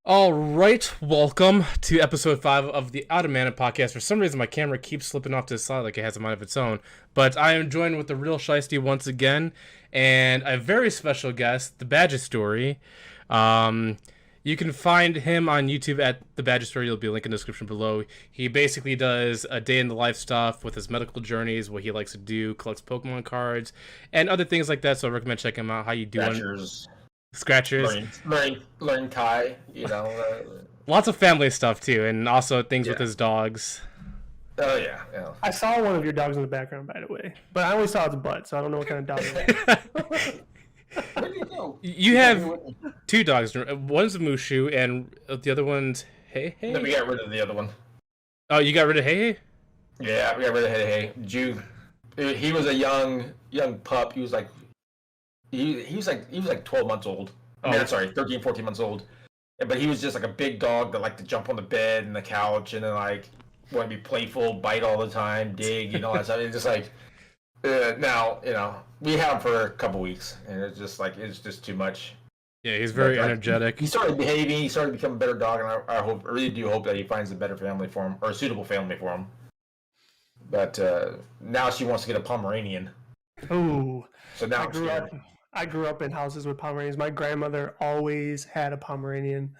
All right, welcome to episode 5 of the Out of Mana podcast. For some reason, my camera keeps slipping off to the side like it has a mind of its own. But I am joined with the real Shiesty once again, and a very special guest, TheBadgerStory. You can find him on YouTube at TheBadgerStory. There'll be a link in the description below. He basically does a day in the life stuff with his medical journeys, what he likes to do, collects Pokemon cards, and other things like that. So I recommend checking him out. How you doing? Scratchers. Learn Kai, Lots of family stuff too, and also things with his dogs. Oh yeah. I saw one of your dogs in the background, by the way, but I only saw its butt, so I don't know what kind of dog it is. Where do you go? You have two dogs. One's a Mushu, and the other one's Hey Hey. Then we got rid of the other one. Oh, you got rid of Hey Hey? Yeah, we got rid of Hey Jew. He was a young pup. He was like 12 months old. I'm sorry, 13, 14 months old. But he was just like a big dog that liked to jump on the bed and the couch and then like want to be playful, bite all the time, dig, that stuff. It's just like now, we had him for a couple weeks and it's just too much. Yeah, he's very energetic. He started behaving. He started becoming a better dog, and I really do hope that he finds a better family for him or a suitable family for him. But now she wants to get a Pomeranian. Oh, so now I grew up in houses with Pomeranians. My grandmother always had a Pomeranian.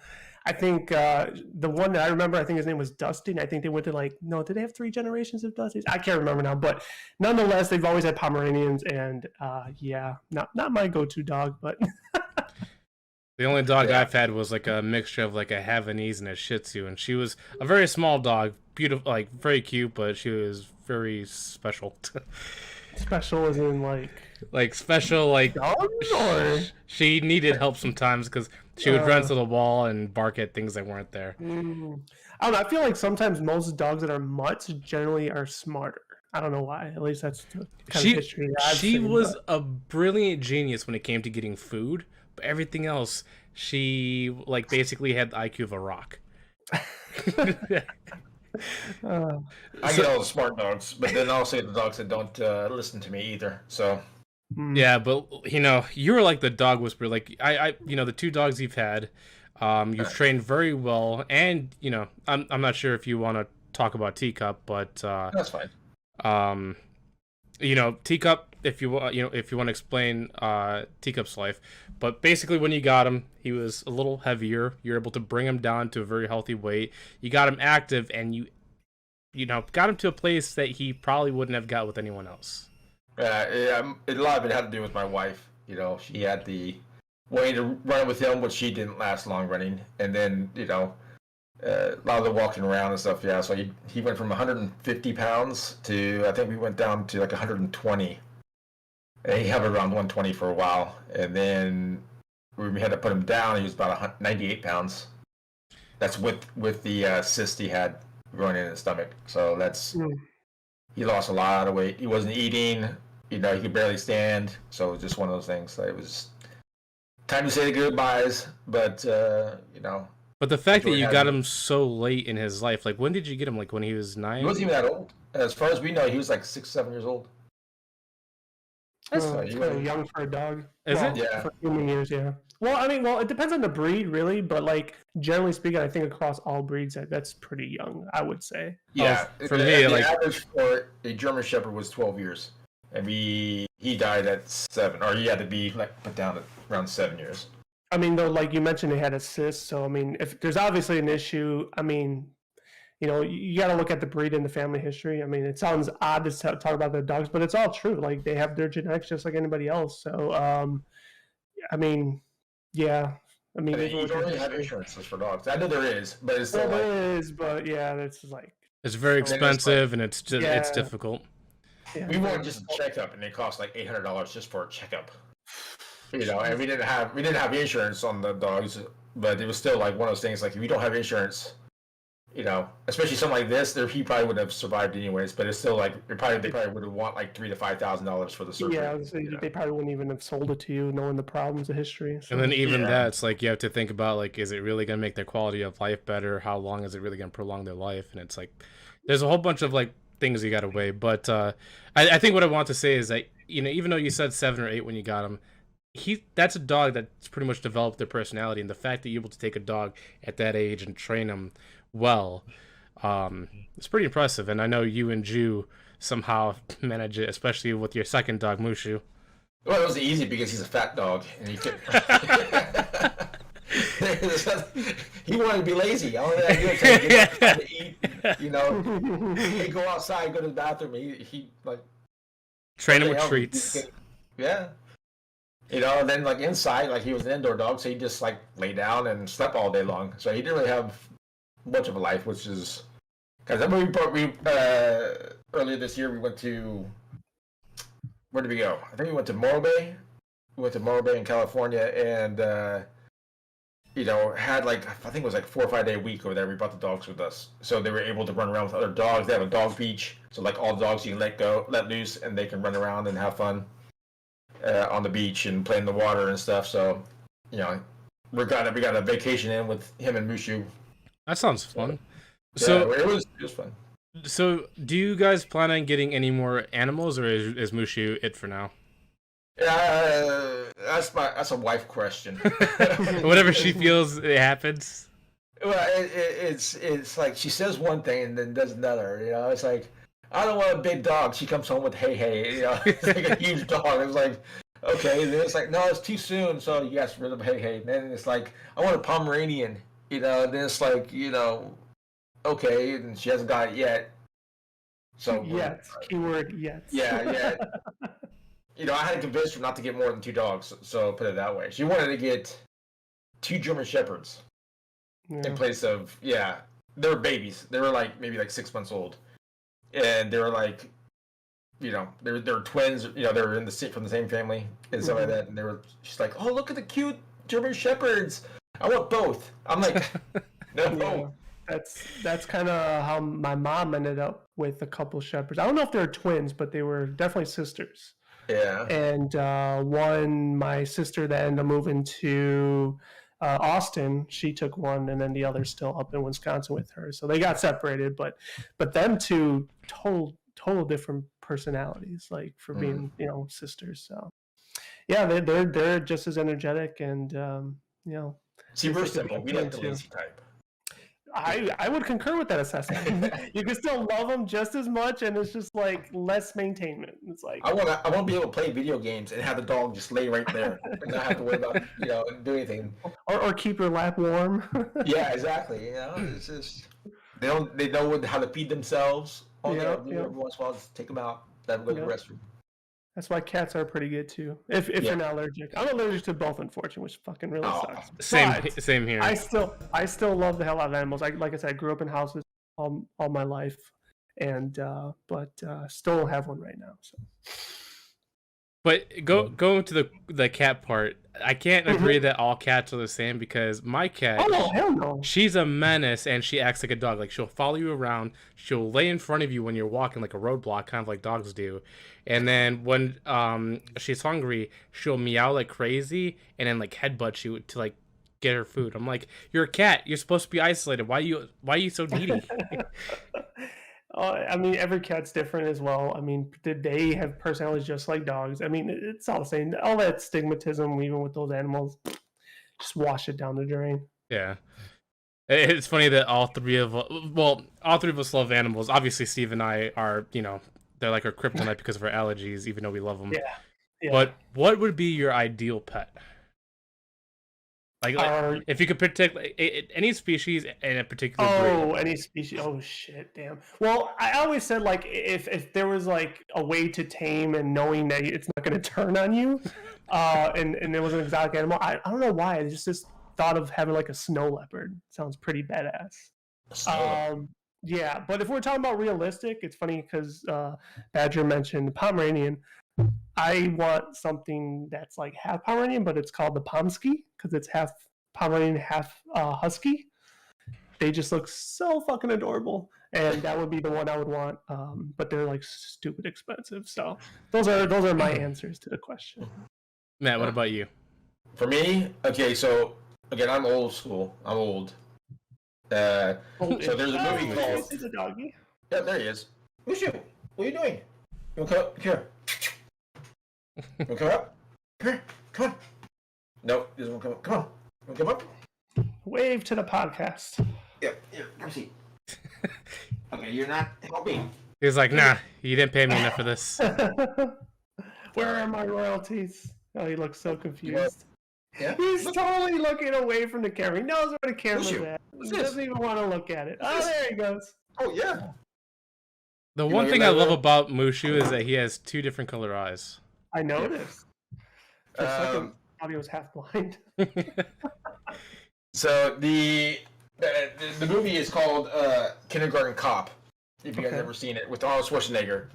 I think the one that I remember, I think his name was Dusty. And I think they went to did they have 3 generations of Dusties? I can't remember now, but nonetheless, they've always had Pomeranians, and not my go-to dog, but. The only dog I've had was like a mixture of like a Havanese and a Shih Tzu, and she was a very small dog, beautiful, like very cute, but she was very special. Special as in like special, like dogs, or she needed help sometimes because she would run to the wall and bark at things that weren't there. I don't know. I feel like sometimes most dogs that are mutts generally are smarter. I don't know why. At least that's the kind of history that I've seen. She was a brilliant genius when it came to getting food, but everything else, she basically had the IQ of a rock. I get all the smart dogs, but then also the dogs that don't listen to me either. So yeah, but you were like the dog whisperer. Like I the 2 dogs you've had, you've trained very well, and I'm not sure if you want to talk about Teacup, but that's fine. Teacup, if you want to explain Teacup's life, but basically when you got him, he was a little heavier. You're able to bring him down to a very healthy weight. You got him active, and you got him to a place that he probably wouldn't have got with anyone else. A lot of it had to do with my wife. She had the way to run with him, but she didn't last long running, and then a lot of the walking around and stuff. Yeah, so he went from 150 pounds to I think we went down to like 120. And he hovered around 120 for a while, and then we had to put him down. He was about 98 pounds. That's with the cyst he had growing in his stomach. So he lost a lot of weight. He wasn't eating. He could barely stand. So it was just one of those things. It was time to say the goodbyes, but But the fact that you got him so late in his life, like when did you get him? Like when he was 9? He wasn't even that old. As far as we know, he was like 6, 7 years old. That's really young for a dog. Is it? Yeah. For human years, yeah. Well, it depends on the breed, really, but generally speaking, I think across all breeds, that's pretty young, I would say. Yeah. For me, the average for a German Shepherd was 12 years, and he died at 7, or he had to be put down at around 7 years. I mean, though, like you mentioned, they had a cyst, so I mean, if there's obviously an issue, I mean, you got to look at the breed and the family history. I mean, it sounds odd to talk about the dogs, but it's all true. Like they have their genetics just like anybody else. So, I mean, yeah. I mean, you don't really have insurances for dogs. I know there is, but it's still there is, but yeah, it's it's very expensive and it's just it's difficult. Yeah. We went just a checkup, and it cost like $800 just for a checkup. And we didn't have insurance on the dogs, but it was still like one of those things. Like if you don't have insurance, especially something like this, he probably would have survived anyways. But it's still like they probably would have want like $3,000 to $5,000 for the surgery. Yeah, they probably wouldn't even have sold it to you, knowing the problems, the history. So. And then even that's like you have to think about like, is it really gonna make their quality of life better? How long is it really gonna prolong their life? And it's like, there's a whole bunch of like things you got to weigh. But I think what I want to say is that even though you said 7 or 8 when you got him, that's a dog that's pretty much developed their personality, and the fact that you're able to take a dog at that age and train them well, it's pretty impressive. And I know you and Ju somehow manage it, especially with your second dog, Mushu. Well, it was easy because he's a fat dog, and he could. He wanted to be lazy. All I do is get up to eat. You know, he'd go outside, go to the bathroom. He like train him with treats. Yeah. You know, and then like inside, like he was an indoor dog, so he just like lay down and slept all day long. So he didn't really have much of a life, which is because I remember we earlier this year we went to, where did we go? I think we went to Morro Bay. We went to Morro Bay in California, and you know, had like, I think it was like 4 or 5 day week over there. We brought the dogs with us, so they were able to run around with other dogs. They have a dog beach, so like all the dogs you can let loose, and they can run around and have fun on the beach and play in the water and stuff. So, you know, we got a vacation in with him and Mushu. That sounds fun. So yeah, it was fun. So, do you guys plan on getting any more animals, or is Mushu it for now? That's a wife question. Whatever she feels, it happens. Well, it's like she says one thing and then does another. You know, it's like, I don't want a big dog. She comes home with hey. You know, it's like a huge dog. It's like, okay. And then it's like, no, it's too soon. So yes, rid of hey. And then it's like, I want a Pomeranian. You know, and then it's like, you know, okay, and she hasn't got it yet. So yet, keyword yet. Yeah. You know, I had to convince her not to get more than 2 dogs. So put it that way. She wanted to get 2 German Shepherds in place of they were babies. They were like maybe like 6 months old, and they were like, you know, they were twins. You know, they were from the same family and stuff like that. And she's like, oh, look at the cute German Shepherds. I want both. I'm like, no. Yeah, that's kind of how my mom ended up with a couple shepherds. I don't know if they were twins, but they were definitely sisters. Yeah. And one, my sister that ended up moving to Austin, she took one, and then the other's still up in Wisconsin with her. So they got separated, but them two total different personalities, like for being sisters. So yeah, they're just as energetic, and you know. See, we're simple. We like the lazy type. I would concur with that assessment. You can still love them just as much, and it's just like less maintainment. It's like I want to be able to play video games and have the dog just lay right there and not have to worry about do anything, or keep your lap warm. Yeah, exactly. You know, it's just they know how to feed themselves. Every once in a while, just take them out, let them go to the restroom. That's why cats are pretty good too. If you're not allergic, I'm allergic to both, unfortunately, which fucking really sucks. Same here. I still love the hell out of animals. Like I said, I grew up in houses all my life, and but still don't have one right now. So. But go to the cat part. I can't agree that all cats are the same, because my cat, hell no, she's a menace, and she acts like a dog. Like, she'll follow you around, she'll lay in front of you when you're walking, like a roadblock, kind of like dogs do. And then when she's hungry, she'll meow like crazy, and then like headbutt you to like get her food. I'm like, you're a cat. You're supposed to be isolated. Why are you so needy? I mean, every cat's different as well. I mean, they have personalities just like dogs. I mean, it's all the same. All that stigmatism, even with those animals, just wash it down the drain. Yeah. It's funny that all three of us love animals. Obviously, Steve and I are, they're like our kryptonite because of our allergies, even though we love them. Yeah. But what would be your ideal pet? Like if you could protect any species in a particular breed. Any species. Oh shit, damn. Well, I always said, like, if there was like a way to tame and knowing that it's not going to turn on you, and it was an exotic animal. I don't know why. I just thought of having like a snow leopard. Sounds pretty badass. Yeah, but if we're talking about realistic, it's funny because Badger mentioned Pomeranian. I want something that's like half Pomeranian, but it's called the Pomsky because it's half Pomeranian, half Husky. They just look so fucking adorable, and that would be the one I would want. But they're like stupid expensive. So those are my answers to the question. Matt, what about you? For me, okay, so again, I'm old school. I'm old. So there's a movie called. He's a doggy. Yeah, there he is. Mushu, what are you doing? You want to come up here? You want to come up? Come here. Come on. Nope, he doesn't want to come up. Come on. You want to come up? Wave to the podcast. Yeah, come see. Okay, you're not helping. He was like, nah, you didn't pay me enough for this. Where are my royalties? Oh, he looks so confused. Yeah. He's totally looking away from the camera. He knows where the camera's at. What's He this? doesn't even want to look at it. Oh, there he goes. Oh, yeah. The You one know, thing you're I not love real- about Mushu is that he has 2 different color eyes. I noticed. For a second, Um, I thought he was half blind. So the movie is called Kindergarten Cop. If you guys Okay. ever seen it, with Arnold Schwarzenegger,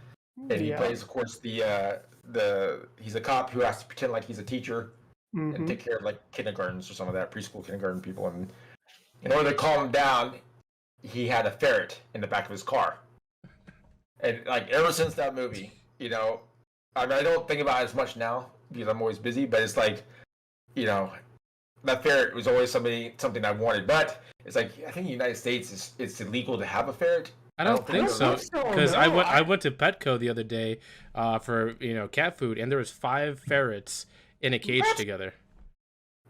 and he plays, of course, he's a cop who has to pretend like he's a teacher and Mhm. take care of like kindergartens or some of that preschool kindergarten people. And in order to calm him down, he had a ferret in the back of his car. And like ever since that movie, you know, I mean, I don't think about it as much now because I'm always busy. But it's like, you know, that ferret was always something I wanted. But it's like I think in the United States it's illegal to have a ferret. I don't think so, because no. I went to Petco the other day for cat food, and there was 5 ferrets in a cage What? together.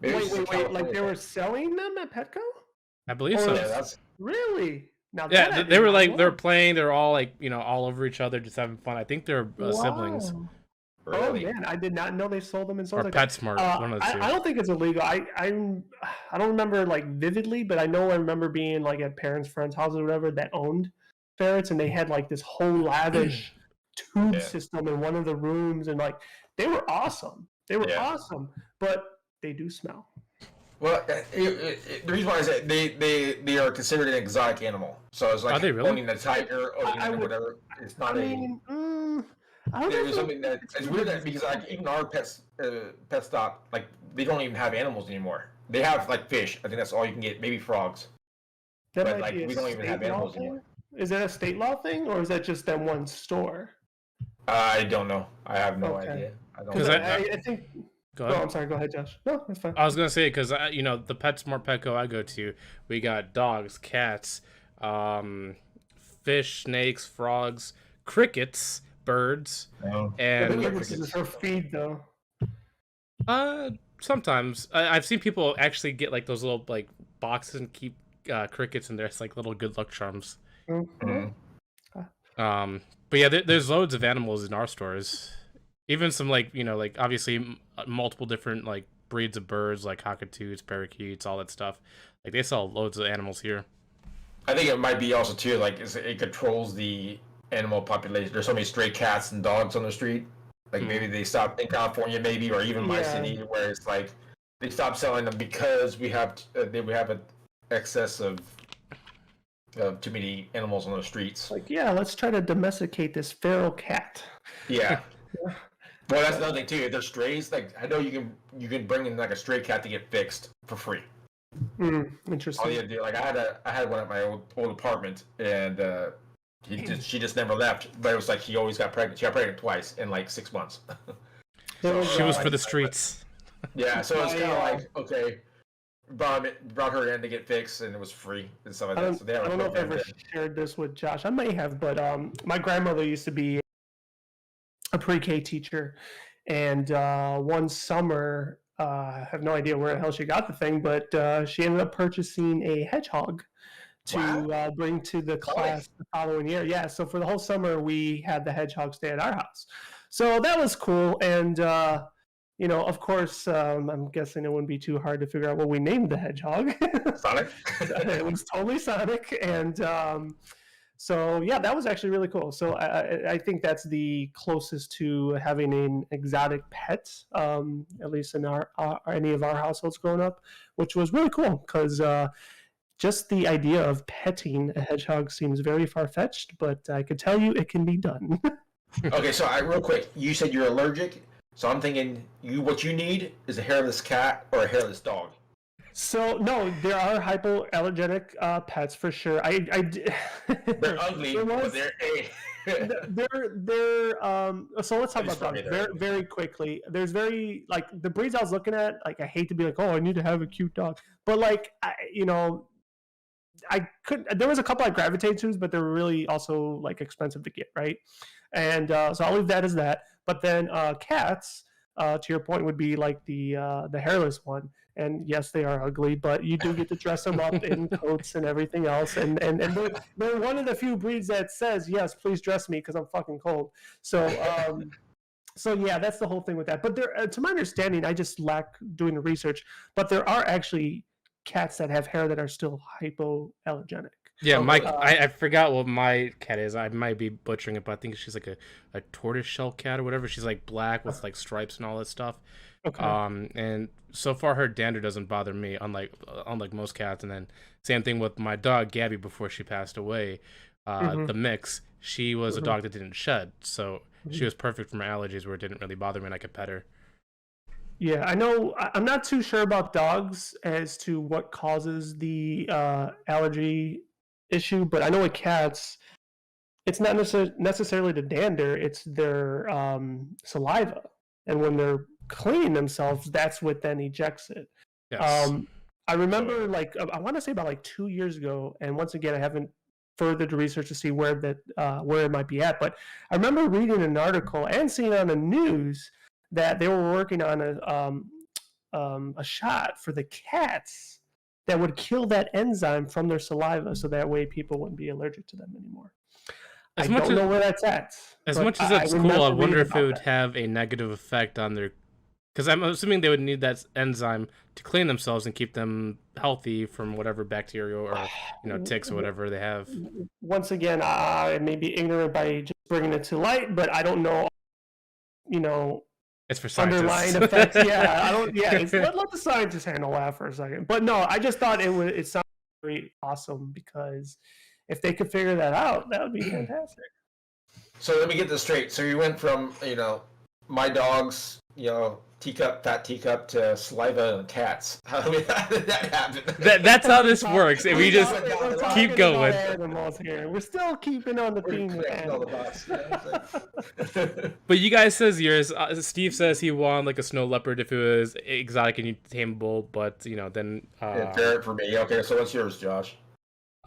Maybe it's just a Wait. Like California they were thing. selling them at Petco? I believe Oh, so. Yeah, that's Really? Now Yeah, that I they did were not like they were know. playing. They were all like all over each other, just having fun. I think they're siblings Wow. really. Oh man, I did not know they sold them in stores or like that. PetSmart. One of the 2. I don't think it's illegal. I don't remember like vividly, but I remember being like at parents' friends' houses or whatever that owned ferrets, and they had like this whole lavish tube Yeah. system in one of the rooms, and like they were awesome. They were Yeah. awesome, but they do smell. Well, the reason why is that they are considered an exotic animal. So it's like Are they really? owning a tiger, owning I would- whatever. It's not I mean, I don't know. There's if something that it's it's weird really that because like even our pet stop, like they don't even have animals anymore. They have like fish. I think that's all you can get. Maybe frogs. that but, might like, be a we don't even have state law animals thing? anymore. Is that a state law thing, or is that just that one store? I don't know. I have no Okay. idea. I don't. Because Because know. I think. Go Oh, ahead. I'm sorry. Go ahead, Josh. No, that's fine. I was gonna say because the PetSmart Petco I go to, we got dogs, cats, fish, snakes, frogs, crickets, birds, No. and This is her feed, though. sometimes I've seen people actually get like those little like boxes and keep crickets in there. It's like little good luck charms. Mhm. But yeah, there's loads of animals in our stores. Even some like obviously multiple different like breeds of birds like cockatoos, parakeets, all that stuff. Like they sell loads of animals here. I think it might be also too like it controls the animal population. There's so many stray cats and dogs on the street. Like maybe they stopped in California, maybe, or even my Yeah. city, where it's like they stopped selling them because we have an excess of too many animals on the streets. Like, yeah, let's try to domesticate this feral cat. Yeah. Well, that's another thing too. If they're strays, like I know you can bring in like a stray cat to get fixed for free. All you Interesting. have to do, like I had one at my old apartment, and she just never left. But it was like she always got pregnant. She got pregnant twice in like 6 months. She was for the streets. Yeah, so it's kind of like okay, brought her in to get fixed, and it was free and stuff like that. So they have I a don't know if I program ever shared this with Josh. I may have, but my grandmother used to be a pre-K teacher, and one summer, I have no idea where the hell she got the thing, but she ended up purchasing a hedgehog to bring to the class the following year. Yeah, so for the whole summer, we had the hedgehog stay at our house. So that was cool, and of course, I'm guessing it wouldn't be too hard to figure out what we named the hedgehog. Sonic. It was totally Sonic, and so yeah, that was actually really cool. So I think that's the closest to having an exotic pet, at least in our any of our households growing up, which was really cool because just the idea of petting a hedgehog seems very far-fetched, but I could tell you it can be done. Okay, so real quick, you said you're allergic, so I'm thinking what you need is a hairless cat or a hairless dog. So no, there are hypoallergenic pets for sure. They're ugly, but they're so let's talk I just about dogs forget very, that. very quickly. There's very like the breeds I was looking at, like I hate to be like, oh, I need to have a cute dog. But like I couldn't, there was a couple I gravitated to, but they're really also like expensive to get, right? And so I'll leave that as that. But then cats, to your point, would be like the hairless one. And yes, they are ugly, but you do get to dress them up in coats and everything else. And they're one of the few breeds that says, yes, please dress me because I'm fucking cold. So so yeah, that's the whole thing with that. But there, to my understanding, I just lack doing the research. But there are actually cats that have hair that are still hypoallergenic. Yeah, I forgot what my cat is. I might be butchering it, but I think she's like a tortoiseshell cat or whatever. She's like black with like stripes and all that stuff. Okay. And so far her dander doesn't bother me, unlike most cats. And then same thing with my dog Gabby before she passed away. The mix, she was a dog that didn't shed, so she was perfect for my allergies, where it didn't really bother me, and I could pet her. Yeah, I know. I'm not too sure about dogs as to what causes the allergy issue, but I know with cats, it's not necessarily the dander; it's their saliva, and when they're cleaning themselves, that's what then ejects it. Yes. I remember, like, I want to say about like 2 years ago, and once again, I haven't furthered the research to see where it might be at, but I remember reading an article and seeing on the news that they were working on a shot for the cats that would kill that enzyme from their saliva, so that way people wouldn't be allergic to them anymore. I don't know where that's at. As much as that's cool, I wonder if it would have a negative effect on their... Because I'm assuming they would need that enzyme to clean themselves and keep them healthy from whatever bacteria or ticks or whatever they have. Once again, I may be ignorant by just bringing it to light, but I don't know, it's for scientists. Underlying effects. Yeah, I don't. Yeah, let the scientists handle that for a second. But no, I just thought it sounded very awesome, because if they could figure that out, that would be fantastic. So let me get this straight. So you went from my dog's fat teacup to saliva and cats. How did that happen? That's how this works. If we just keep going. Here. We're still keeping on the theme. But you guys says yours. Steve says he wanted like a snow leopard if it was exotic and you tame bull, but then ferret for me. Okay, so what's yours, Josh?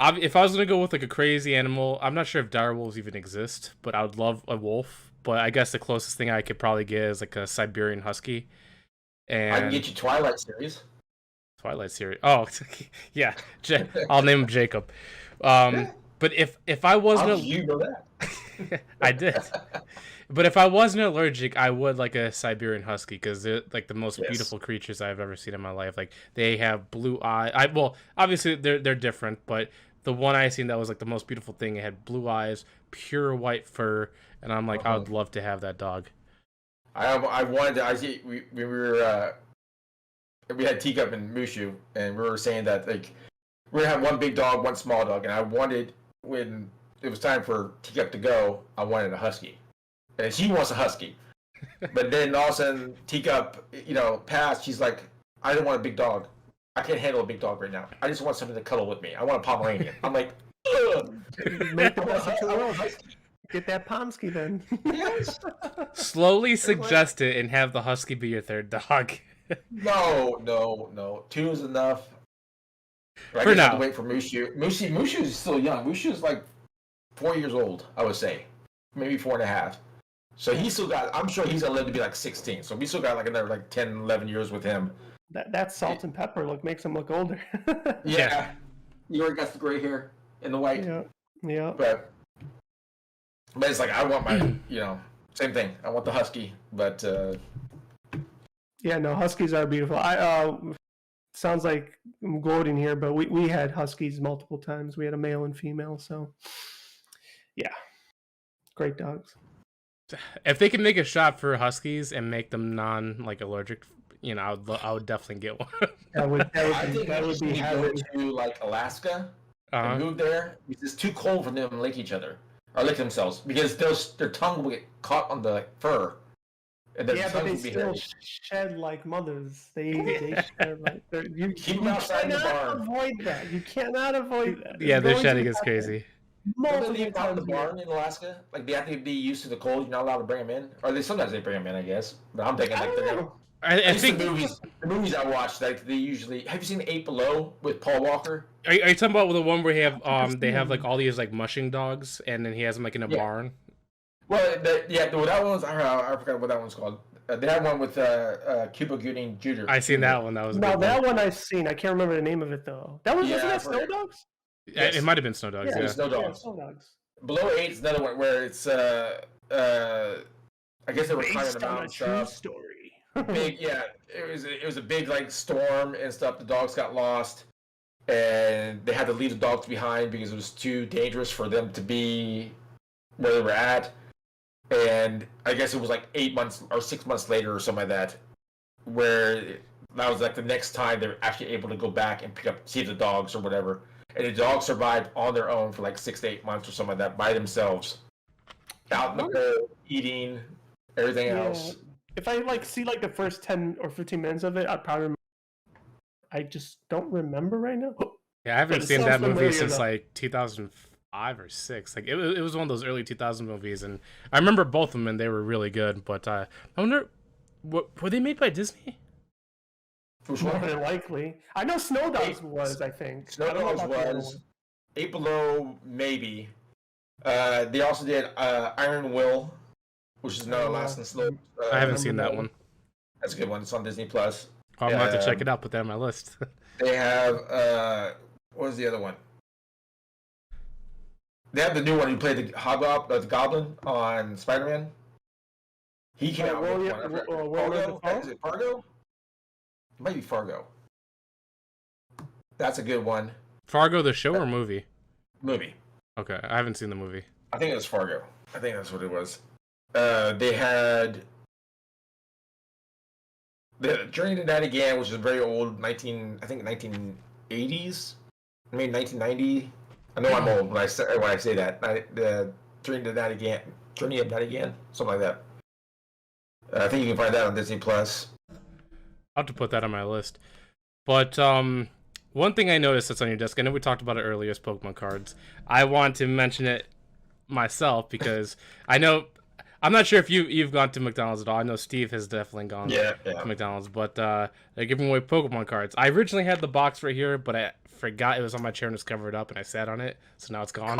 If I was gonna go with like a crazy animal, I'm not sure if dire wolves even exist, but I would love a wolf. But I guess the closest thing I could probably get is like a Siberian Husky. And I can get you Twilight series. Twilight series. Oh, yeah. I'll name him Jacob. But if I wasn't, how did you know that? I did. But if I wasn't allergic, I would like a Siberian Husky, because they're like the most beautiful creatures I've ever seen in my life. Like, they have blue eyes. Well, obviously they're different, but the one I seen that was like the most beautiful thing. It had blue eyes, pure white fur, and I'm like, I would love to have that dog. I wanted to. We had Teacup and Mushu, and we were saying that like we're gonna have one big dog, one small dog, and I wanted, when it was time for Teacup to go, I wanted a Husky, and she wants a Husky. But then all of a sudden Teacup, passed. She's like, I don't want a big dog. I can't handle a big dog right now. I just want something to cuddle with me. I want a Pomeranian. I'm like, make the best of the world. Get that Pomsky then. Yes. Slowly suggest it and have the Husky be your third dog. No. 2 is enough. For now. I have to wait for Mushu. Mushu is still young. Mushu is like 4 years old, I would say. Maybe 4.5. So he's still got, I'm sure he's going to live to be like 16. So we still got like another like 10, 11 years with him. That salt and pepper look makes him look older. Yeah. You already got the gray hair and the white. Yeah. But it's like, I want my, same thing. I want the Husky, but... Yeah, no, Huskies are beautiful. Sounds like I'm gloating here, but we had Huskies multiple times. We had a male and female, so... Yeah. Great dogs. If they can make a shop for Huskies and make them allergic, I would definitely get one. That would be go to like Alaska and move there. It's just too cold for them to lick each other or lick themselves, because their tongue will get caught on the fur. And but they still shed like mothers. They shed like you cannot avoid that. You cannot avoid that. Yeah, their shedding is crazy. Don't they leave out in the barn in Alaska? Like, they have to be used to the cold. You're not allowed to bring them in, or sometimes they bring them in, I guess. But I'm thinking like they're gonna. I think the movies I watched, like they usually. Have you seen 8 Below with Paul Walker? Are you talking about the one where they have like all these like mushing dogs, and then he has them like in a barn? Well, that one's I forgot what that one's called. They had one with Cuba Gooding Jr. I seen that one. That was a No, good that one. one I've seen. I can't remember the name of it though. That was Yeah, wasn't I that Snow forget. Dogs? Yes. It might have been Snow Dogs. Yeah, Yeah. Snow Dogs. Snow Dogs. Below 8 is another one where it's I guess they were climbing Based the on mountain a and true stuff. story. Big, yeah. It was a big like storm and stuff. The dogs got lost, and they had to leave the dogs behind because it was too dangerous for them to be where they were at. And I guess it was like 8 months or 6 months later or something like that, where that was like the next time they were actually able to go back and see the dogs or whatever. And the dogs survived on their own for like 6 to 8 months or something like that by themselves, out in the cold, eating everything else. If I like see like the first 10 or 15 minutes of it, I'd probably remember. I just don't remember right now. Yeah, I haven't But it seen sounds that movie familiar, since though. like 2005 or 6. Like it was one of those early 2000 movies, and I remember both of them, and they were really good. But I wonder, were they made by Disney? Which More one? than likely. I know Snow Dogs Eight- was, I think. Snow I don't know Dogs about the other was one. 8 Below, maybe. They also did Iron Will, which is another Last and Slow. I haven't seen that one. That's a good one. It's on Disney Plus. I'm gonna have to check it out. Put that on my list. They have what was the other one? They have the new one. Who played the Goblin on Spider-Man. He came out with one. Fargo? Is it Fargo? It might be Fargo. That's a good one. Fargo, the show or movie? Movie. Okay, I haven't seen the movie. I think it was Fargo. I think that's what it was. They had Journey to Night Again, which is very old, 1980s, maybe 1990. I know I'm old when I say that. The Journey to Night Again, something like that. I think you can find that on Disney Plus. I'll have to put that on my list. But one thing I noticed that's on your desk, I know we talked about it earlier, is Pokemon cards. I want to mention it myself because I know, I'm not sure if you've gone to McDonald's at all. I know Steve has definitely gone to McDonald's, but they're giving away Pokemon cards. I originally had the box right here, but I forgot it was on my chair and just covered up, and I sat on it, so now it's gone.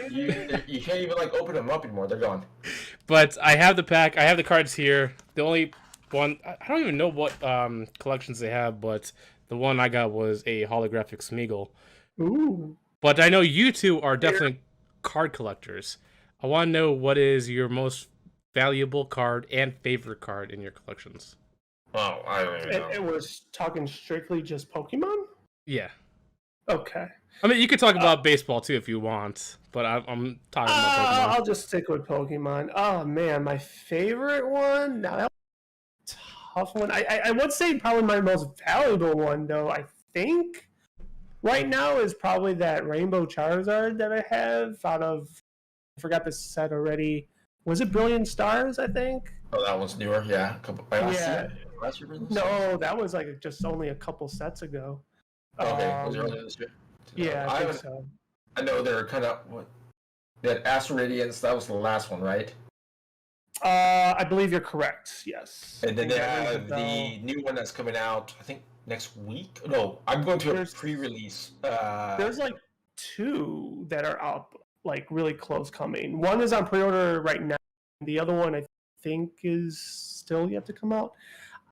You can't even like open them up anymore. They're gone. But I have the pack. I have the cards here. The only one, I don't even know what collections they have, but the one I got was a holographic Smeagol. Ooh. But I know you two are definitely card collectors. I want to know what is your most valuable card and favorite card in your collections. Oh, I don't even know. It was talking strictly just Pokemon? Yeah. Okay. I mean, you could talk about baseball too if you want, but I'm talking about Pokemon. I'll just stick with Pokemon. Oh, man. My favorite one? Now, that was a tough one. I would say probably my most valuable one, though, I think, right now is probably that Rainbow Charizard that I have out of, I forgot the set already. Was it Brilliant Stars, I think? Oh, that one's newer. Yeah. Yeah. Last year? No, that was like just only a couple sets ago. Okay. Was it earlier this year? Yeah, I think so. I know they're kind of that Astral Radiance. That was the last one, right? I believe you're correct. Yes. And then they have the new one that's coming out. I think next week. No, I'm going to a pre-release. There's like two that are up, like really close coming. One is on pre-order right now. The other one I think is still yet to come out.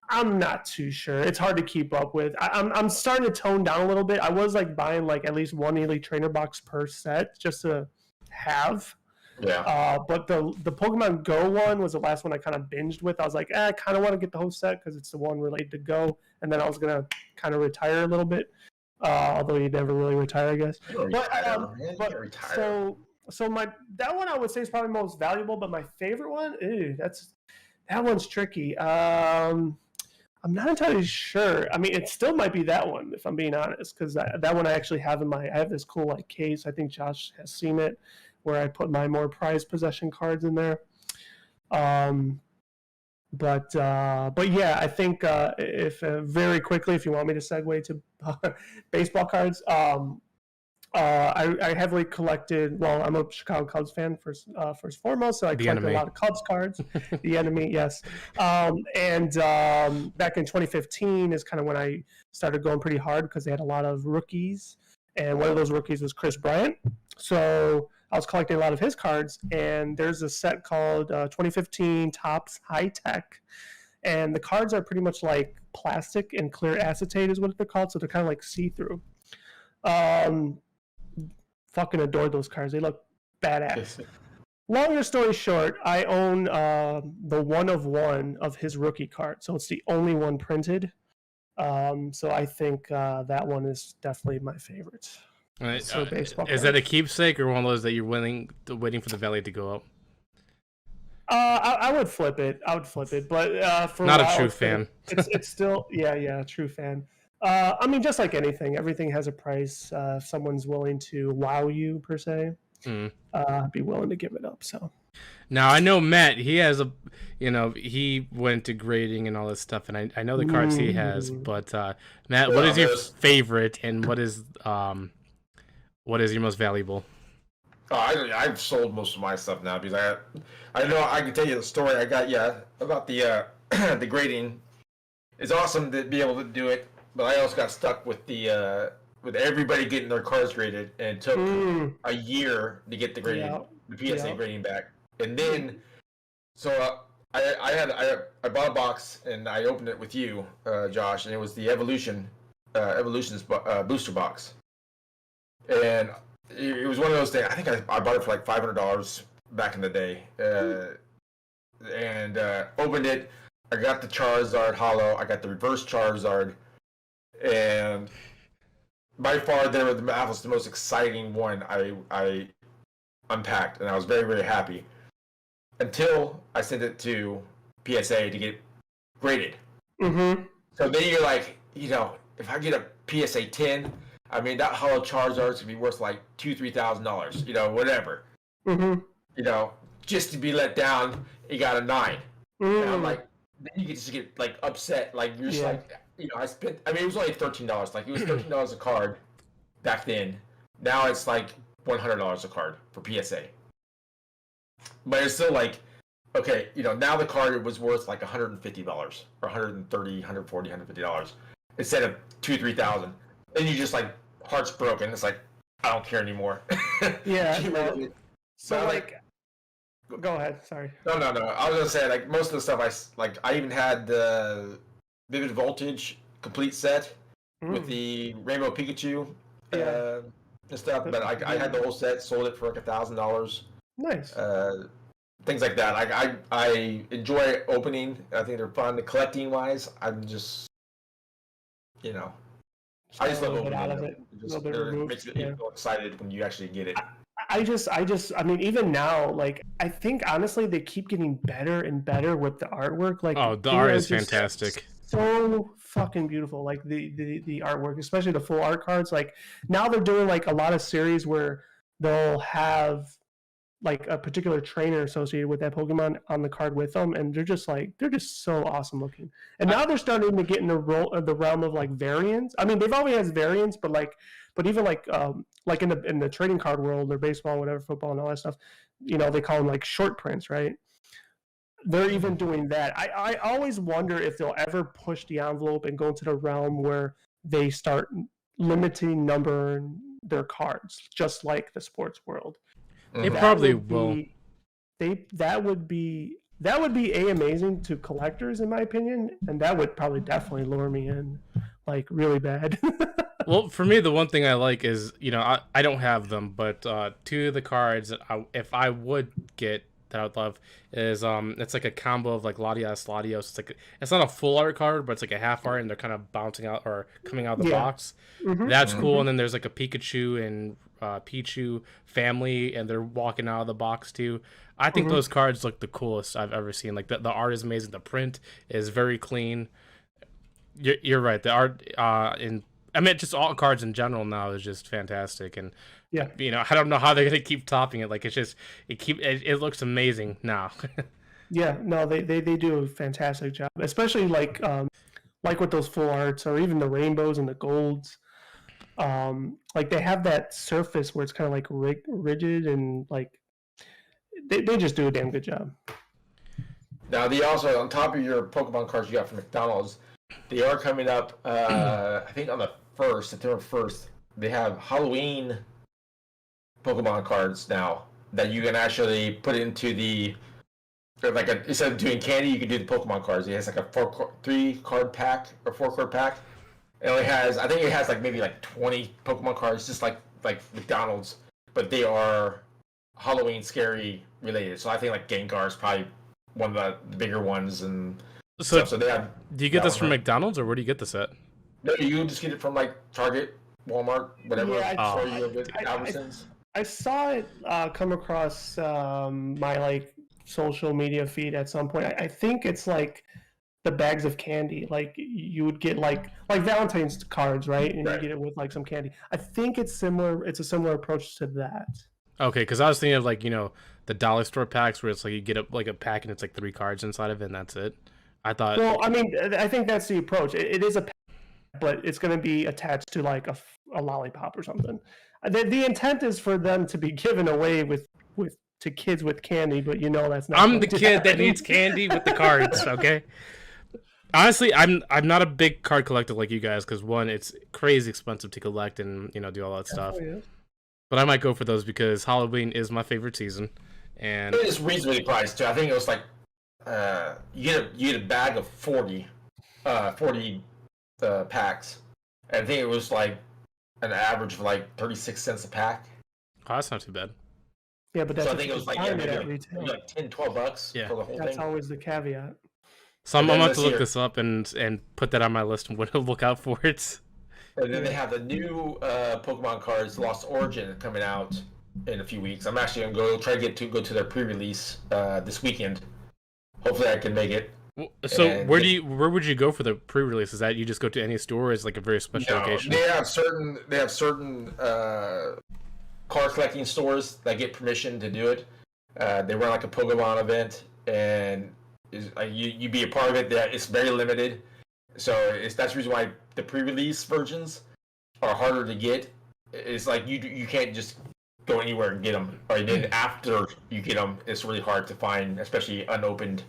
I'm not too sure. It's hard to keep up with. I'm starting to tone down a little bit. I was like buying like at least one Elite Trainer box per set just to have. Yeah. But the Pokemon Go one was the last one I kind of binged with. I was like, I kind of want to get the whole set because it's the one related to Go, and then I was gonna kind of retire a little bit. Although you never really retire, I guess. So my that one I would say is probably most valuable, but my favorite one, that one's tricky. I'm not entirely sure. I mean, it still might be that one if I'm being honest, because that one I actually have I have this cool like case. I think Josh has seen it, where I put my more prized possession cards in there. But yeah, I think if very quickly, if you want me to segue to baseball cards, I heavily collected. Well, I'm a Chicago Cubs fan first and foremost, so I collected a lot of Cubs cards. The enemy, yes. And back in 2015 is kind of when I started going pretty hard because they had a lot of rookies, and one of those rookies was Chris Bryant. So I was collecting a lot of his cards, and there's a set called 2015 Topps High Tech, and the cards are pretty much like plastic and clear acetate is what they're called, so they're kind of like see-through. Fucking adore those cards. They look badass. Longer story short, I own the 1 of 1 of his rookie card, so it's the only one printed. So I think that one is definitely my favorite. So baseball is that a keepsake or one of those that you're waiting for the value to go up? I would flip it. But for not a true fan. It's still true fan. I mean, just like anything, everything has a price. If someone's willing to wow you per se, I'd be willing to give it up. So now I know Matt. He has he went to grading and all this stuff, and I know the cards he has. But Matt, what is your favorite, and what is your most valuable? Oh, I've sold most of my stuff now because I know I can tell you the story I got about the the grading. It's awesome to be able to do it, but I also got stuck with the with everybody getting their cards graded, and it took a year to get the grading, the PSA grading back. And then, so I bought a box and I opened it with you, Josh, and it was the Evolutions booster box, and it was one of those things. I think I bought it for like $500 back in the day, and opened it. I got the Charizard Holo. I got the reverse Charizard, and by far that was the most exciting one I unpacked, and I was very, very happy until I sent it to PSA to get graded. Mm-hmm. So then you're like, if I get a PSA 10, I mean, that Holo Charizard's gonna be worth like $2,000-$3,000, whatever. Mm-hmm. Just to be let down, you got a 9. And I'm like, then you can just get like upset, like you're just like, I spent. I mean, it was only $13. Like it was $13 a card back then. Now it's like $100 a card for PSA. But it's still like, okay, now the card was worth like $150 or $130, $140, $150 instead of $2,000-$3,000. Then you just like heart's broken. It's like I don't care anymore. Yeah. So like, go ahead. Sorry. No. I was gonna say like most of the stuff I even had the Vivid Voltage complete set with the Rainbow Pikachu and stuff. But I had the whole set, sold it for like $1,000. Nice. Things like that. I enjoy opening. I think they're fun. Collecting wise, I'm just I just love opening it. It makes me feel excited when you actually get it. I mean, even now, like, I think honestly they keep getting better and better with the artwork. Like, the art is fantastic. So fucking beautiful. Like the artwork, especially the full art cards. Like now they're doing like a lot of series where they'll have like a particular trainer associated with that Pokemon on the card with them, and they're just so awesome looking. And now they're starting to get in the realm of like variants. I mean, they've always had variants, but even like in the trading card world or baseball, whatever, football and all that stuff, they call them like short prints, right? They're even doing that. I always wonder if they'll ever push the envelope and go into the realm where they start limiting number their cards, just like the sports world. They probably will. That would be amazing to collectors, in my opinion, and that would probably definitely lure me in, like really bad. Well, for me, the one thing I like is I don't have them, but two of the cards that if I would get that I would love is it's like a combo of like Latios. It's not a full art card, but it's like a half art, and they're kind of bouncing out or coming out of the box. Mm-hmm. That's cool. And then there's like a Pikachu and Pichu family, and they're walking out of the box too. I think those cards look the coolest I've ever seen. Like the art is amazing. The print is very clean. You're right. The art just all cards in general now is just fantastic. And I don't know how they're gonna keep topping it. Like it looks amazing now. Yeah, no, they do a fantastic job, especially like with those full arts or even the rainbows and the golds. Like they have that surface where it's kind of like rigid, and like they just do a damn good job. Now they also, on top of your Pokemon cards you got from McDonald's, they are coming up I think on the September 1st, they have Halloween Pokemon cards now that you can actually put into the instead of doing candy, you can do the Pokemon cards. It has like a 3-card pack or 4-card pack. It only has, I think it has like maybe like 20 Pokemon cards, just like McDonald's, but they are Halloween scary related. So I think like Gengar is probably one of the bigger ones and stuff. So they have. Do you get this from McDonald's or where do you get this at? No, you just get it from like Target, Walmart, whatever. Yeah, I saw it come across my like social media feed at some point. I think it's like the bags of candy, like you would get like Valentine's cards, right? And you get it with like some candy. I think it's similar. It's a similar approach to that. Okay, because I was thinking of like the dollar store packs where it's like you get a pack and it's like 3 cards inside of it and that's it. I thought. Well, I mean, I think that's the approach. It is a pack, but it's going to be attached to like a lollipop or something. The intent is for them to be given away to kids with candy, but that's not. I'm the kid that needs candy with the cards. Okay. Honestly, I'm not a big card collector like you guys because one, it's crazy expensive to collect and do all that stuff. Yeah. But I might go for those because Halloween is my favorite season, and it is reasonably priced too. I think it was like you get a bag of 40 packs. And I think it was like an average of like 36 cents a pack. Oh, that's not too bad. Yeah, but that's so I think it was like like $10-12 for the whole thing. That's always the caveat. So I'm going to look this up and put that on my list and look out for it. And then they have the new Pokemon cards, Lost Origin, coming out in a few weeks. I'm actually going to try to go to their pre-release this weekend. Hopefully I can make it. So where would you go for the pre-release? Is that you just go to any store, or is it like a very special location? They have certain card collecting stores that get permission to do it. They run like a Pokemon event, and you be a part of it. It's very limited, so that's the reason why the pre-release versions are harder to get. It's like you can't just go anywhere and get them, or then after you get them, it's really hard to find, especially unopened.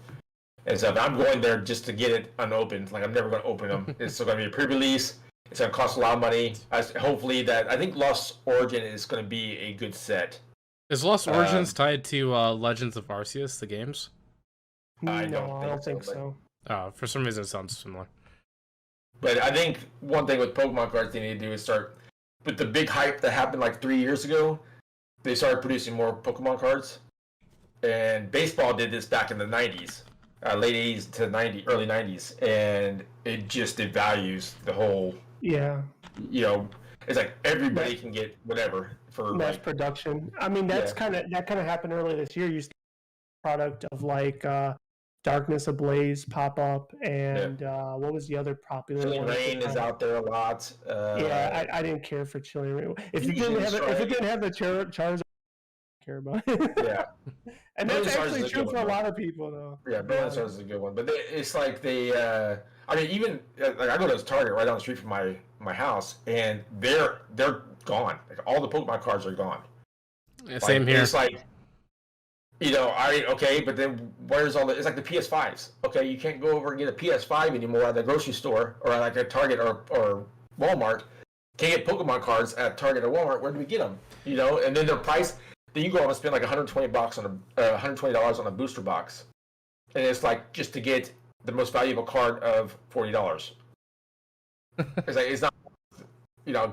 And so I'm going there just to get it unopened. Like I'm never going to open them. It's still going to be a pre-release. It's going to cost a lot of money. I think Lost Origin is going to be a good set. Is Lost Origins tied to Legends of Arceus, the games? I don't think so. For some reason it sounds similar. But I think one thing with Pokemon cards they need to do is start with the big hype that happened like 3 years ago. They started producing more Pokemon cards, and baseball did this back in the 90s. Late 80s to early 90s, and it just devalues the whole. Yeah. It's like everybody can get whatever for mass production. I mean, that kind of happened earlier this year. You see a product of like Darkness Ablaze pop up, and what was the other popular Chilling one? Rain is out there a lot. I didn't care for Chilling Rain. If it didn't have the Charizard, care about it. Yeah. And that's actually true for a lot of people, though. Yeah, Brilliant is a good one. But it's like even like I go to this Target right down the street from my house, and they're gone. Like all the Pokemon cards are gone. Yeah, same here. It's like, but then where's all the? It's like the PS5s. Okay, you can't go over and get a PS5 anymore at the grocery store or like a Target or Walmart. Can't get Pokemon cards at Target or Walmart. Where do we get them? And then their price. Then you go out and spend like $120 on a booster box, and it's like just to get the most valuable card of $40. It's not,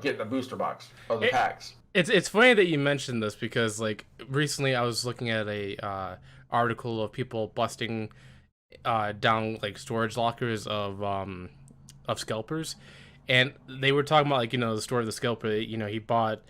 getting a booster box of the packs. It's funny that you mentioned this because like recently I was looking at a article of people busting down like storage lockers of scalpers, and they were talking about like the story of the scalper. He bought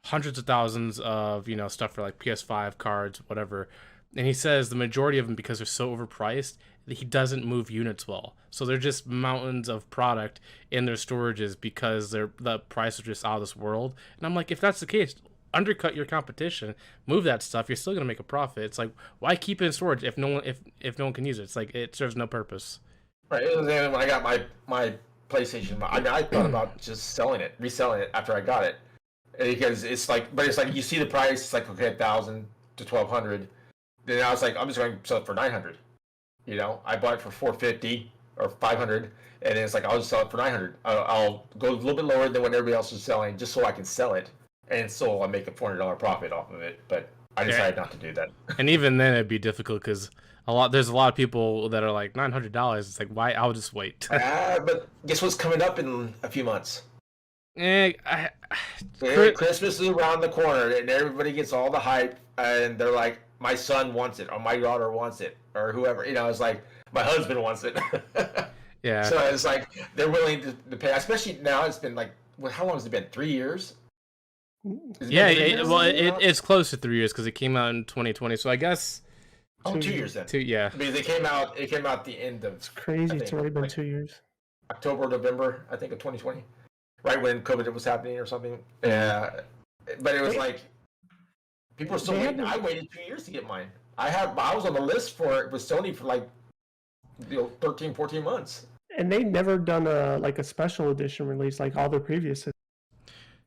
hundreds of thousands of stuff for like PS5 cards, whatever, and he says the majority of them, because they're so overpriced, he doesn't move units well, so they're just mountains of product in their storages because the price is just out of this world. And I'm like, if that's the case, undercut your competition, move that stuff, you're still gonna make a profit. It's like, why keep it in storage if no one can use it? It's like it serves no purpose. Right. When I got my PlayStation, I thought about just reselling it after I got it. Because it's like you see the price, it's like okay, $1,000 to $1,200. Then I was like, I'm just going to sell it for $900. I bought it for $450 or $500, and then it's like I'll just sell it for $900. I'll go a little bit lower than what everybody else is selling, just so I can sell it. and so I make a $400 profit off of it. But I decided not to do that. And even then, it'd be difficult because there's a lot of people that are like $900. It's like, why? I'll just wait. But guess what's coming up in a few months? Christmas is around the corner, and everybody gets all the hype, and they're like, "My son wants it, or my daughter wants it, or whoever." It's like my husband wants it. Yeah. So it's like they're willing to pay, especially now. It's been like, how long has it been? 3 years. Yeah. It's close to 3 years because it came out in 2020. So I guess. 2 years then. Yeah. Because it came out the end of. It's crazy. It's already been 2 years. October, November, I think, of 2020. Right when COVID was happening or something. But it was like people are still waiting. I waited 2 years to get mine. I was on the list for it with Sony for like 13, 14 months. And they've never done a special edition release like all their previous.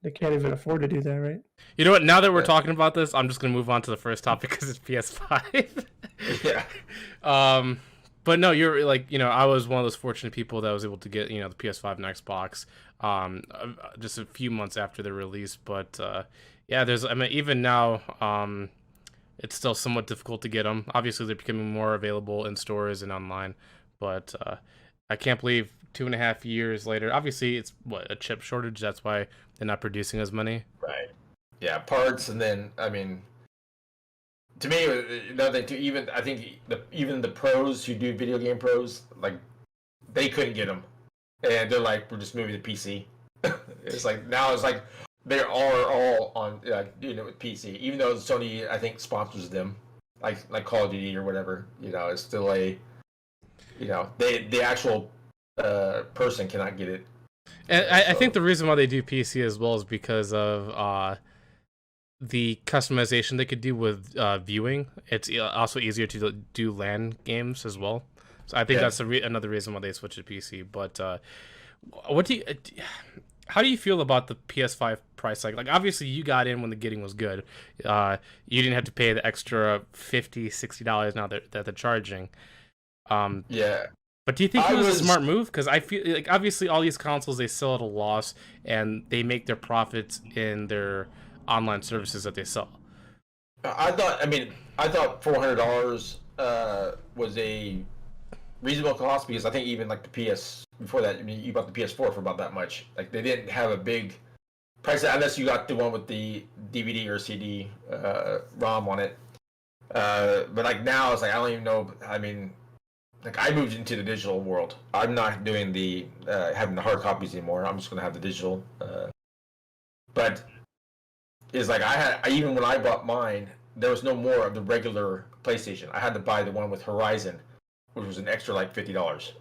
They can't even afford to do that, right? You know what? Now that we're talking about this, I'm just gonna move on to the first topic because it's PS5. Yeah. But no, you're like, I was one of those fortunate people that was able to get, the PS5 and Xbox, just a few months after the release. But even now, it's still somewhat difficult to get them. Obviously, they're becoming more available in stores and online. But I can't believe 2.5 years later. Obviously, it's a chip shortage. That's why they're not producing as many. Right. Yeah, parts, and then to me, another thing too. Even the pros who do video game pros, like, they couldn't get them, and they're like, we're just moving to PC. It's like they are all on with PC, even though Sony I think sponsors them, like Call of Duty or whatever. It's still the actual person cannot get it. And I think the reason why they do PC as well is because of the customization they could do with viewing. It's also easier to do LAN games as well. So I think that's another reason why they switched to PC. But how do you feel about the PS5 price? Like obviously you got in when the getting was good. You didn't have to pay the extra $50, $60 now that they're charging. Yeah. But do you think it was a smart move? Because I feel like obviously all these consoles, they sell at a loss, and they make their profits in their online services that they sell. I thought $400 was a reasonable cost, because I think even like the PS before that, you bought the PS4 for about that much. Like they didn't have a big price unless you got the one with the DVD or CD ROM on it. But like now it's like I don't even know. Like I moved into the digital world. I'm not doing the having the hard copies anymore. I'm just gonna have the digital. But it's like even when I bought mine, there was no more of the regular PlayStation. I had to buy the one with Horizon, which was an extra like $50.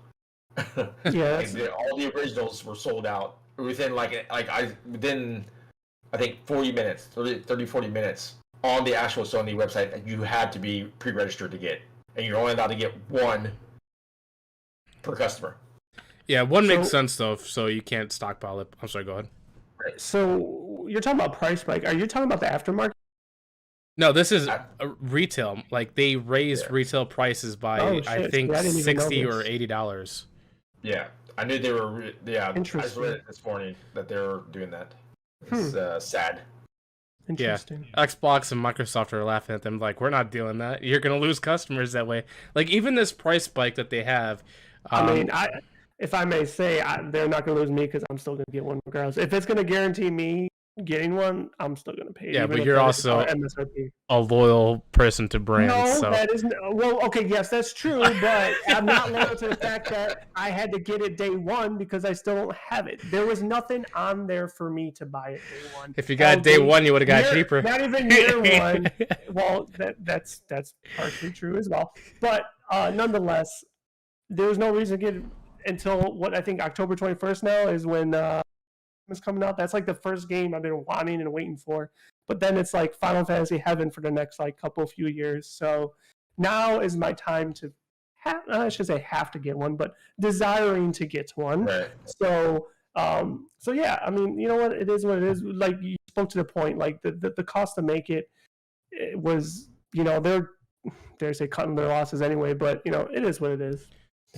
Yeah. All the originals were sold out within within I think 40 minutes, 40 minutes on the actual Sony website that you had to be pre-registered to get, and you're only allowed to get one per customer. Yeah, one makes sense though, so you can't stockpile it. I'm sorry, go ahead. Right. So you're talking about price spike. Are you talking about the aftermarket? No, this is retail. Like they raised retail prices by I think $60 or $80. Yeah, I knew they were. Yeah, I Interesting. just read it this morning that they were doing that. It's sad. Interesting. Yeah, Xbox and Microsoft are laughing at them like, we're not doing that. You're gonna lose customers that way. Like even this price spike that they have. If I may say, they're not going to lose me because I'm still going to get one regardless. If it's going to guarantee me getting one, I'm still going to pay. Yeah, but you're also MSRP. A loyal person to brands. No, so. that isn't. Well, okay, yes, that's true, but I'm not loyal to the fact that I had to get it day one because I still don't have it. There was nothing on there for me to buy it day one. If you got day one, you would have got cheaper. Not even year one. Well, that's partially true as well. But nonetheless, there was no reason to get it until what I think October 21st now is when is coming out. That's like the first game I've been wanting and waiting for. But then it's like Final Fantasy heaven for the next like few years. So now is my time to I should say have to get one, but desiring to get one. Right. So yeah, I mean, you know what? It is what it is. Like you spoke to the point, like the cost to make it was, they're say cutting their losses anyway, but it is what it is.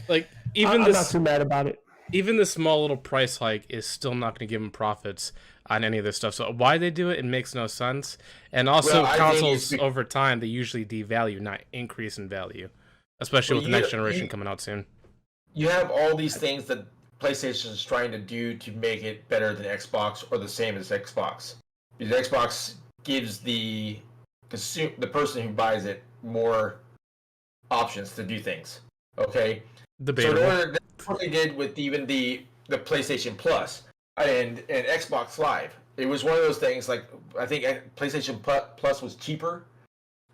Like I'm not too mad about it. Even the small little price hike is still not going to give them profits. on any of this stuff. So why they do it, it makes no sense. And also, consoles over time, they usually devalue, not increase in value, especially with the next generation coming out soon. You have all these things that PlayStation is trying to do to make it better than Xbox or the same as Xbox. Because Xbox gives the person who buys it more options to do things. Okay? Debatable. So that's what they did with even the PlayStation Plus and Xbox Live. It was one of those things, like, I think PlayStation Plus was cheaper.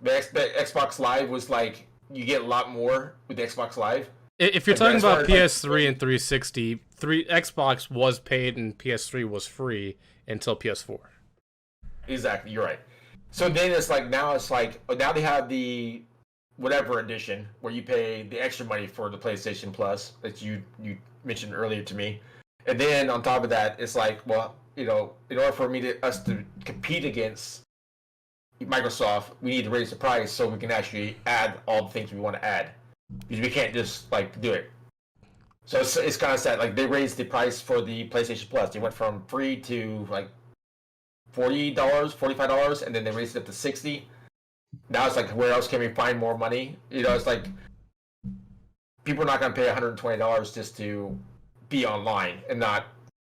The Xbox Live was like, you get a lot more with the Xbox Live. If you're talking about PS3 and 360, Xbox was paid and PS3 was free until PS4. Exactly, you're right. So then now they have the whatever edition where you pay the extra money for the PlayStation Plus that you mentioned earlier to me. And then on top of that, it's like, well, in order for us to compete against Microsoft, we need to raise the price so we can actually add all the things we want to add. Because we can't just do it. So it's kind of sad. Like, they raised the price for the PlayStation Plus. They went from free to like $40, $45, and then they raised it up to $60. Now it's like, where else can we find more money? It's like people are not going to pay $120 just to be online and not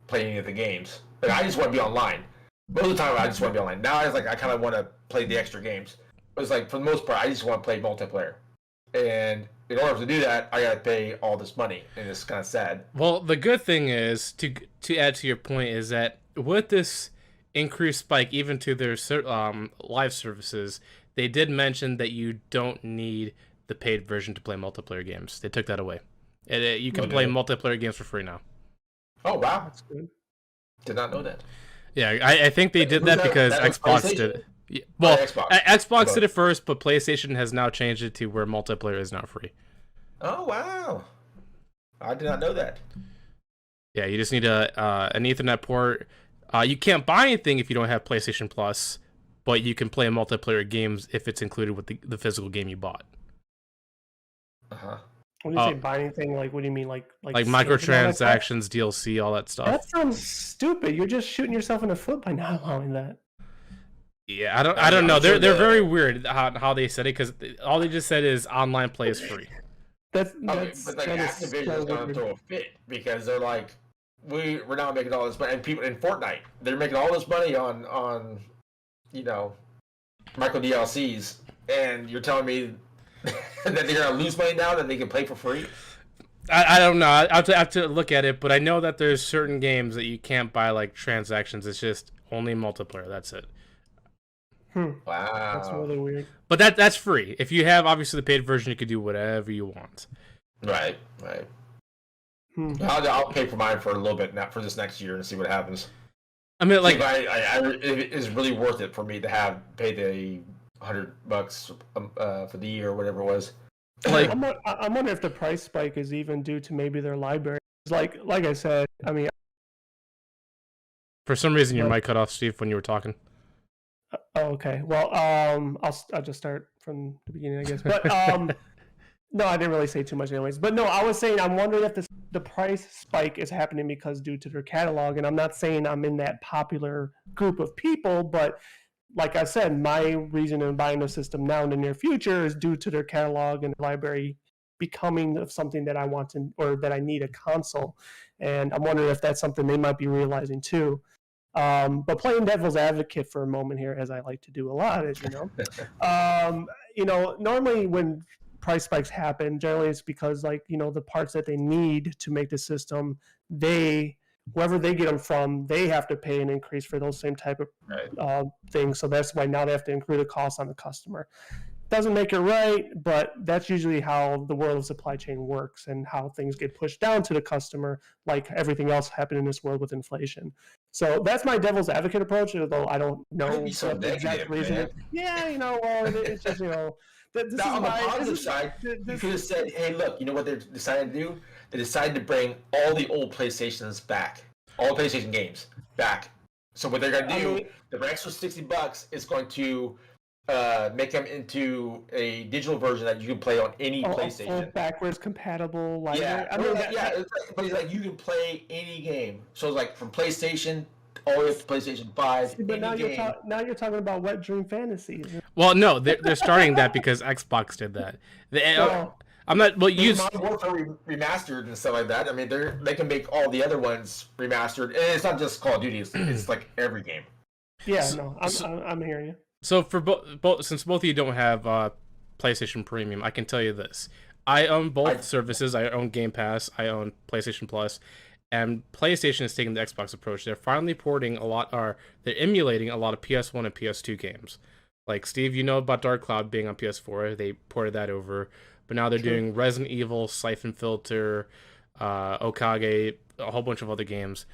play any of the games. Like, I just want to be online. Most of the time, I just want to be online. Now it's like I kind of want to play the extra games. But it's like, for the most part, I just want to play multiplayer. And in order to do that, I gotta pay all this money, and it's kind of sad. Well, the good thing is, to add to your point, is that with this increased spike, even to their live services, they did mention that you don't need the paid version to play multiplayer games. They took that away. You can play multiplayer games for free now. Oh, wow. That's good. Did not know that. Yeah, I think they did that because Xbox did it. Yeah, well, Xbox did it first, but PlayStation has now changed it to where multiplayer is now free. Oh, wow. I did not know that. Yeah, you just need an Ethernet port. You can't buy anything if you don't have PlayStation Plus, but you can play multiplayer games if it's included with the physical game you bought. Uh-huh. When you say buy anything, like, what do you mean? Like microtransactions, DLC, all that stuff. That sounds stupid. You're just shooting yourself in the foot by not allowing that. Yeah, I don't know. They're very weird how they said it, because all they just said is online play is free. But like, Activision is gonna throw a fit, because they're like, we're not making all this money, and people in Fortnite, they're making all this money on micro DLCs, and you're telling me that they're gonna lose money now that they can play for free? I don't know. I have to look at it, but I know that there's certain games that you can't buy like transactions. It's just only multiplayer. That's it. Wow, that's really weird. But that's free. If you have obviously the paid version, you can do whatever you want. Right. I'll pay for mine for a little bit now for this next year and see what happens. I mean, like, it is really worth it for me to pay the $100 for the year or whatever it was. Like, I'm wondering if the price spike is even due to maybe their library. Like I said, I mean, for some reason your mic cut off, Steve, when you were talking. Oh, okay. Well, I'll just start from the beginning, I guess. But no, I didn't really say too much, anyways. But no, I was saying I'm wondering if the price spike is happening because due to their catalog, and I'm not saying I'm in that popular group of people, but like I said, my reason in buying the system now in the near future is due to their catalog and library becoming of something that I want to, or that I need a console, and I'm wondering if that's something they might be realizing too. But playing devil's advocate for a moment here, as I like to do a lot, as you know, normally when price spikes happen, generally it's because, like, the parts that they need to make the system, whoever they get them from, they have to pay an increase for those same type of things. So that's why now they have to include a cost on the customer. Doesn't make it right, but that's usually how the world of supply chain works and how things get pushed down to the customer, like everything else happened in this world with inflation. So that's my devil's advocate approach, although I don't know what the exact reason. Man. Yeah, well, it's just, This now, on the positive side, you could have said, hey, look, you know what they decided to do? They decided to bring all the old PlayStations back. All the PlayStation games back. So what they're going to do, the extra $60 is going to make them into a digital version that you can play on any PlayStation. Backwards compatible. Like, but it's like you can play any game. So it's like from PlayStation all the way up to PlayStation 5. See, but any game. now you're talking about Wet Dream Fantasies. Well, no, they're starting that because Xbox did that. I'm not. Well, Modern Warfare remastered and stuff like that. I mean, they can make all the other ones remastered, and it's not just Call of Duty. It's like every game. Yeah, I'm hearing you. So for both, since both of you don't have PlayStation Premium, I can tell you this: I own both services. I own Game Pass. I own PlayStation Plus, and PlayStation is taking the Xbox approach. They're finally porting they're emulating a lot of PS1 and PS2 games. Like Steve, you know about Dark Cloud being on PS4. They ported that over. But now they're doing Resident Evil, Siphon Filter, Okage, a whole bunch of other games.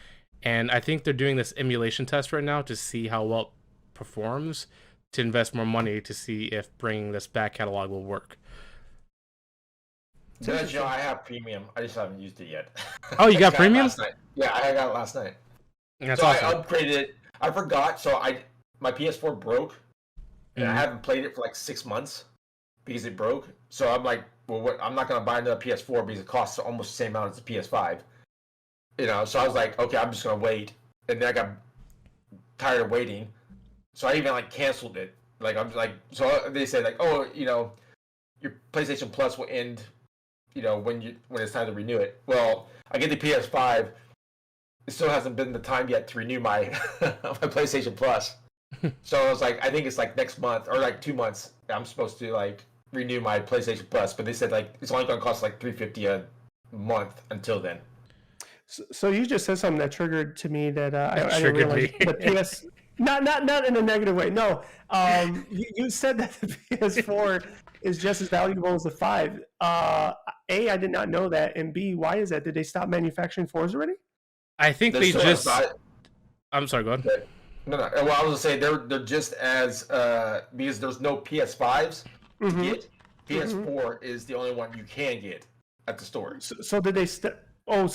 And I think they're doing this emulation test right now to see how well it performs, to invest more money to see if bringing this back catalog will work. Joe, I have Premium. I just haven't used it yet. Oh, you got Premium? Yeah, I got it last night. That's so awesome. I upgraded it. I forgot. So my PS4 broke, and I haven't played it for like 6 months because it broke. So I'm like, well, I'm not gonna buy another PS4 because it costs almost the same amount as the PS5. So I was like, okay, I'm just gonna wait. And then I got tired of waiting, so I even like canceled it. Like I'm like, so they said like, oh, your PlayStation Plus will end, when it's time to renew it. Well, I get the PS5. It still hasn't been the time yet to renew my my PlayStation Plus. So I was like, I think it's like next month or like 2 months. I'm supposed to like renew my PlayStation Plus, but they said like it's only going to cost like $350 a month until then. So you just said something that triggered to me that I didn't Triggered realize. me. The PS, not in a negative way. No, you said that the PS4 is just as valuable as the 5. A, I did not know that, and B, why is that? Did they stop manufacturing 4s already? I think they just. I'm sorry. Go ahead. No. Well, I was gonna say they're just as because there's no PS5s to get. PS4 is the only one you can get at the store. So did they? So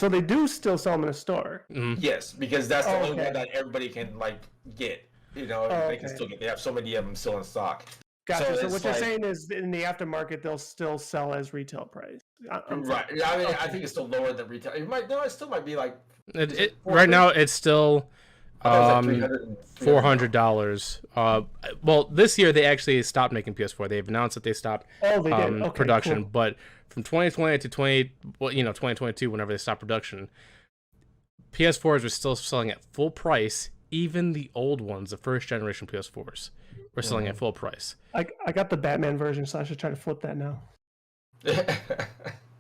they do still sell them in a store. Yes, because that's the only one that everybody can like get. They can still get. They have so many of them still in stock. Gotcha. So what you're saying is, in the aftermarket, they'll still sell as retail price. Right. Yeah, I mean, I think it's still lower than retail. It still might be like. Right now, it's still. $400. Well, this year they actually stopped making PS4. They've announced that they stopped production, cool. But from 2020 to 2022, whenever they stopped production, PS4s were still selling at full price. Even the old ones, the first generation PS4s, were selling at full price. I got the Batman version, so I should try to flip that now.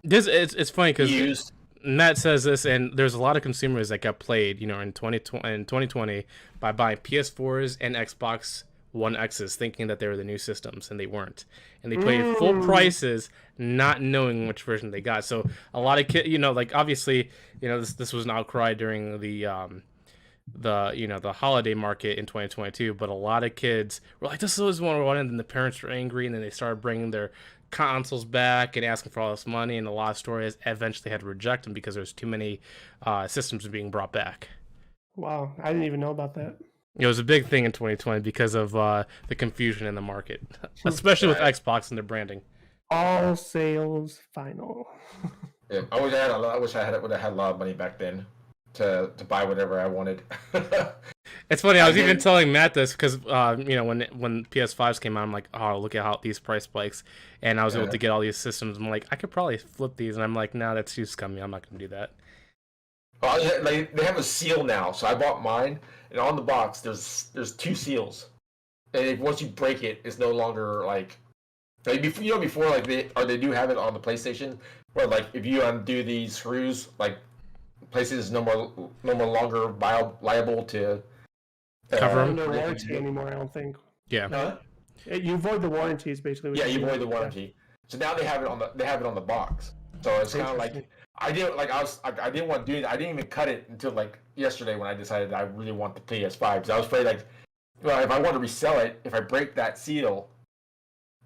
It's funny because Matt says this, and there's a lot of consumers that got played, in 2020 by buying PS4s and Xbox One X's, thinking that they were the new systems, and they weren't. And they paid full prices, not knowing which version they got. So a lot of kids, obviously, this was an outcry during the holiday market in 2022. But a lot of kids were like, "This is what I wanted," and the parents were angry, and then they started bringing their consoles back and asking for all this money, and a lot of stores eventually had to reject them because there's too many systems being brought back. Wow, I didn't even know about that. It was a big thing in 2020 because of the confusion in the market, especially with Xbox and their branding. All sales final. Yeah, I wish I would have had a lot of money back then to buy whatever I wanted. It's funny. I was even telling Matt this because when PS5s came out, I'm like, oh, look at how these price spikes, and I was able to get all these systems. I'm like, I could probably flip these, and I'm like, no, that's too scummy. I'm not going to do that. Well, they have a seal now, so I bought mine, and on the box there's 2 seals, and once you break it, it's no longer like before like they do have it on the PlayStation where like if you undo these screws, like PlayStation is no more longer liable to cover them. No warranty anymore, I don't think. Yeah. You avoid the warranties basically. Yeah, you avoid the warranty. So now they have it on the box. So it's kind of like I didn't want to do it. I didn't even cut it until like yesterday when I decided I really want the PS5 because I was afraid like, well, if I want to resell it, if I break that seal,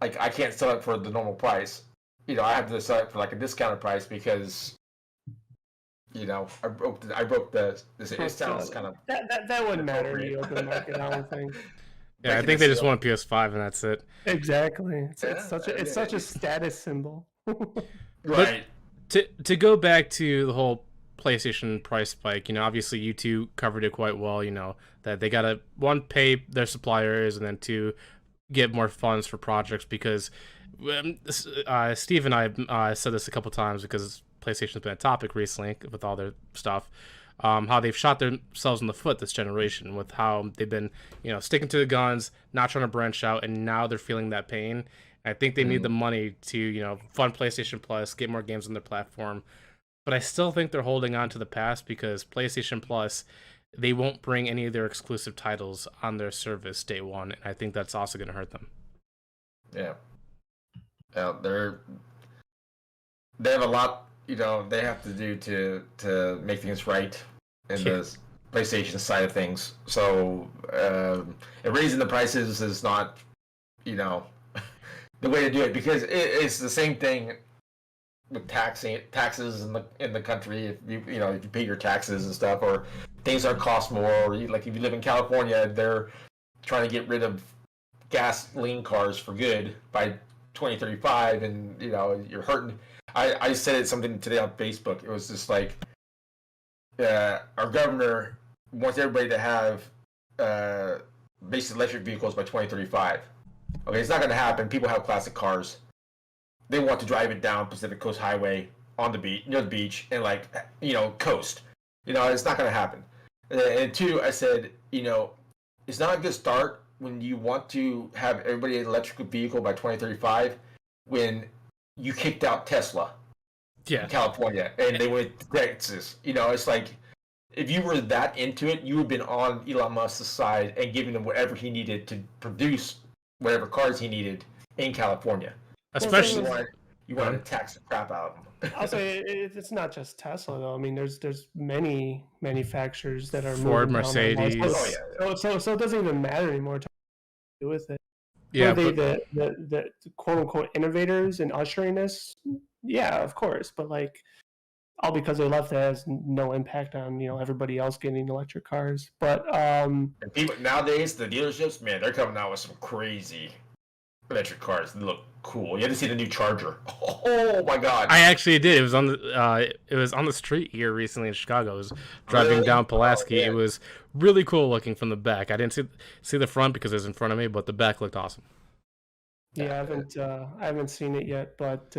like I can't sell it for the normal price. I have to sell it for like a discounted price because. I broke the. It sounds kind of. That wouldn't matter in the open market, I don't think. Yeah, I think they just want a PS5 and that's it. Exactly. It's such a status symbol. Right. But to go back to the whole PlayStation Price Spike. Obviously you two covered it quite well. That they gotta, one, pay their suppliers, and then two, get more funds for projects, because Steve and I said this a couple times, because PlayStation's been a topic recently with all their stuff. How they've shot themselves in the foot this generation, with how they've been, sticking to the guns, not trying to branch out, and now they're feeling that pain. I think they need the money to, fund PlayStation Plus, get more games on their platform. But I still think they're holding on to the past, because PlayStation Plus, they won't bring any of their exclusive titles on their service day one, and I think that's also going to hurt them. Yeah. They have a lot, they have to do to make things right in the PlayStation side of things. So, and raising the prices is not, the way to do it, because it's the same thing with taxes in the country. If you pay your taxes and stuff, or things are cost more, or like if you live in California, they're trying to get rid of gasoline cars for good by 2035, and you're hurting. I said something today on Facebook. It was just like, our governor wants everybody to have basic electric vehicles by 2035. Okay, it's not going to happen. People have classic cars. They want to drive it down Pacific Coast Highway on the beach, near the beach, and coast. It's not going to happen. And two, I said, it's not a good start when you want to have everybody an electric vehicle by 2035, when you kicked out Tesla in California and they went to Texas. It's like, if you were that into it, you would have been on Elon Musk's side and giving him whatever he needed to produce whatever cars he needed in California. Especially, you want to tax the crap out of them. I'll say it's not just Tesla though. I mean, there's many manufacturers that are Ford, moving Mercedes. So it doesn't even matter anymore to do with it. Yeah, Are they the quote unquote innovators and ushering this? Yeah, of course, but all because they left, that has no impact on everybody else getting electric cars. But and people nowadays, the dealerships, man, they're coming out with some crazy electric cars. They look cool. You had to see the new Charger. Oh my god! I actually did. It was on the street here recently in Chicago. I was driving down Pulaski. It was really cool looking from the back. I didn't see the front because it was in front of me, but the back looked awesome. Yeah, I haven't seen it yet, but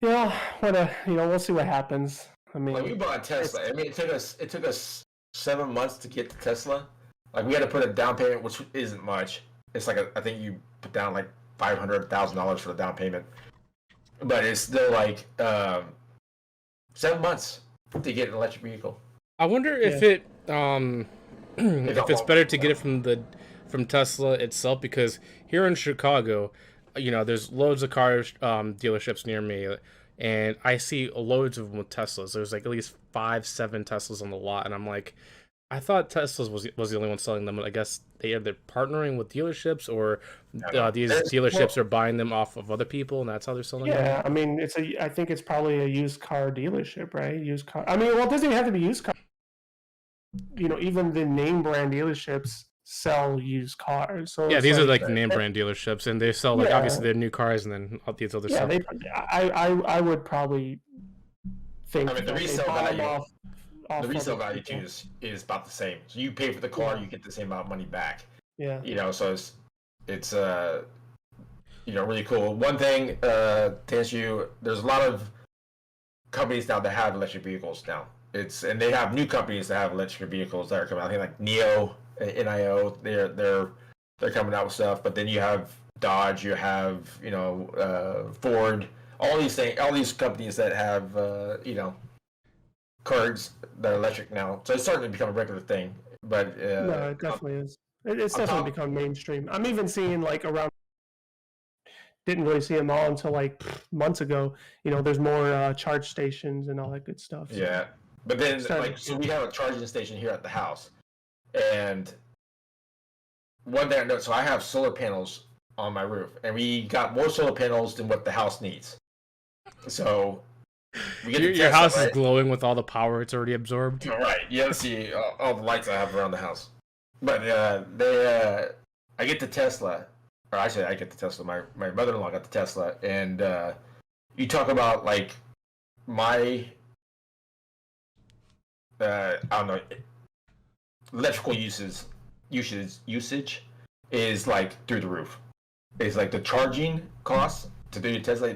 we'll see what happens. I mean, we bought a Tesla. I mean, it took us 7 months to get to Tesla. We had to put a down payment, which isn't much. It's I think you put down $500,000 for the down payment, but it's still 7 months to get an electric vehicle. I wonder if if it's better to get it from Tesla itself, because here in Chicago, there's loads of car dealerships near me, and I see loads of them with Teslas. There's at least 5-7 Teslas on the lot, and I'm like, I thought Tesla was the only one selling them, but I guess they're partnering with dealerships, or these dealerships are buying them off of other people, and that's how they're selling them. Yeah, I mean, I think it's probably a used car dealership, right? Used car. I mean, well, it doesn't even have to be used car. Even the name brand dealerships sell used cars. So yeah, these are the name brand dealerships, and they sell obviously their new cars, and then all these other stuff. I would probably think. I mean, the resale value too is about the same. So you pay for the car, you get the same amount of money back. Yeah. So it's really cool. One thing to answer you, there's a lot of companies now that have electric vehicles now. And they have new companies that have electric vehicles that are coming out. I think like NIO, they're coming out with stuff. But then you have Dodge, you have Ford, all these companies that have cars that are electric now. So it's starting to become a regular thing. But no, it definitely is. It's definitely become mainstream. I'm even seeing around. Didn't really see them all until months ago. There's more charge stations and all that good stuff. So. Yeah, but then so we have a charging station here at the house, and one thing I noticed, so I have solar panels on my roof, and we got more solar panels than what the house needs. So we get your house is glowing with all the power it's already absorbed. Right, you have to see all the lights I have around the house. But I get the Tesla. Or actually, I get the Tesla. My mother-in-law got the Tesla, and you talk about my I don't know, electrical usage is like through the roof. It's like the charging costs to do your Tesla,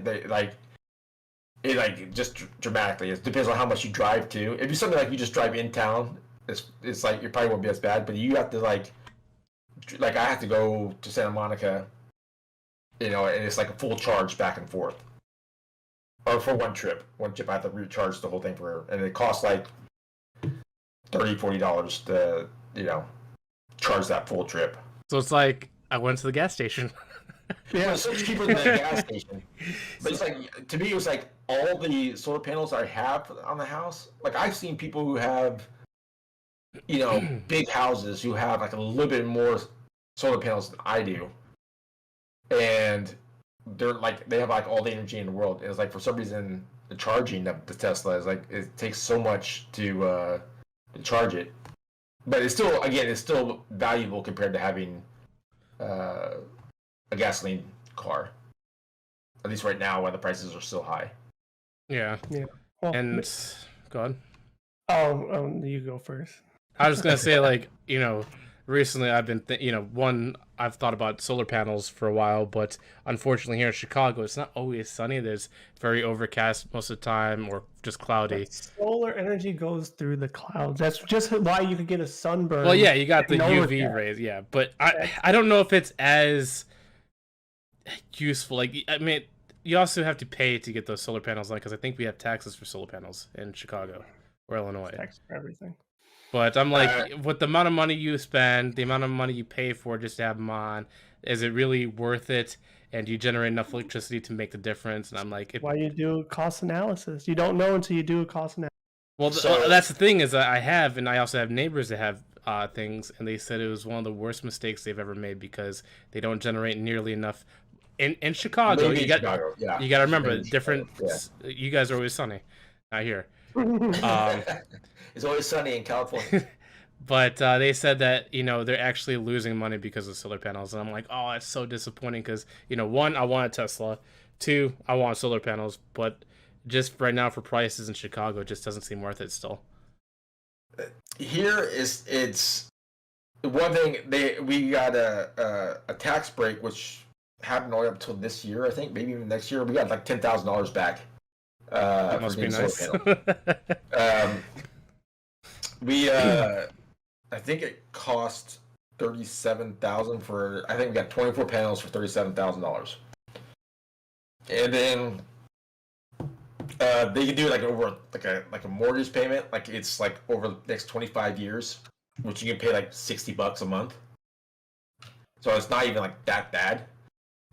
it just dramatically. It depends on how much you drive too. If it's something like you just drive in town, it's like it probably won't be as bad. But you have to like I have to go to Santa Monica, and it's like a full charge back and forth, or for one trip. One trip I have to recharge the whole thing and it costs like $30-$40 to charge that full trip. So it's like I went to the gas station. Yeah, it's so much cheaper than the gas station. But it's like, to me, it was like all the solar panels I have on the house. Like, I've seen people who have, big houses who have like a little bit more solar panels than I do. And they're like, they have like all the energy in the world. And it's like, for some reason, the charging of the Tesla is like, it takes so much to charge it. But it's still valuable compared to having a gasoline car, at least right now, while the prices are still high. Yeah. Well, and go on. You go first. I was gonna say, like, recently I've been, I've thought about solar panels for a while, but unfortunately here in Chicago, it's not always sunny. There's very overcast most of the time, or just cloudy. But solar energy goes through the clouds. That's just why you could get a sunburn. Well, yeah, you got the UV rays, yeah, but I don't know if it's as useful. Like, I mean, you also have to pay to get those solar panels on, because I think we have taxes for solar panels in Chicago or Illinois. Tax for everything. But I'm like, with the amount of money you spend, the amount of money you pay for just to have them on, is it really worth it? And do you generate enough electricity to make the difference? And I'm like, why you do cost analysis? You don't know until you do a cost analysis. Well, that's the thing, is that I also have neighbors that have things, and they said it was one of the worst mistakes they've ever made, because they don't generate nearly enough. In Chicago, you got to remember, different. Yeah. You guys are always sunny, not here. It's always sunny in California. But they said that they're actually losing money because of solar panels, and I'm like, oh, it's so disappointing, because one, I want a Tesla, two, I want solar panels, but just right now for prices in Chicago, it just doesn't seem worth it still. Here it's one thing, we got a tax break, which happened all the way up until this year, I think, maybe even next year. We got like $10,000 back. That must be nice. I think it cost $37,000 for. I think we got 24 panels for $37,000, and then they can do it like over like a mortgage payment, like it's like over the next 25 years, which you can pay like $60 a month. So it's not even like that bad.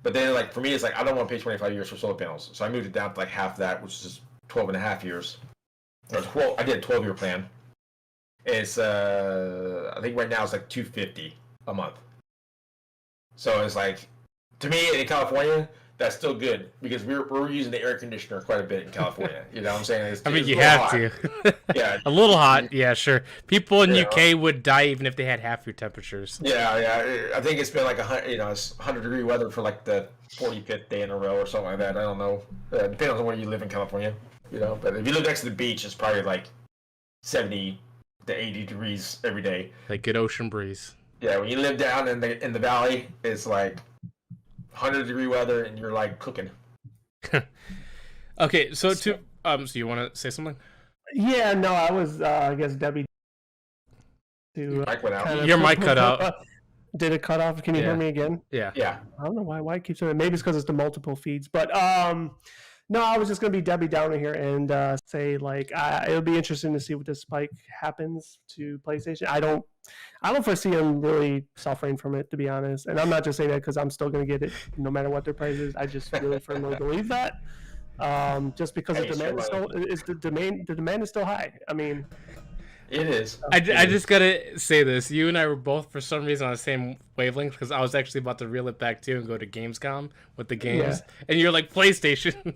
But then, like, for me, it's like, I don't want to pay 25 years for solar panels. So I moved it down to like half that, which is 12 and a half years. I did a 12-year plan. It's, I think right now it's like $250 a month. So it's like, to me, in California, that's still good, because we're using the air conditioner quite a bit in California. You know what I'm saying? I mean, you have to. Yeah. A little hot, yeah, sure. People in UK would die even if they had half your temperatures. Yeah. I think it's been like it's 100-degree weather for like the 45th day in a row or something like that. I don't know. Depending on where you live in California, But if you live next to the beach, it's probably like 70 to 80 degrees every day. Like good ocean breeze. Yeah, when you live down in the valley, it's like 100-degree weather, and you're like cooking. Okay, so so you want to say something? Yeah, no, I was I guess Debbie. Your mic went out. Your mic cut out. Did it cut off? Can you hear me again? Yeah. I don't know why it keeps doing it. Maybe it's because it's the multiple feeds. But no, I was just gonna be Debbie Downer here and say like it'll be interesting to see what this spike happens to PlayStation. I don't foresee them really suffering from it, to be honest. And I'm not just saying that because I'm still gonna get it no matter what their price is. I just really firmly believe that. Just because the demand is still high. I mean, it is. I just gotta say this. You and I were both, for some reason, on the same wavelength, because I was actually about to reel it back too and go to Gamescom with the games, and you're like PlayStation.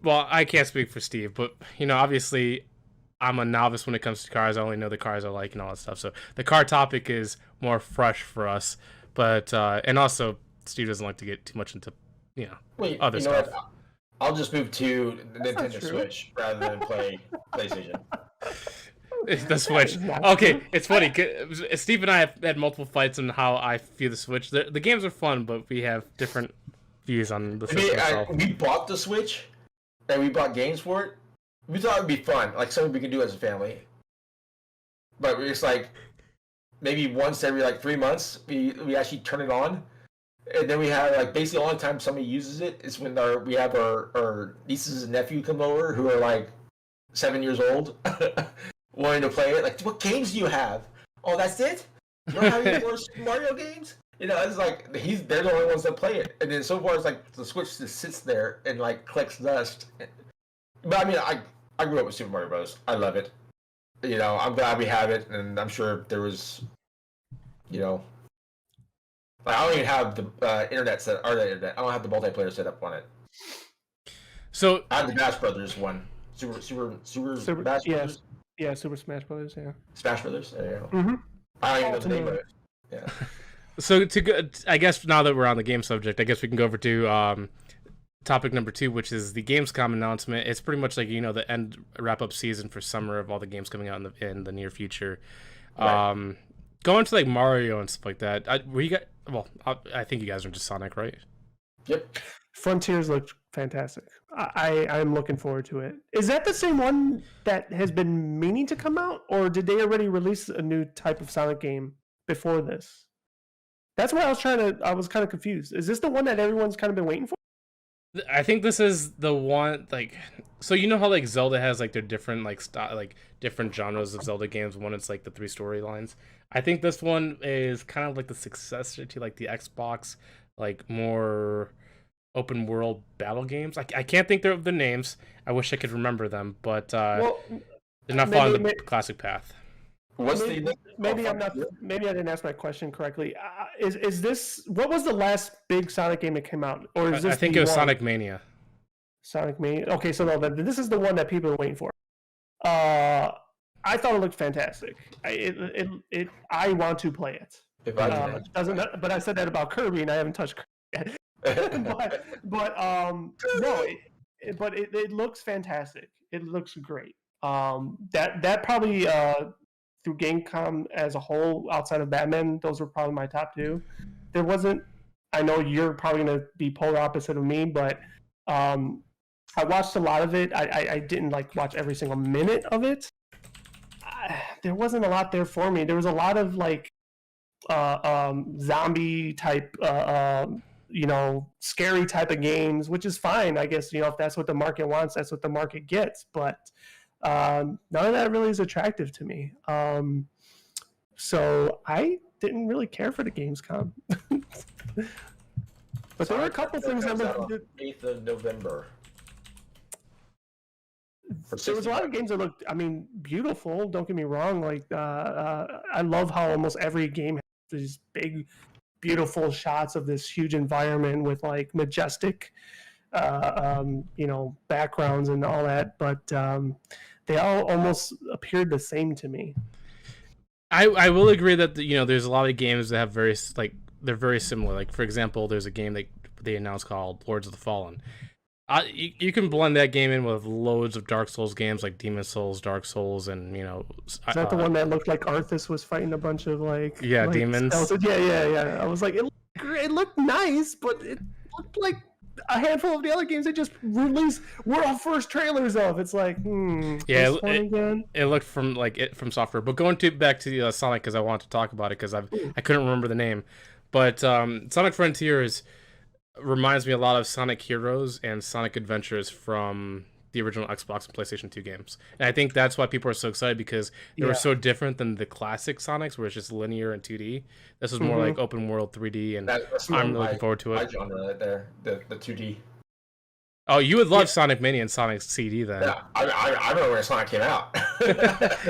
Well, I can't speak for Steve, but obviously, I'm a novice when it comes to cars. I only know the cars I like and all that stuff. So the car topic is more fresh for us. But and also, Steve doesn't like to get too much into other stuff. I'll just move to the That's not Nintendo true. Switch rather than play PlayStation. The Switch. Okay, it's funny. Steve and I have had multiple fights on how I view the Switch. The games are fun, but we have different views on the system itself. We bought the Switch, and we bought games for it. We thought it would be fun, like something we could do as a family. But it's like maybe once every like 3 months we actually turn it on, and then we have like basically the only time somebody uses it is when we have our nieces and nephew come over who are like 7 years old, wanting to play it. Like, what games do you have? Oh, that's it? You don't have any more Super Mario games? You know, it's like they're the only ones that play it. And then so far it's like the Switch just sits there and like collects dust. But I mean, I grew up with Super Mario Bros. I love it. You know, I'm glad we have it, and I'm sure there was, you know, like, I don't even have the internet set or the internet. I don't have the multiplayer set up on it. So I have the Bash Brothers one. Super Bash Brothers. Yeah, Super Smash Brothers. Yeah. Smash Brothers. There you go. Mm-hmm. I don't even know the name of it. Yeah. So I guess now that we're on the game subject, I guess we can go over to topic number 2, which is the Gamescom announcement. It's pretty much like, you know, the end wrap-up season for summer of all the games coming out in the near future. Right. Going to like Mario and stuff like that. I think you guys are into Sonic, right? Yep. Frontiers looked fantastic. I'm looking forward to it. Is that the same one that has been meaning to come out, or did they already release a new type of Sonic game before this? That's what I was kind of confused. Is this the one that everyone's kind of been waiting for? I think this is the one, like, so you know how like Zelda has like their different like different genres of Zelda games. One is like the 3 storylines. I think this one is kind of like the successor to like the Xbox, like more open world battle games. I can't think of the names. I wish I could remember them, but they're not following the classic path. Maybe I didn't ask my question correctly. Is this, what was the last big Sonic game that came out, or is this? I think it was Sonic Mania. Sonic Mania. Okay, so no, this is the one that people are waiting for. I thought it looked fantastic. I want to play it. But I said that about Kirby, and I haven't touched Kirby yet. but it looks fantastic. It looks great. That probably through Gamescom as a whole, outside of Batman, those were probably my top 2. There wasn't. I know you're probably going to be polar opposite of me, but I watched a lot of it. I didn't like watch every single minute of it. There wasn't a lot there for me. There was a lot of like zombie type, scary type of games, which is fine, I guess. You know, if that's what the market wants, that's what the market gets. But none of that really is attractive to me. So I didn't really care for the Gamescom. But there were a couple things that looked on 8th of November. There was a lot of games that looked, beautiful. Don't get me wrong. Like, I love how almost every game has these big, beautiful shots of this huge environment with like majestic, backgrounds and all that. But they all almost appeared the same to me. I will agree that there's a lot of games that have they're very similar. Like, for example, there's a game that they announced called Lords of the Fallen. You can blend that game in with loads of Dark Souls games like Demon Souls, Dark Souls, and Is that the one that looked like Arthas was fighting a bunch of demons? Yeah. I was like, it looked nice, but it looked like a handful of the other games they just released were our first trailers of. It's like, it looked from software. But going back to Sonic, because I want to talk about it because I couldn't remember the name, but Sonic Frontiers reminds me a lot of Sonic Heroes and Sonic Adventures from the original Xbox and PlayStation 2 games. And I think that's why people are so excited, because they were so different than the classic Sonics, where it's just linear and 2D. This was more like open world 3D, and I'm really looking forward to it. My genre right there, the 2D. Oh, you would love Sonic Mania and Sonic CD then. Yeah, I remember when Sonic came out.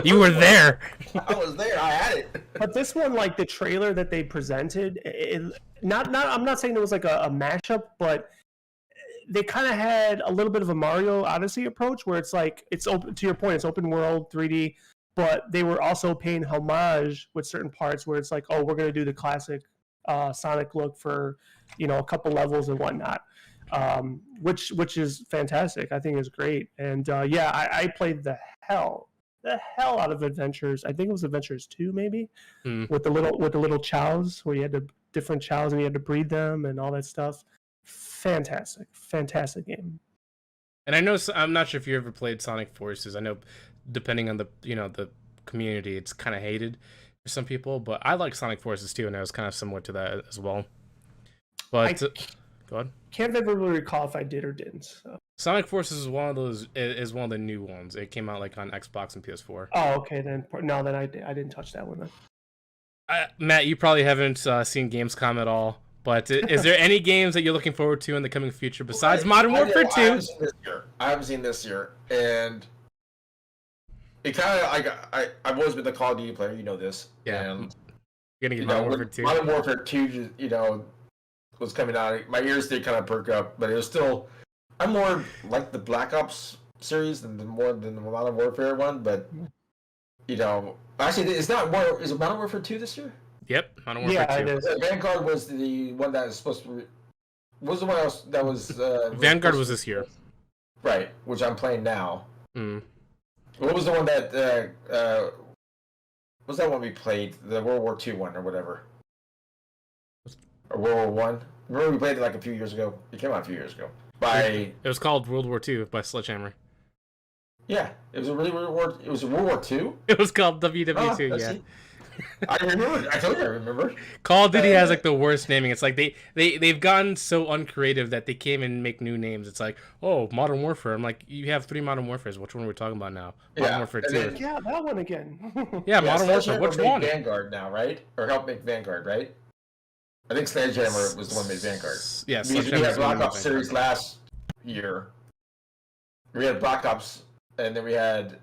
You were there. I was there. I had it. But this one, like the trailer that they presented, I'm not saying it was like a mashup, but they kind of had a little bit of a Mario Odyssey approach, where it's like, it's open, to your point, it's open world 3D, but they were also paying homage with certain parts where it's like, oh, we're going to do the classic Sonic look for, a couple levels and whatnot. which is fantastic. I think is great. And yeah, I played the hell out of Adventures. I think it was Adventures 2 maybe, with the little chows where you had different chows and you had to breed them and all that stuff. Fantastic game. And I know, I'm not sure if you ever played Sonic Forces. I know, depending on the community, it's kind of hated for some people, but I like Sonic Forces too, and it was kind of similar to that as well. But go ahead. Can't ever really recall if I did or didn't. So. Sonic Forces is one of the new ones. It came out like on Xbox and PS4. Oh, okay then. No, then I didn't touch that one then. Matt, you probably haven't seen Gamescom at all. But is there any games that you're looking forward to in the coming future besides Modern Warfare 2? I haven't seen this year, and it kind of I've always been the Call of Duty player. You know this. Yeah. And, you're gonna get Modern Warfare 2. Modern Warfare 2, was coming out. My ears did kind of perk up, but it was still. I'm more like the Black Ops series than the Modern Warfare one, but actually, it's not more. Is it Modern Warfare 2 this year? Yep, Modern Warfare 2. It is. Vanguard was the one that was supposed to. What was the one else that was? Vanguard was this year. Right, which I'm playing now. Mm. What was the one that? What was that one we played? The World War II one or whatever. Or World War One. Remember we played it like a few years ago. It came out a few years ago. It was called World War II by Sledgehammer. Yeah, it was a really World War. It was a World War II. It was called WW2. Yeah. I remember. I told you I remember. Call of Duty has like the worst naming. It's like they've gotten so uncreative that they can't even make new names. It's like, oh, Modern Warfare. I'm like, you have 3 Modern Warfares. Which one are we talking about now? Modern Warfare 2. Yeah, that one again. Yeah, Modern Warfare. Which one? Vanguard now, right? Or help make Vanguard, right? I think Sledgehammer was the one that made Vanguard. Yeah, we had Black Ops series last year. We had Black Ops, and then we had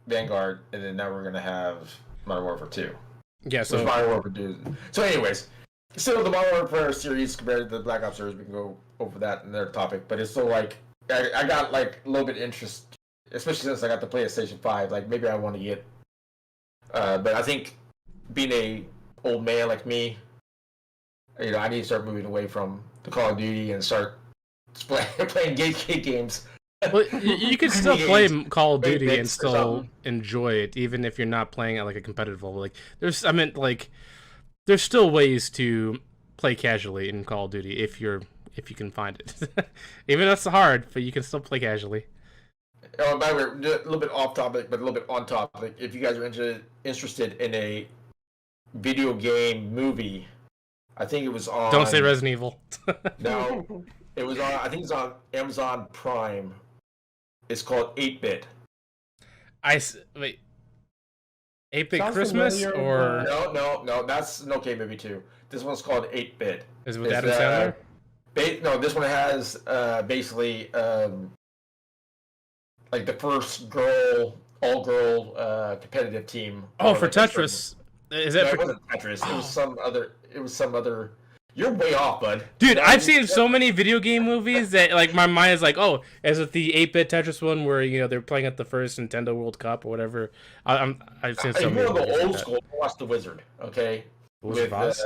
Vanguard, and then now we're gonna have Modern Warfare 2. Yeah, so Modern Warfare 2. So, anyways, still the Modern Warfare series compared to the Black Ops series, we can go over that in their topic. But it's still like I got like a little bit of interest, especially since I got the PlayStation 5. Like maybe I want to get. But I think being a old man like me, I need to start moving away from the Call of Duty and start playing gate games. Well, you can still play Call of Duty and still enjoy it, even if you're not playing at like a competitive level. Like there's still ways to play casually in Call of Duty if you can find it. Even that's hard, but you can still play casually. Oh, by the way, a little bit off topic, but a little bit on topic. If you guys are interested in a video game movie, I think it was on. Don't say Resident Evil. No, it was on. I think it's on Amazon Prime. It's called 8-Bit. Wait. 8-Bit Christmas or no, that's an okay movie too. This one's called 8-Bit. Is it with Adam Sandler? No, this one has basically like the first all-girl competitive team. Oh, for Tetris. Is that? No, it wasn't Tetris. It was some other. You're way off, bud. Dude, I've seen so many video game movies that like my mind is like, oh, is it the 8-Bit Tetris one where they're playing at the first Nintendo World Cup or whatever? I've seen so many. More of the old school. Watch The Wizard, okay? Wizard of Oz?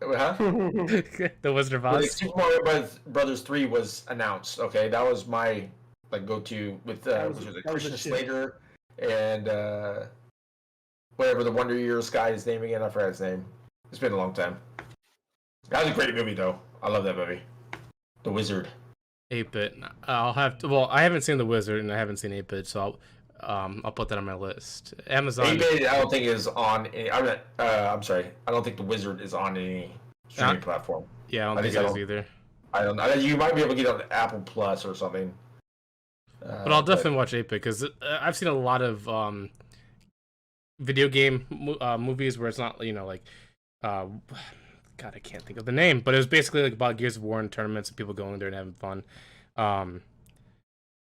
The Wizard of Oz. Super Mario Brothers 3 was announced. Okay, that was my go-to with Christian Slater and whatever the Wonder Years guy's name again. I forgot his name. It's been a long time. That was a great movie, though. I love that movie. The Wizard. 8-Bit. I'll have to. Well, I haven't seen The Wizard and I haven't seen 8-Bit, so I'll put that on my list. Amazon. 8-Bit, I don't think is on. I'm sorry. I don't think The Wizard is on any streaming platform. Yeah, I don't think it is either. I don't know. You might be able to get it on Apple Plus or something. But I'll definitely watch 8-Bit because I've seen a lot of video game movies where it's not God, I can't think of the name, but it was basically like about Gears of War and tournaments and people going there and having fun.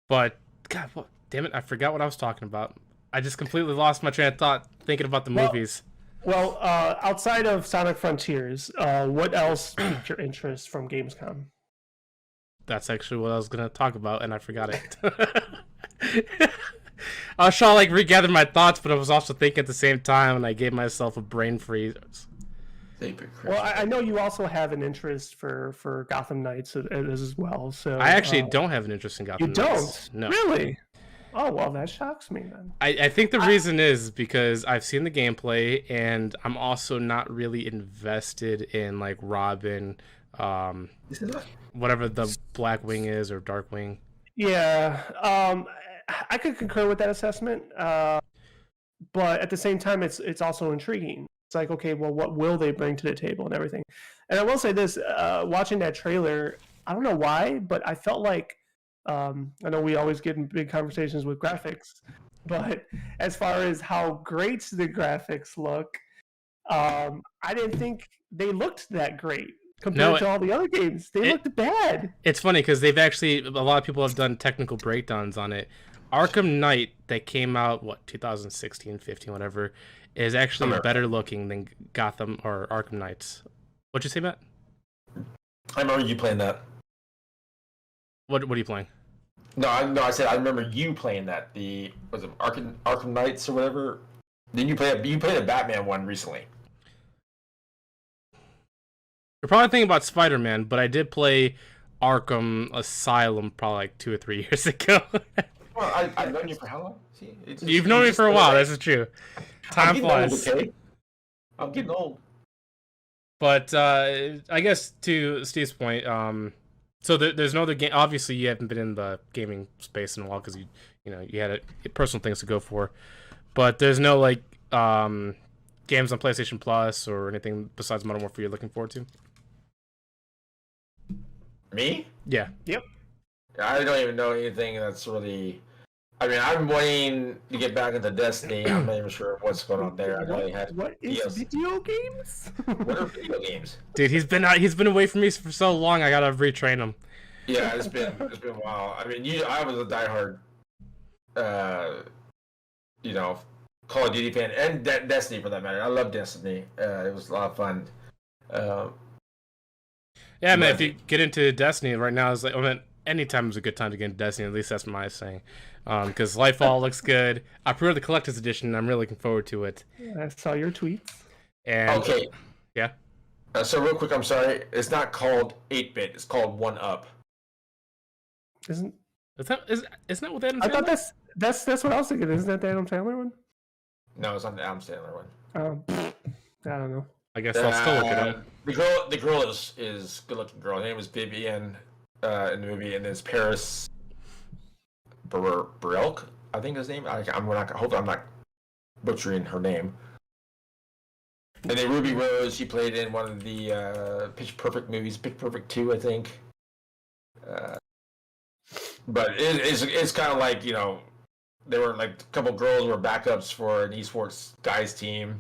But God, damn it, I forgot what I was talking about. I just completely lost my train of thought thinking about the movies. Well, outside of Sonic Frontiers, what else piqued your interest from Gamescom? That's actually what I was gonna talk about, and I forgot it. I was trying to regather my thoughts, but I was also thinking at the same time, and I gave myself a brain freeze. Well, I know you also have an interest for Gotham Knights as well. So I actually don't have an interest in Gotham Knights. You don't? No. Really? Oh, well, that shocks me then. I think the reason is because I've seen the gameplay, and I'm also not really invested in like Robin, whatever the Black Wing is, or Dark Wing. Yeah, I could concur with that assessment, but at the same time, it's also intriguing. It's like, okay, well, what will they bring to the table and everything? And I will say this: watching that trailer, I don't know why, but I felt like I know we always get in big conversations with graphics, but as far as how great the graphics look, I didn't think they looked that great compared to all the other games. They looked bad. It's funny because a lot of people have done technical breakdowns on it. Arkham Knight that came out 2016, 15, whatever, is actually better looking than Gotham or Arkham Knights. What'd you say, Matt? I remember you playing that. What are you playing? No, I said I remember you playing that. Was it Arkham Knights or whatever? Then you played a Batman one recently. You're probably thinking about Spider-Man, but I did play Arkham Asylum probably like 2 or 3 years ago. Well, I've known you for how long? See, You've known me for a while. This is true. Time flies. Okay? I'm getting old. But I guess to Steve's point, so there's no other game. Obviously, you haven't been in the gaming space in a while because you had personal things to go for. But there's no like games on PlayStation Plus or anything besides Modern Warfare you're looking forward to. Me? Yeah. Yep. I don't even know anything that's really. I mean, I'm waiting to get back into Destiny. I'm not even sure what's going on there. I know they had. What is video games? What are video games? Dude, he's been away from me for so long. I gotta retrain him. Yeah, it's been a while. I mean, I was a diehard, Call of Duty fan and Destiny for that matter. I love Destiny. It was a lot of fun. Yeah, man. If you get into Destiny right now, is like, anytime is a good time to get into Destiny. At least that's my saying. Because Lightfall looks good. I pre-ordered the collector's edition, and I'm really looking forward to it. I saw your tweets. And okay. Yeah. So real quick, I'm sorry. It's not called 8-bit. It's called 1UP. Isn't that what Adam Sandler? I thought that's what I was thinking. Isn't that the Adam Sandler one? No, it's not the Adam Sandler one. I don't know. I guess I'll still look it up. The girl is good looking girl. Her name is Vivian in the movie, and it's Paris Barelk, I think his name. Hopefully I'm not butchering her name. And then Ruby Rose, she played in one of the Pitch Perfect movies, Pitch Perfect 2, I think. But it's kind of like, there were like a couple girls who were backups for an esports guys team.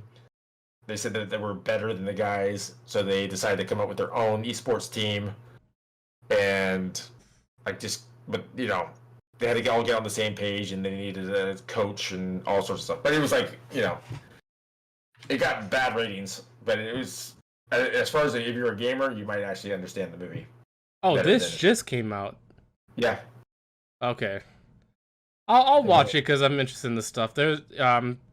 They said that they were better than the guys, so they decided to come up with their own esports team. And they had to all get on the same page, and they needed a coach and all sorts of stuff. But it was like, it got bad ratings. But it was, as far as if you're a gamer, you might actually understand the movie. Oh, this just came out. Yeah. Okay. I'll watch it because I'm interested in this stuff. There's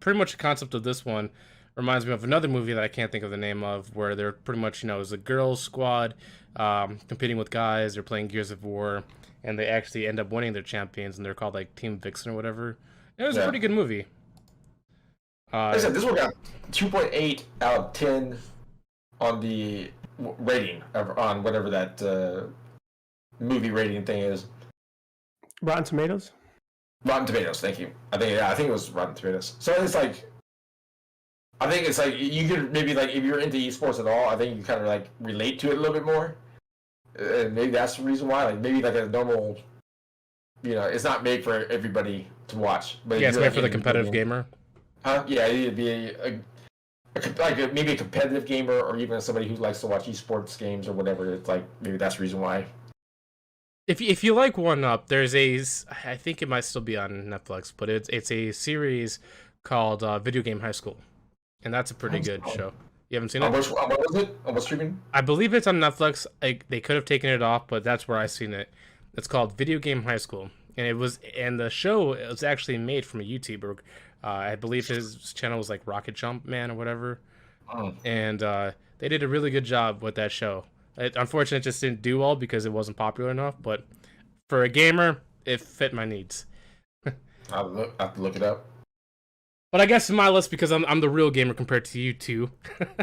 pretty much the concept of this one reminds me of another movie that I can't think of the name of, where they're pretty much, it's a girls squad competing with guys. They're playing Gears of War, and they actually end up winning their champions, and they're called like Team Vixen or whatever. It was a pretty good movie. Like I said, this one got 2.8 out of 10 on the rating on whatever that movie rating thing is. Rotten Tomatoes. Rotten Tomatoes, thank you. I think it was Rotten Tomatoes. So it's like, I think it's like you could maybe like if you're into esports at all, I think you kind of like relate to it a little bit more. And maybe that's the reason why. Like maybe like a normal, it's not made for everybody to watch. But yeah, it's made for the competitive gamer. Huh? Yeah, it'd be maybe a competitive gamer or even somebody who likes to watch esports games or whatever. It's like maybe that's the reason why. If you like 1UP, there's I think it might still be on Netflix, but it's a series called Video Game High School, and that's a pretty good show. You haven't seen it? What was it? On what streaming? I believe it's on Netflix. They could have taken it off, but that's where I seen it. It's called Video Game High School, and the show was actually made from a YouTuber. I believe his channel was like Rocket Jump Man or whatever. Oh. And They did a really good job with that show. Unfortunately, it just didn't do well because it wasn't popular enough. But for a gamer, it fit my needs. I'll have to look it up. But I guess in my list, because I'm the real gamer compared to you two.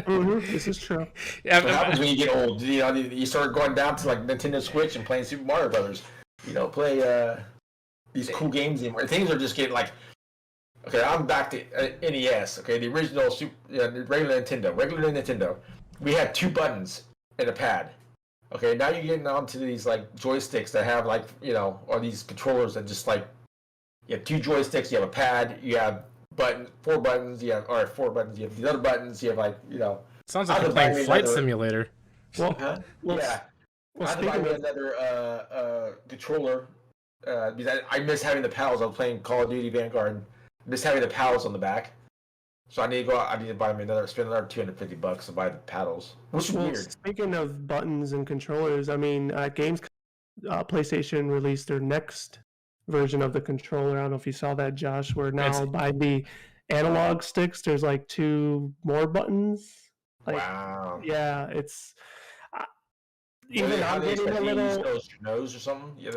This is true. Yeah, what happens when you get old? You start going down to like Nintendo Switch and playing Super Mario Brothers. Play these cool games anymore. Things are just getting like. Okay, I'm back to NES. Okay, the original regular Nintendo. We had 2 buttons and a pad. Okay, now you're getting onto these like joysticks that have like or these controllers that just like you have 2 joysticks, you have a pad, you have 4 buttons, you have the other buttons, you have like Sounds like you're playing Flight Simulator. Well, yeah. I have to buy me another controller because I miss having the paddles. I was playing Call of Duty Vanguard. Miss having the paddles on the back, so I need to go out. I need to buy me spend another $250 to buy the paddles, which is weird. Speaking of buttons and controllers, I mean, Gamescom, PlayStation released their next version of the controller. I don't know if you saw that, Josh. Where now by the analog sticks, there's like 2 more buttons. Like, wow. Yeah, it's. Even I'm getting a little. Your nose or something. Yeah,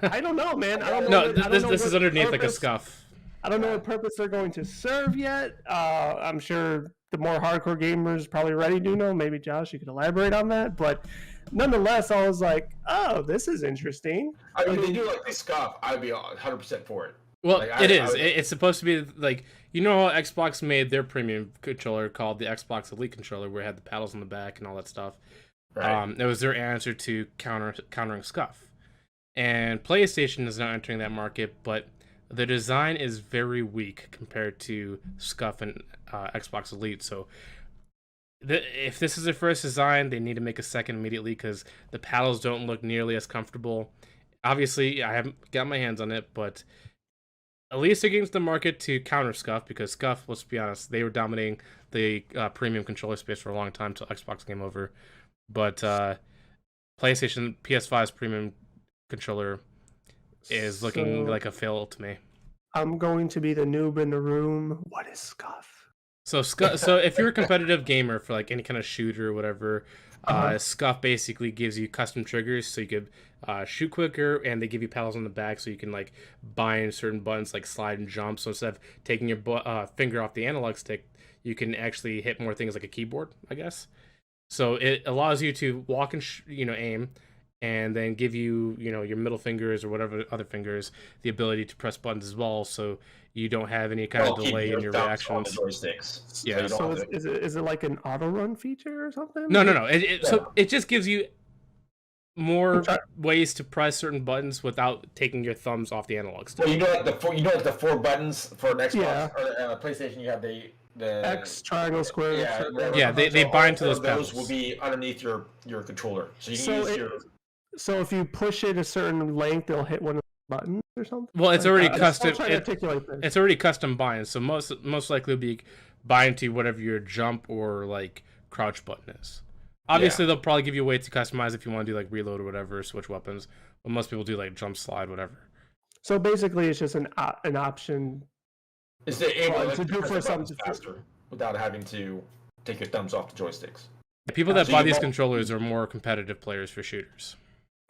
I don't know, man. I don't know. No, this is underneath like a scuff. I don't know what purpose they're going to serve yet. I'm sure the more hardcore gamers probably already do know. Maybe Josh, you could elaborate on that. But nonetheless, I was like, "Oh, this is interesting." I mean, they do like the scuff. I'd be 100% for it. Well, it's supposed to be like how Xbox made their premium controller called the Xbox Elite controller, where it had the paddles on the back and all that stuff. Right. It was their answer to countering scuff, and PlayStation is now entering that market, but the design is very weak compared to scuff and Xbox Elite. So if this is their first design, they need to make a second immediately because the paddles don't look nearly as comfortable. Obviously, I haven't got my hands on it, but at least they're getting to the market to counter scuff because scuff, let's be honest, they were dominating the premium controller space for a long time until Xbox came over. But PlayStation PS5's premium controller is looking like a fail to me. I'm going to be the noob in the room. What is scuff? So if you're a competitive gamer for like any kind of shooter or whatever, scuff basically gives you custom triggers so you could shoot quicker, and they give you paddles on the back so you can like bind certain buttons like slide and jump. So instead of taking your finger off the analog stick, you can actually hit more things like a keyboard, I guess. So it allows you to walk and aim, and then give you your middle fingers or whatever other fingers the ability to press buttons as well, so you don't have any kind of delay in your reactions. Joysticks, yeah. So is it like an auto run feature or something? No. So it just gives you more ways to press certain buttons without taking your thumbs off the analog stick. Well, the 4 buttons for an Xbox or PlayStation. You have the X, triangle, square. Yeah, they bind to those paddles. Those will be underneath your controller, so you can use your. So if you push it a certain length, it'll hit one of the buttons or something. Well, it's already custom. It's already custom bind, so most likely it'll be bind to whatever your jump or like crouch button is. Obviously, they'll probably give you a way to customize if you want to do like reload or whatever, switch weapons. But most people do like jump, slide, whatever. So basically, it's just an option. Is it able to do for something faster without having to take your thumbs off the joysticks? The people that buy these controllers are more competitive players for shooters.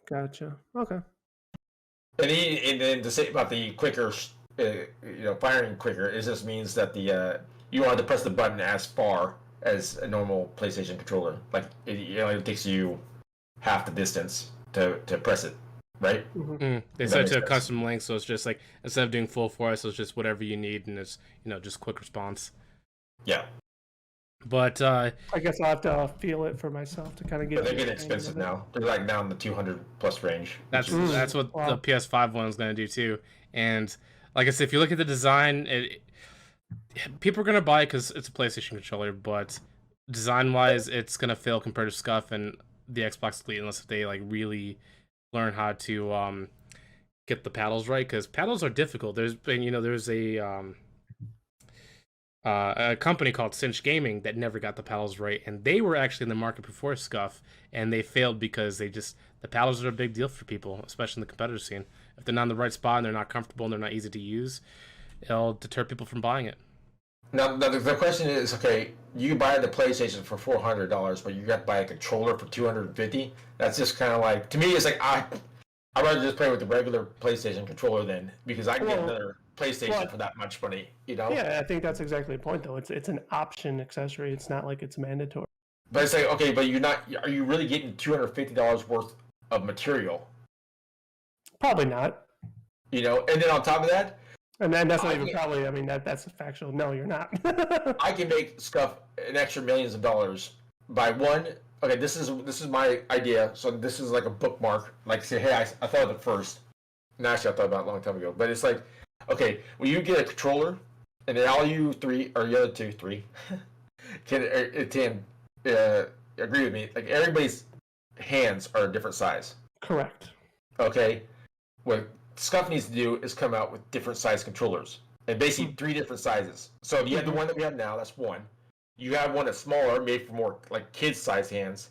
Gotcha. Okay. And then to say about the quicker, firing quicker, it just means that you don't have to press the button as far as a normal PlayStation controller. Like it takes you half the distance to press it, right? They set it to a custom length, so it's just like instead of doing full force, it's just whatever you need, and it's just quick response. Yeah. But I guess I'll have to feel it for myself to kind of get. But they're getting expensive now. They're like now in the $200+ range. That's what the PS5 one is going to do too. And like I said, if you look at the design, people are going to buy it because it's a PlayStation controller. But design-wise, it's going to fail compared to Scuff and the Xbox Elite unless they like really learn how to get the paddles right. Because paddles are difficult. There's a company called Cinch Gaming that never got the paddles right, and they were actually in the market before Scuff, and they failed because the paddles are a big deal for people, especially in the competitive scene. If they're not in the right spot and they're not comfortable and they're not easy to use, it'll deter people from buying it. Now the question is, okay, you buy the PlayStation for $400, but you got to buy a controller for $250. That's just kind of like, to me, it's like I'd rather just play with the regular PlayStation controller then, because I can get another PlayStation for that much money. Yeah, I think that's exactly the point, though. It's an option accessory. It's not like it's mandatory. But it's like, okay, but you're not. Are you really getting $250 worth of material? Probably not. And then on top of that, and then that's not even probably. I mean, that's a factual. No, you're not. I can make stuff an extra millions of dollars by one. Okay, this is my idea. So this is like a bookmark. Like, say, hey, I thought of it first. And actually, I thought about it a long time ago. But it's like, okay, when you get a controller, and then all you three, or the other three, can agree with me. Like, everybody's hands are a different size. Correct. Okay, what Scuff needs to do is come out with different size controllers, and basically 3 different sizes. So you have the one that we have now. That's one. You have one that's smaller, made for more like kids-size hands,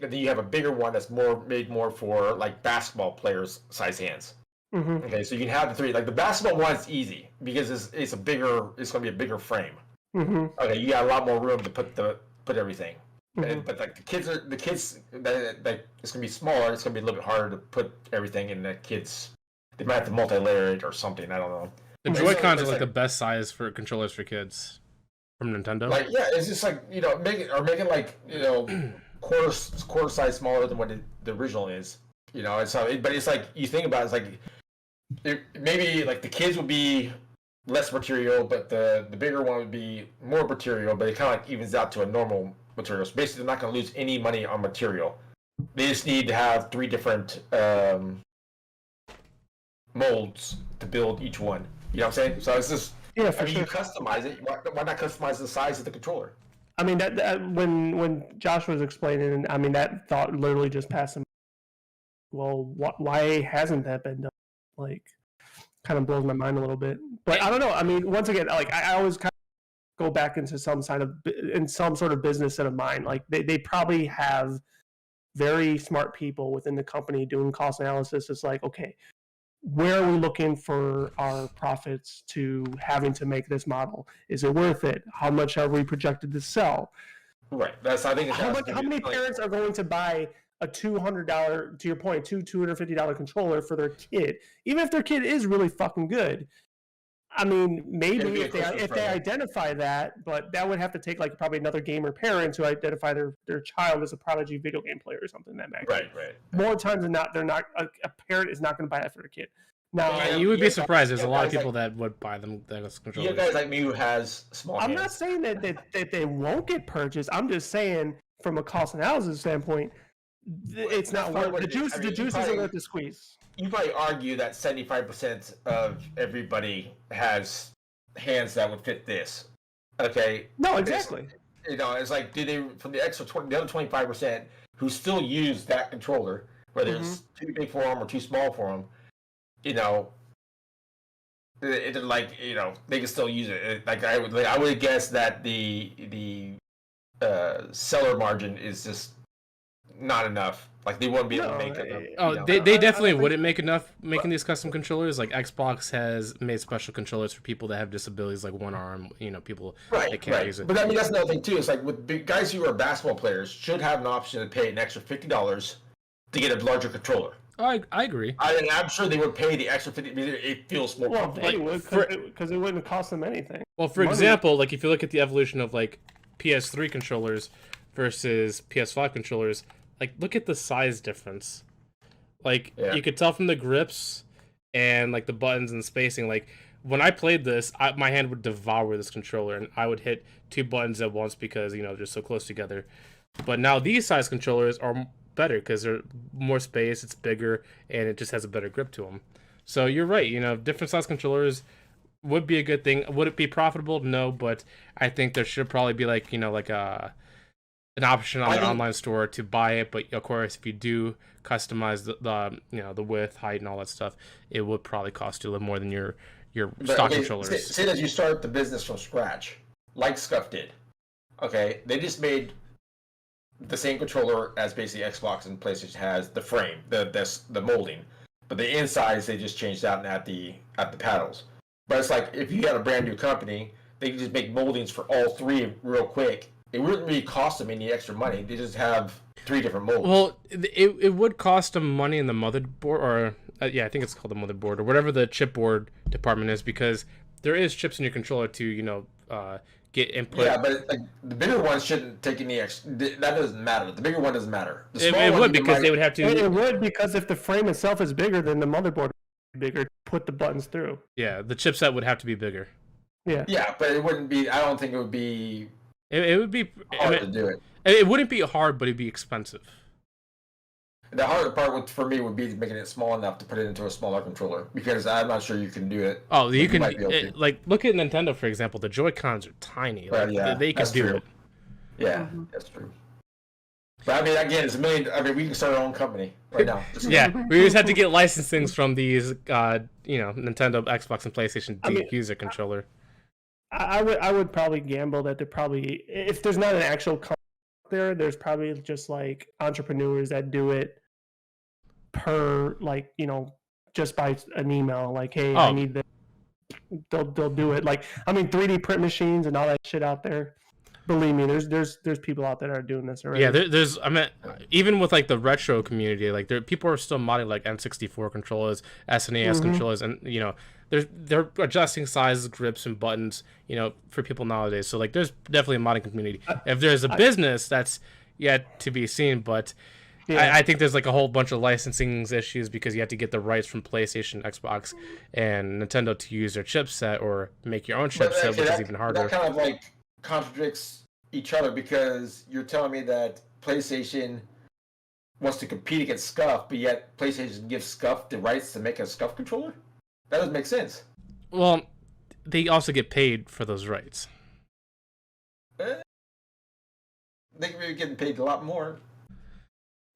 and then you have a bigger one that's made more for like basketball players' size hands. Mm-hmm. Okay, so you can have the 3. Like the basketball one's easy because it's going to be a bigger frame. Mm-hmm. Okay, you got a lot more room to put everything. Mm-hmm. But like the kids that it's going to be smaller. It's going to be a little bit harder to put everything in. The kids, they might have to multi-layer it or something. I don't know. The Joy-Cons are like the best size for controllers for kids from Nintendo. Like, yeah, it's just like, make it like, quarter size smaller than what the original is. But it's like, you think about it, it's like maybe like the kids would be less material, but the bigger one would be more material, but it kind of like evens out to a normal material. So basically, they're not going to lose any money on material. They just need to have 3 different molds to build each one. You know what I'm saying? So it's just, yeah, you customize it. Why not customize the size of the controller? I mean, that when Josh was explaining, I mean, that thought literally just passed him. Well, why hasn't that been done? Like, kind of blows my mind a little bit. But I don't know. I mean, once again, like I always kind of go back into some sort of business set of mind. Like they probably have very smart people within the company doing cost analysis. It's like, okay, where are we looking for our profits to having to make this model? Is it worth it? How much have we projected to sell? Right. I think how many parents are going to buy a $200, to your point, $250 controller for their kid, even if their kid is really fucking good? I mean, maybe if they identify that, but that would have to take like probably another gamer parent to identify their child as a prodigy video game player or something that matters. Right. More times than not, they're not a parent is not going to buy that for their kid. Now, you would be surprised. There's a lot of people that would buy them. Those controllers. You guys like me who has small hands. I'm not saying that they won't get purchased. I'm just saying from a cost analysis standpoint, it's not worth the juice. The juice isn't worth the squeeze. You probably argue that 75% of everybody has hands that would fit this. Okay. No, exactly. It's like, do they, from the extra the other 25% who still use that controller, whether it's too big for them or too small for them, they can still use it. Like I would guess that the seller margin is just not enough. Like they wouldn't be able to make enough. They definitely wouldn't make enough making these custom controllers. Like Xbox has made special controllers for people that have disabilities, like one arm. People that can't use it. But I mean, that's another thing too. It's like with guys who are basketball players should have an option to pay an extra $50 to get a larger controller. I agree. I'm sure they would pay the extra $50 because it feels more comfortable. They would, because it wouldn't cost them anything. Well, for example, like if you look at the evolution of like PS3 controllers versus PS5 controllers, like look at the size difference. Like you could tell from the grips and like the buttons and spacing. Like when I played this, my hand would devour this controller, and I would hit 2 buttons at once because they're so close together. But now these size controllers are better because they're more space, it's bigger, and it just has a better grip to them. So you're right. Different size controllers would be a good thing. Would it be profitable? No, but I think there should probably be like an option on the online store to buy it. But of course, if you do customize the width, height, and all that stuff, it would probably cost you a little more than your stock controllers. Say that you start the business from scratch, like Scuff did. Okay, they just made the same controller as basically Xbox and PlayStation has, the frame, the molding, but the insides they just changed out and at the paddles. But it's like if you had a brand new company they can just make moldings for all three real quick. It wouldn't really cost them any extra money. They just have 3 different molds. Well, it would cost them money in the motherboard, or I think it's called the motherboard, or whatever the chipboard department is, because there is chips in your controller to get input. Yeah, but like, the bigger ones shouldn't take any extra. That doesn't matter. The bigger one doesn't matter. The It would, because they would have to. It would, because if the frame itself is bigger, then the motherboard would be bigger. Put the buttons through. Yeah, the chipset would have to be bigger. Yeah, but it wouldn't be. I don't think it would be. It would be hard to do it. It wouldn't be hard, but it'd be expensive. The harder part for me would be making it small enough to put it into a smaller controller, because I'm not sure you can do it. Oh, you can. Like, look at Nintendo, for example. The Joy-Cons are tiny. Like, they can do it. Yeah, that's true. But I mean, again, it's a million. I mean, we can start our own company right now. Yeah, we just have to get licensings from these, Nintendo, Xbox, and PlayStation user controller. I would probably gamble that there probably, if there's not an actual company there's probably just like entrepreneurs that do it per, like, just by an email, like, hey, I need this. They'll do it. Like, I mean, 3D print machines and all that shit out there. Believe me, there's people out there that are doing this already. Yeah, there's. I mean, even with like the retro community, like people are still modding like N64 controllers, SNES controllers, and they're adjusting sizes, grips, and buttons, for people nowadays. So like, there's definitely a modding community. If there's a business, that's yet to be seen, but I think there's like a whole bunch of licensing issues, because you have to get the rights from PlayStation, Xbox, and Nintendo to use their chipset or make your own chipset, which is even harder. That kind of like contradicts each other, because you're telling me that PlayStation wants to compete against SCUF, but yet PlayStation gives SCUF the rights to make a SCUF controller? That doesn't make sense. Well, they also get paid for those rights. They could be getting paid a lot more.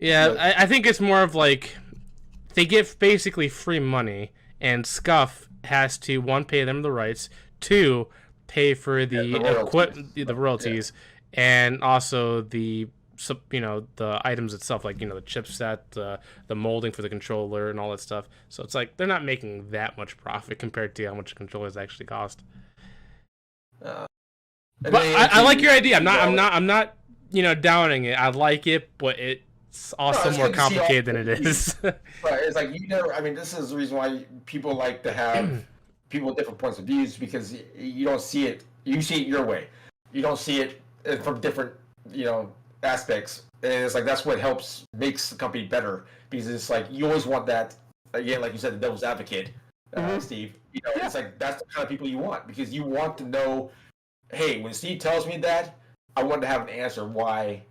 Yeah, but I think it's more of like, they give basically free money, and SCUF has to, 1, pay them the rights, 2, pay for the royalties, and also the items itself, like the chipset, the molding for the controller, and all that stuff. So it's like they're not making that much profit compared to how much controllers actually cost. But I like your idea. I'm not downing it. I like it, but it's also more complicated than it is. Right, it's like I mean, this is the reason why people like to have people with different points of views, because you don't see it. You see it your way. You don't see it from different, aspects. And it's like, that's what makes the company better, because it's like, you always want that, again, like you said, the devil's advocate, Steve. It's like, that's the kind of people you want, because you want to know, hey, when Steve tells me that, I want to have an answer why,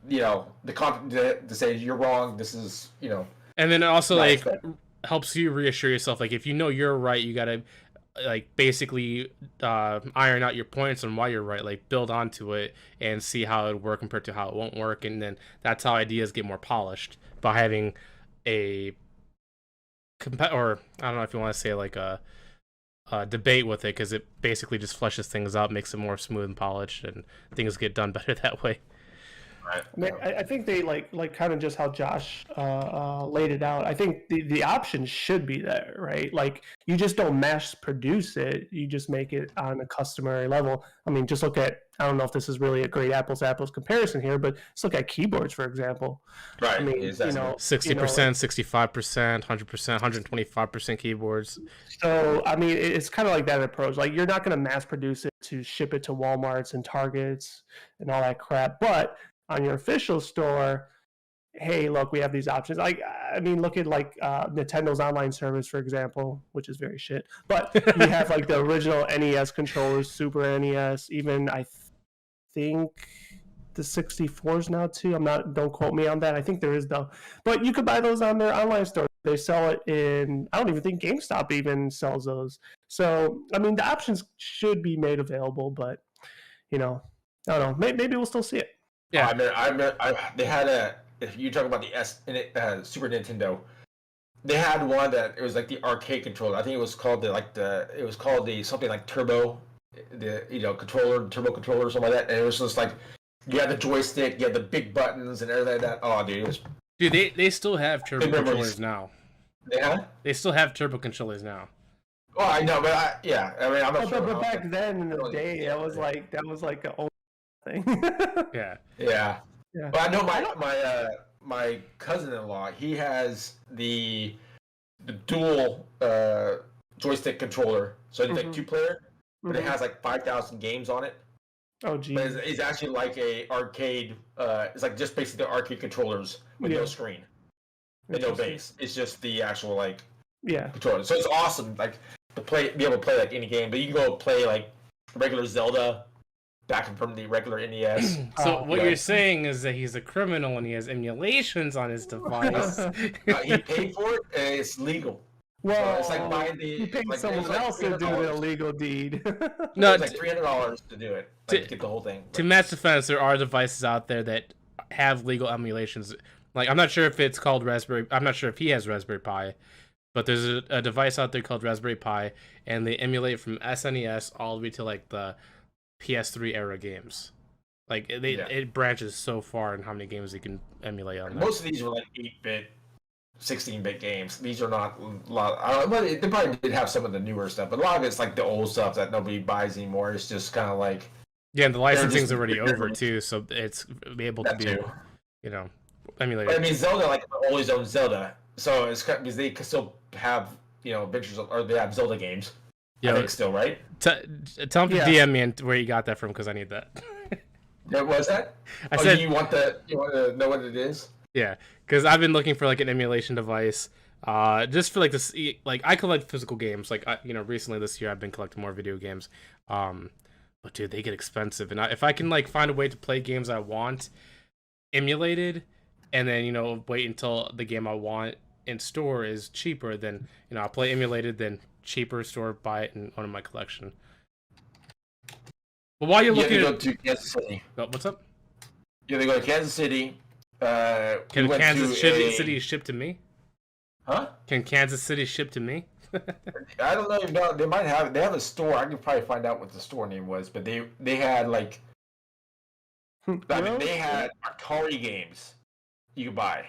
the confidence to say you're wrong. This is, And then it also helps you reassure yourself, like, if you're right, you gotta like basically iron out your points on why you're right, like build onto it and see how it would work compared to how it won't work, and then that's how ideas get more polished, by having or I don't know if you want to say like a debate with it, because it basically just fleshes things out, makes it more smooth and polished, and things get done better that way. I mean, I think they like kind of just how Josh laid it out. I think the option should be there, right? Like, you just don't mass produce it. You just make it on a customary level. I mean, just look at, I don't know if this is really a great apples comparison here, but let's look at keyboards, for example. Right. I mean, 60%, 65%, 100%, 125% keyboards. So, I mean, it's kind of like that approach. Like, you're not going to mass produce it to ship it to Walmarts and Targets and all that crap, but on your official store, hey, look, we have these options. Like, I mean, look at like Nintendo's online service, for example, which is very shit. But you have like the original NES controllers, Super NES, even I think the 64s now too. Don't quote me on that. I think there is though. But you could buy those on their online store. They sell it in, I don't even think GameStop even sells those. So, I mean, the options should be made available, but I don't know. Maybe we'll still see it. Yeah, they had if you talk about the Super Nintendo, they had one that it was like the arcade controller. I think it was called something like Turbo, turbo controller or something like that. And it was just like, you had the joystick, you had the big buttons and everything like that. Oh, dude, they still have turbo controllers now. Yeah, they still have turbo controllers now. Well, I know, but yeah, I mean, I'm not sure. But back then in the really day, yeah, that was like an old thing. Yeah. Yeah. Yeah. But I know my cousin-in-law. He has the dual joystick controller, so it's like 2-player, but it has like 5,000 games on it. Oh, geez. But it's actually like a arcade. It's like just basically the arcade controllers with no screen and no base. It's just the actual like controller. So it's awesome, like be able to play like any game. But you can go play like regular Zelda back from the regular NES. So what you're saying is that he's a criminal and he has emulations on his device. He paid for it, and it's legal. Well, so it's like buying you paid like, someone else to do the illegal deed. No, it's like $300 to do it, like, to get the whole thing. To Matt's defense, there are devices out there that have legal emulations. Like, I'm not sure if it's called Raspberry. I'm not sure if he has Raspberry Pi, but there's a device out there called Raspberry Pi, and they emulate from SNES all the way to like the PS3 era games. Like it branches so far in how many games you can emulate on that. Most of these were like 8-bit, 16-bit games. These are not a lot. I don't know, but they probably did have some of the newer stuff, but a lot of it's like the old stuff that nobody buys anymore. It's just kind of like and the licensing's already over too, so it's able to be, emulated. But I mean, Zelda, like, always owned Zelda, so it's because they still have Adventures or they have Zelda games. I think still, right? Tell him to DM me and where you got that from, because I need that. What was that? I said you want to know what it is? Yeah, because I've been looking for like an emulation device, just for like this. Like I collect physical games. Like recently this year I've been collecting more video games. But dude, they get expensive, and if I can like find a way to play games I want emulated, and then wait until the game I want in store is cheaper, then I'll play emulated, then cheaper store, buy it and own it in my collection. But while you're looking go to Kansas City. Oh, what's up? Yeah, they go to Kansas City. Can Kansas City ship to me? Huh? Can Kansas City ship to me? I don't know. No, they might have. They have a store. I could probably find out what the store name was, but they had like. I mean, they had Atari games you could buy.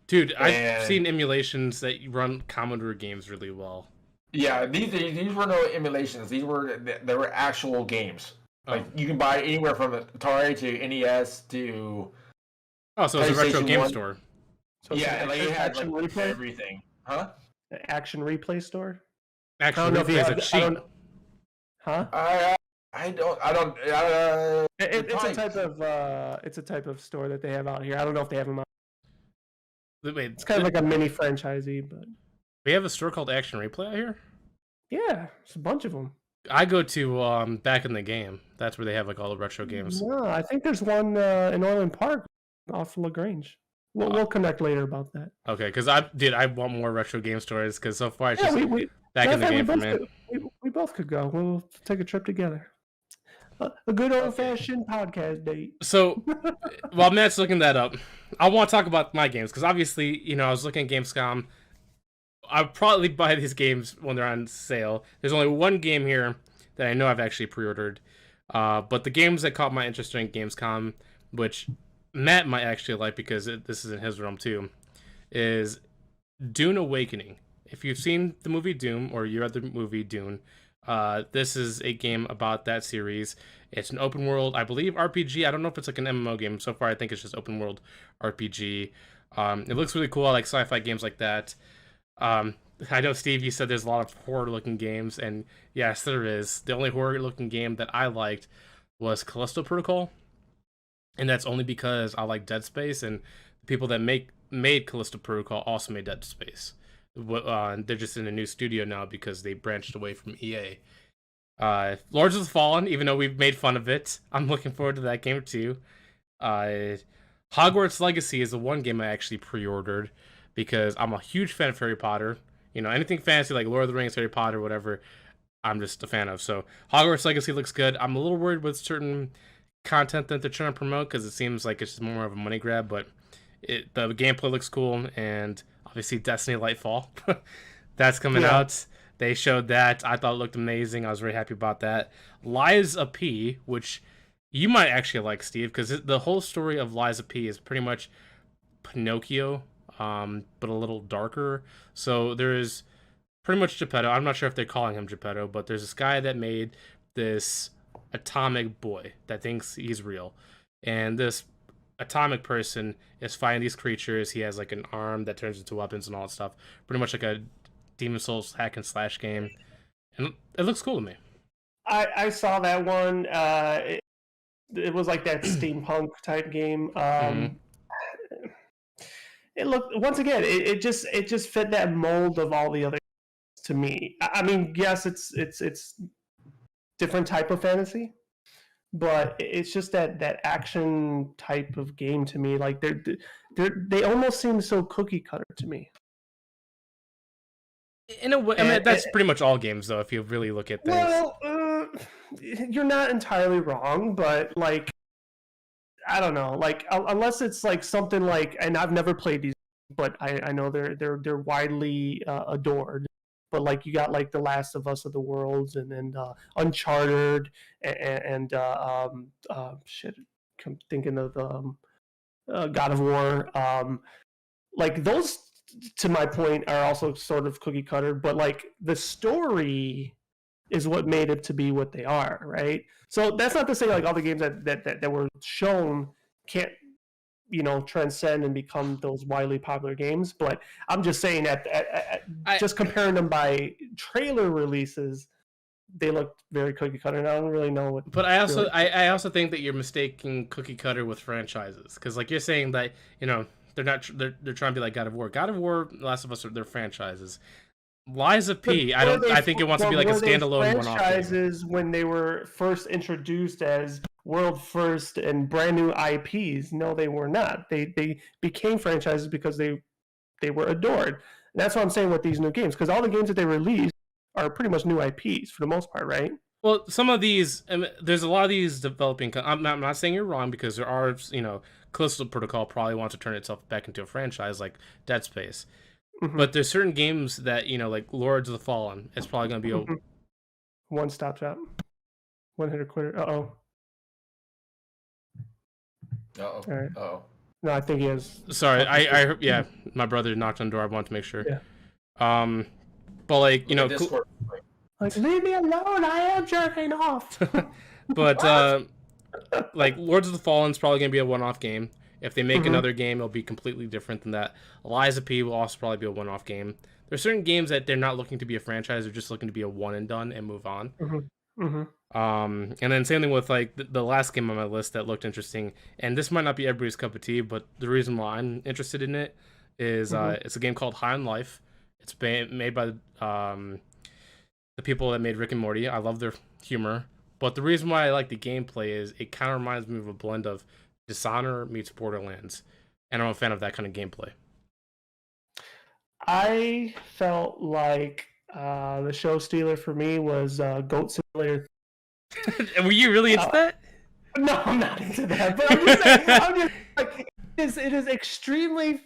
Dude, I've seen emulations that run Commodore games really well. Yeah, these were no emulations. They were actual games. Like you can buy anywhere from Atari to NES to. Oh, so it's a retro game store. So yeah, like it had like everything. Huh? An action replay store? Action replay is a cheat. Huh? It's a type of store that they have out here. I don't know if they have them out. Wait, it's kind of like a mini franchisee, but we have a store called Action Replay out here? Yeah, it's a bunch of them. I go to Back in the Game. That's where they have like all the retro games. No, I think there's one in Orland Park off LaGrange. We'll connect later about that. Okay, because I want more retro game stores, because so far it's just Back in the Game for me. We both could go. We'll take a trip together. A good old-fashioned podcast date. So, while Matt's looking that up, I want to talk about my games, because obviously, I was looking at Gamescom. I'll probably buy these games when they're on sale. There's only one game here that I know I've actually pre-ordered. But the games that caught my interest during Gamescom, which Matt might actually like because this is in his realm too, is Dune Awakening. If you've seen the movie Doom, or you read the movie Dune, this is a game about that series. It's an open world, I believe, RPG. I don't know if it's like an MMO game. So far, I think it's just open world RPG. It looks really cool. I like sci-fi games like that. I know, Steve, you said there's a lot of horror-looking games, and yes, there is. The only horror-looking game that I liked was Callisto Protocol, and that's only because I like Dead Space, and the people that made Callisto Protocol also made Dead Space. They're just in a new studio now because they branched away from EA. Lords of the Fallen, even though we've made fun of it, I'm looking forward to that game too. Hogwarts Legacy is the one game I actually pre-ordered because I'm a huge fan of Harry Potter. Anything fantasy like Lord of the Rings, Harry Potter, whatever, I'm just a fan of. So Hogwarts Legacy looks good. I'm a little worried with certain content that they're trying to promote because it seems like it's just more of a money grab, but the gameplay looks cool. And obviously Destiny Lightfall, that's coming out. They showed that. I thought it looked amazing. I was very happy about that. Lies of P, which you might actually like, Steve, because the whole story of Lies of P is pretty much Pinocchio, but a little darker. So there's Pretty much Geppetto. I'm not sure if they're calling him Geppetto, but there's this guy that made this atomic boy that thinks he's real. And this atomic person is fighting these creatures. He has like an arm that turns into weapons and all that stuff. Pretty much like a Demon Souls hack and slash game. And it looks cool to me. I saw that one. It was like that steampunk type game. It looked, once again, it just fit that mold of all the other to me. I mean, yes, it's different type of fantasy, but it's just that action type of game to me. Like they almost seem so cookie cutter to me. In a way, I mean, that's pretty much all games, though. If you really look at things. Well, you're not entirely wrong, but like, I don't know, like unless it's like something like, and I've never played these, but I know they're widely adored. But like you got like The Last of Us of the Worlds and Uncharted and shit, I'm thinking of God of War. Like those, to my point, are also sort of cookie cutter, but like the story is what made it to be what they are, right? So that's not to say like all the games that were shown can't, transcend and become those widely popular games, but I'm just saying that just comparing them by trailer releases, they look very cookie cutter, and I don't really know what. But I also think that you're mistaking cookie cutter with franchises, because like you're saying that they're not they're trying to be like God of War. God of War, Last of Us, they're franchises. Liza P, I think it wants to be like a standalone one-off franchises when they were first introduced as world first and brand new IPs. No, they were not. They became franchises because they were adored. And that's what I'm saying with these new games, because all the games that they released are pretty much new IPs for the most part, right? Well, some of these, there's a lot of these developing. I'm not saying you're wrong, because there are, Callisto Protocol probably wants to turn itself back into a franchise like Dead Space. Mm-hmm. But there's certain games that, like Lords of the Fallen, it's probably going to be a one-stop shop. One-hitter quitter. Uh-oh. Uh-oh. All right. Uh-oh. No, I think he has... Sorry, I yeah, my brother knocked on the door. I wanted to make sure. Yeah. But like, like, leave me alone, I am jerking off. But like Lords of the Fallen is probably going to be a one-off game. If they make another game, it'll be completely different than that. Liza P will also probably be a one-off game. There's certain games that they're not looking to be a franchise; they're just looking to be a one and done and move on. And then same thing with like the last game on my list that looked interesting. And this might not be everybody's cup of tea, but the reason why I'm interested in it is it's a game called High on Life. It's made by the people that made Rick and Morty. I love their humor, but the reason why I like the gameplay is it kind of reminds me of a blend of Dishonored meets Borderlands, and I'm a fan of that kind of gameplay. I felt like the show stealer for me was Goat Simulator. Were you really into that? No, I'm not into that. But I'm just saying, like, it is extremely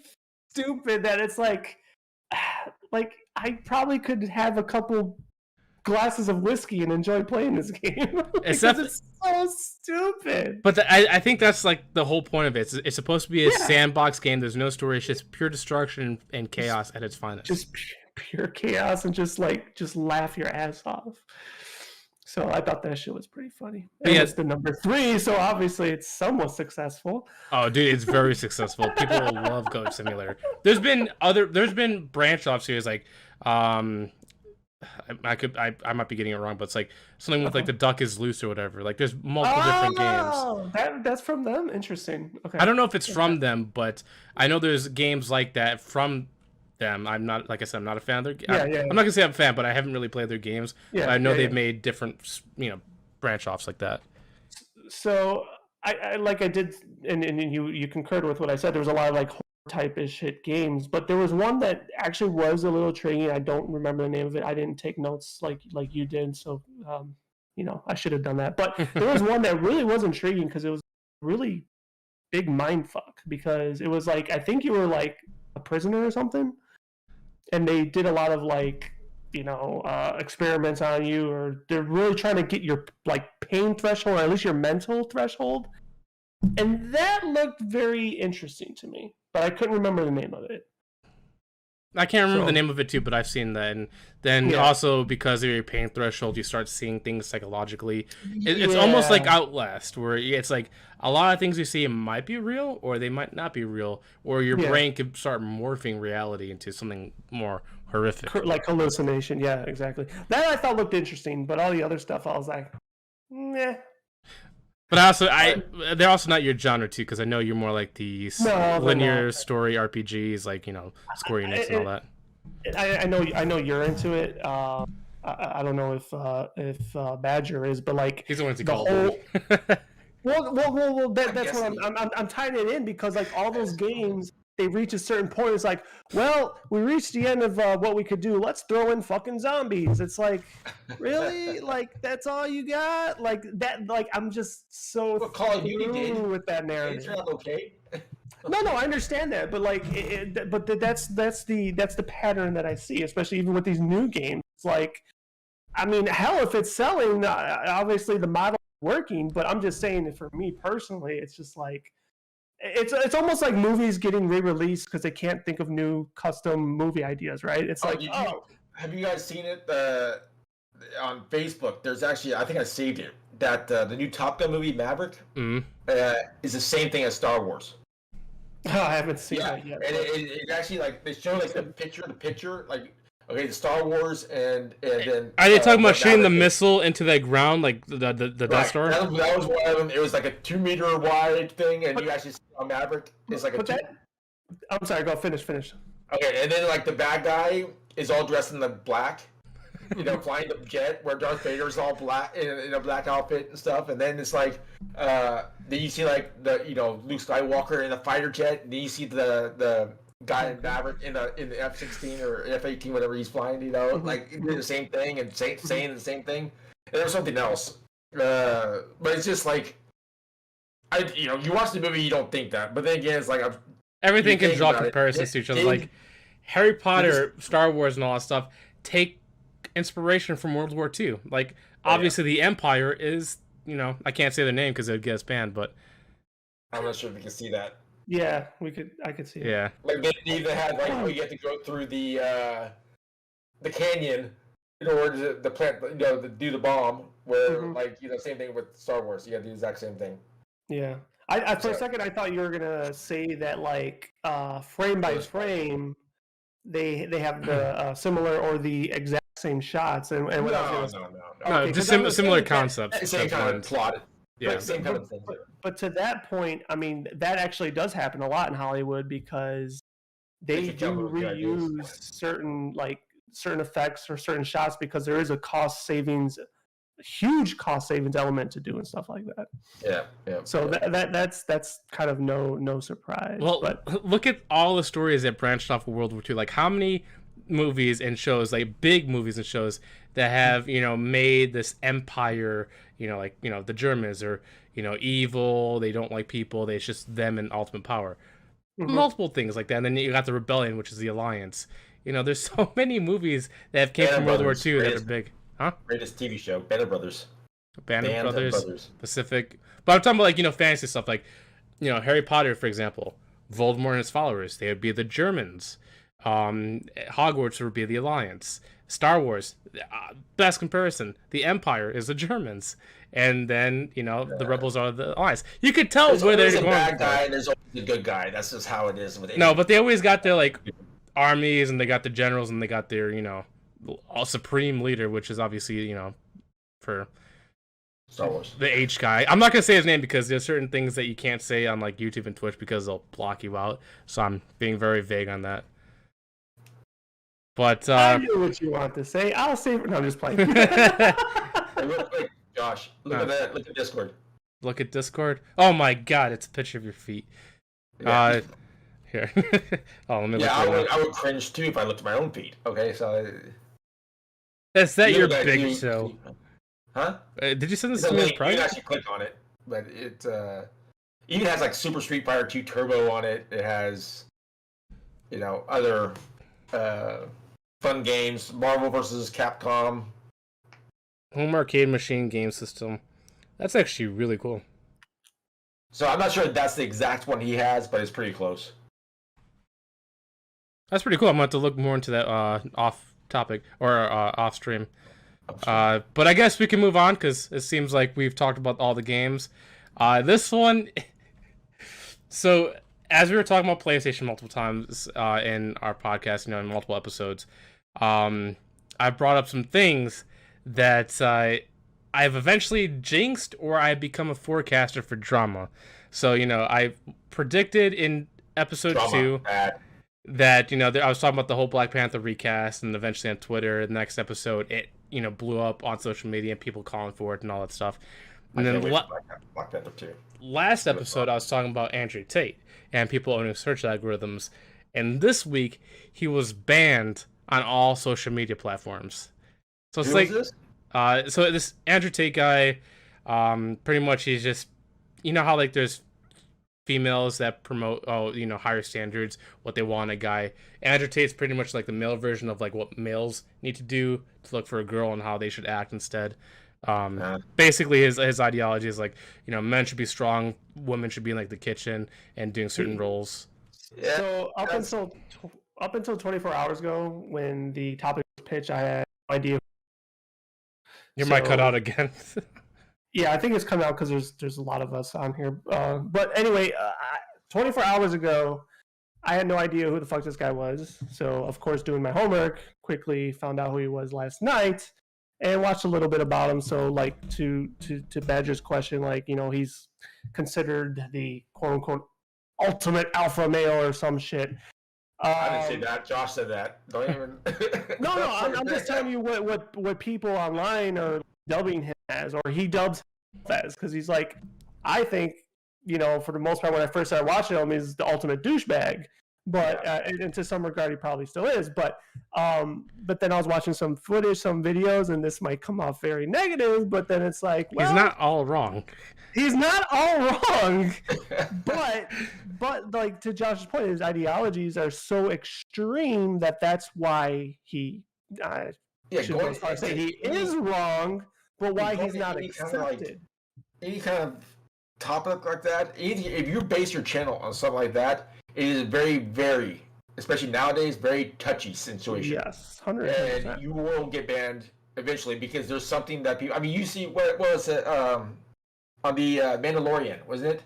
stupid that it's like I probably could have a couple glasses of whiskey and enjoy playing this game because it's so stupid. But I think that's like the whole point of it. It's supposed to be a sandbox game. There's no story. It's just pure destruction and chaos at its finest. Just pure chaos and just laugh your ass off. So I thought that shit was pretty funny. And it's the number 3, so obviously it's somewhat successful. Oh, dude, it's very successful. People will love Goat Simulator. There's been branch off series like I might be getting it wrong, but it's like something with like the duck is loose or whatever. Like there's multiple different games. That's from them. Interesting. Okay. I don't know if it's from them, but I know there's games like that from them. I'm not, like I said, I'm not a fan of their games. I'm not gonna say I'm a fan, but I haven't really played their games. Yeah, I know they've made different branch offs like that. So I like I did, and you concurred with what I said. There was a lot of like type-ish hit games, but there was one that actually was a little intriguing. I don't remember the name of it. I didn't take notes like you did, so I should have done that. But there was one that really was intriguing because it was really big mind fuck, because it was like, I think you were like a prisoner or something, and they did a lot of like experiments on you, or they're really trying to get your like pain threshold, or at least your mental threshold, and that looked very interesting to me. But I couldn't remember the name of it. I can't remember So- the name of it too, but I've seen that. And then Yeah. also because of your pain threshold, you start seeing things psychologically. It's almost like Outlast, where it's like a lot of things you see might be real, or they might not be real, or your Yeah. brain could start morphing reality into something more horrific. like hallucination. Yeah, exactly. That I thought looked interesting, but all the other stuff, I was like, nah. But they're also not your genre too, because I know you're more like the No, they're linear not. story RPGs, like Square Enix and all that. I know you're into it. I don't know if Badger is, but like He's the one to the call. whole. Well, that's what guessing. I'm tying it in because like all those games, they reach a certain point. It's like, well, we reached the end of what we could do. Let's throw in fucking zombies. It's like, really? Like that's all you got? Like that? Like I'm just so But Call of Duty did. through with that It narrative. turned out okay. No, I understand that, but like, that's the pattern that I see, especially even with these new games. It's like, I mean, hell, if it's selling, obviously the model's working. But I'm just saying that for me personally, it's just like, it's almost like movies getting re-released because they can't think of new custom movie ideas, right? It's like, Have you guys seen it on Facebook? There's actually, I think I saved it. That the new Top Gun movie Maverick is the same thing as Star Wars. I haven't seen Yeah, it yet. and it actually like they show like the picture, like okay, the Star Wars and then. Are they talking about shooting the Maverick- missile into the ground, like the Death Right, Star? that was one of them. It was like a 2 meter wide thing, and you actually see on Maverick. It's like a But I'm sorry, go finish. Okay, and then like the bad guy is all dressed in the black, flying the jet, where Darth Vader's all black in a black outfit and stuff. And then it's like, then you see like the Luke Skywalker in a fighter jet. And then you see the guy in Maverick in the F-16 or F-18, whatever he's flying. Like doing the same thing and saying the same thing. And there's something else, but it's just like, you watch the movie, you don't think that, but then again, it's like Everything you can think draw about it. comparisons to each other. Like Harry Potter, Star Wars, and all that stuff take inspiration from World War II. Like obviously, the Empire is I can't say their name because it would get us banned, but I'm not sure if you can see that. Yeah, I could see it. yeah. Like they even had like you have to go through the canyon in order to plant, to do the bomb. Where like same thing with Star Wars, you got to do the exact same thing. Yeah. I for a second I thought you were gonna say that like frame by frame they have the similar or the exact same shots and what I was gonna No, Okay, just 'cause I was similar saying that- concepts. Same kind blend. of plot. Yeah, But- same kind of thing. But to that point, I mean, that actually does happen a lot in Hollywood because they They do can come up with good ideas. reuse certain effects or certain shots because there is a huge cost savings element to doing stuff like that. Yeah. So that's kind of no surprise. Well, but look at all the stories that branched off of World War II. Like how many movies and shows, like big movies and shows that have made this empire, the Germans are evil, they don't like people, it's just them and ultimate power. Multiple things like that. And then you got the rebellion, which is the alliance. There's so many movies that have came from World War II that are big. Huh? Greatest TV show, Band of Brothers. Band of Brothers, Pacific. But I'm talking about fantasy stuff like Harry Potter, for example. Voldemort and his followers, they would be the Germans. Hogwarts would be the Alliance. Star Wars, best comparison. The Empire is the Germans, and then the rebels are the Alliance. You could tell where they're There's going. a bad guy and there's always a good guy. That's just how it is. No, but they always got their armies, and they got the generals, and they got their supreme leader, which is obviously for Star Wars. the H guy. I'm not gonna say his name because there's certain things that you can't say on YouTube and Twitch because they'll block you out. So I'm being very vague on that. But I know what you want to say. I'll say. No, I'm just playing. Hey, real quick, Josh, look at that. Look at Discord. Look at Discord. Oh my God, it's a picture of your feet. Yeah. Here. Oh, let me look. Yeah, Right I would cringe too if I looked at my own feet. Okay, so. Is that your guys big do- show? Huh? Did you send this It's a to me in link. You can private? actually click on it, but it even has like Super Street Fighter 2 Turbo on it. It has, other fun games. Marvel versus Capcom. Home arcade machine game system. That's actually really cool. So I'm not sure if that's the exact one he has, but it's pretty close. That's pretty cool. I'm going to have to look more into that off topic or off stream. But I guess we can move on because it seems like we've talked about all the games. This one, so as we were talking about PlayStation multiple times in our podcast, in multiple episodes, I brought up some things that I've eventually jinxed or I've become a forecaster for drama. So, I predicted in episode Drama, 2 bad. that, I was talking about the whole Black Panther recast, and eventually on Twitter, the next episode, it, blew up on social media and people calling for it and all that stuff. And then Black Panther 2. Last episode, I was talking about Andrew Tate and people owning search algorithms. And this week, he was banned on all social media platforms. So it's Who is this? So this Andrew Tate guy, pretty much he's just, how like there's females that promote, higher standards, what they want in a guy. Andrew Tate's pretty much like the male version of like what males need to do to look for a girl and how they should act instead. Basically his ideology is like, men should be strong, women should be in like the kitchen and doing certain roles. Yeah. So up until 24 hours ago, when the topic was pitched, I had no idea. Your mic cut out again. Yeah, I think it's come out because there's a lot of us on here. But anyway, 24 hours ago, I had no idea who the fuck this guy was. So of course, doing my homework, quickly found out who he was last night, and watched a little bit about him. So like to Badger's question, like he's considered the quote unquote ultimate alpha male or some shit. I didn't say that. Josh said that. Don't even. No. I'm just telling you what people online are dubbing him as, or he dubs him as, because he's like, I think, for the most part, when I first started watching him, he's the ultimate douchebag. But and to some regard, he probably still is. But then I was watching some footage, some videos, and this might come off very negative. But then it's like, well, he's not all wrong. He's not all wrong, but like to Josh's point, his ideologies are so extreme that's why he. Should go as far as say he is wrong, but why he's not accepted. Any kind of topic like that, if you base your channel on something like that, it is very, very, especially nowadays, very touchy situation. Yes, 100%. And you will get banned eventually because there's something that people. I mean, you see what was it on the Mandalorian, wasn't it?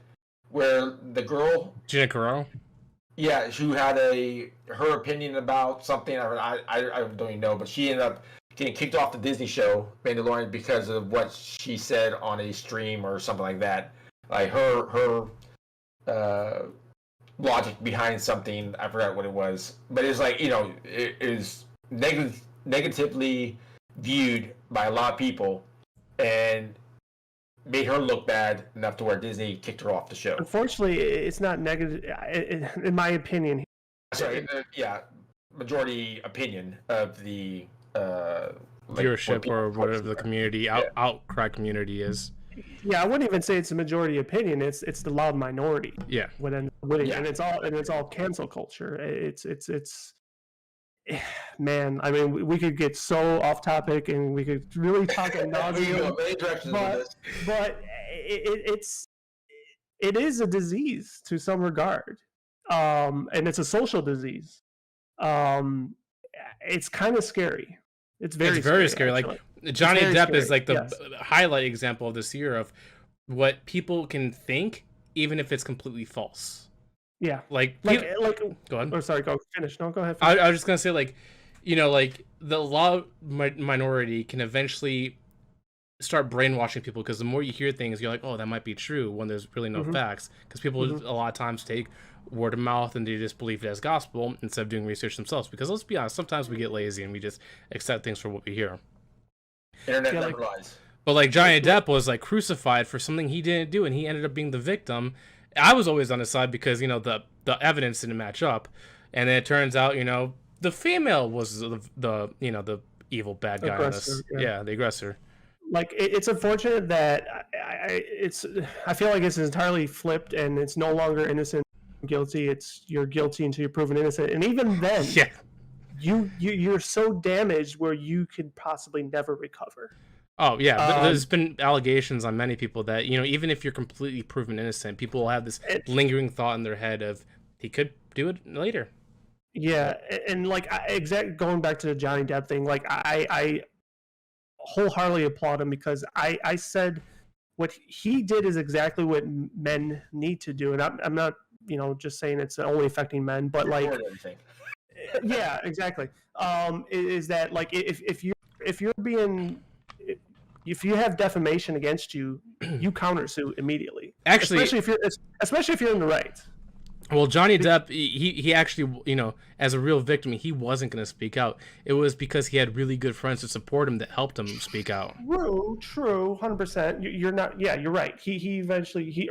Where the girl Gina Carano. Yeah, she had her opinion about something. I don't even know, but she ended up getting kicked off the Disney show Mandalorian because of what she said on a stream or something like that. Like her logic behind something, I forgot what it was, but it's like it is negatively viewed by a lot of people, and made her look bad enough to where Disney kicked her off the show. Unfortunately, it's not negative, in my opinion. Sorry, majority opinion of the viewership or whatever the community outcry community is. Yeah, I wouldn't even say it's a majority opinion. It's the loud minority. Yeah. And it's all cancel culture. It's man. I mean, we could get so off topic, and we could really talk ad nauseam. But it is a disease to some regard, and it's a social disease. It's kind of scary. It's very scary. Like Johnny Depp is like the highlight example of this year of what people can think, even if it's completely false. Yeah. Like go ahead. Oh, sorry. Go finish. No, go ahead. I was just gonna say, like, like the law minority can eventually start brainwashing people, because the more you hear things, you're like, oh, that might be true, when there's really no facts. Because people a lot of times take word of mouth and they just believe it as gospel instead of doing research themselves. Because let's be honest, sometimes we get lazy and we just accept things for what we hear. Internet never lies. But like Johnny Depp was like crucified for something he didn't do, and he ended up being the victim. I was always on his side because the evidence didn't match up, and then it turns out the female was the evil bad guy in this. Yeah, the aggressor. Like it's unfortunate that I feel like it's entirely flipped, and it's no longer innocent guilty. It's you're guilty until you're proven innocent, and even then, you're so damaged where you could possibly never recover. Oh yeah, there's been allegations on many people that even if you're completely proven innocent, people will have this lingering thought in their head of he could do it later. Yeah, and like going back to the Johnny Depp thing, like I wholeheartedly applaud him because I said what he did is exactly what men need to do, and I'm not just saying it's only affecting men, but like yeah, exactly. Is that like if you're being if you have defamation against you, you countersue immediately. Actually, especially if you're in the right. Well, Johnny Depp, he actually, as a real victim, he wasn't going to speak out. It was because he had really good friends to support him that helped him speak out. True, 100%. You're not. Yeah, you're right. He eventually he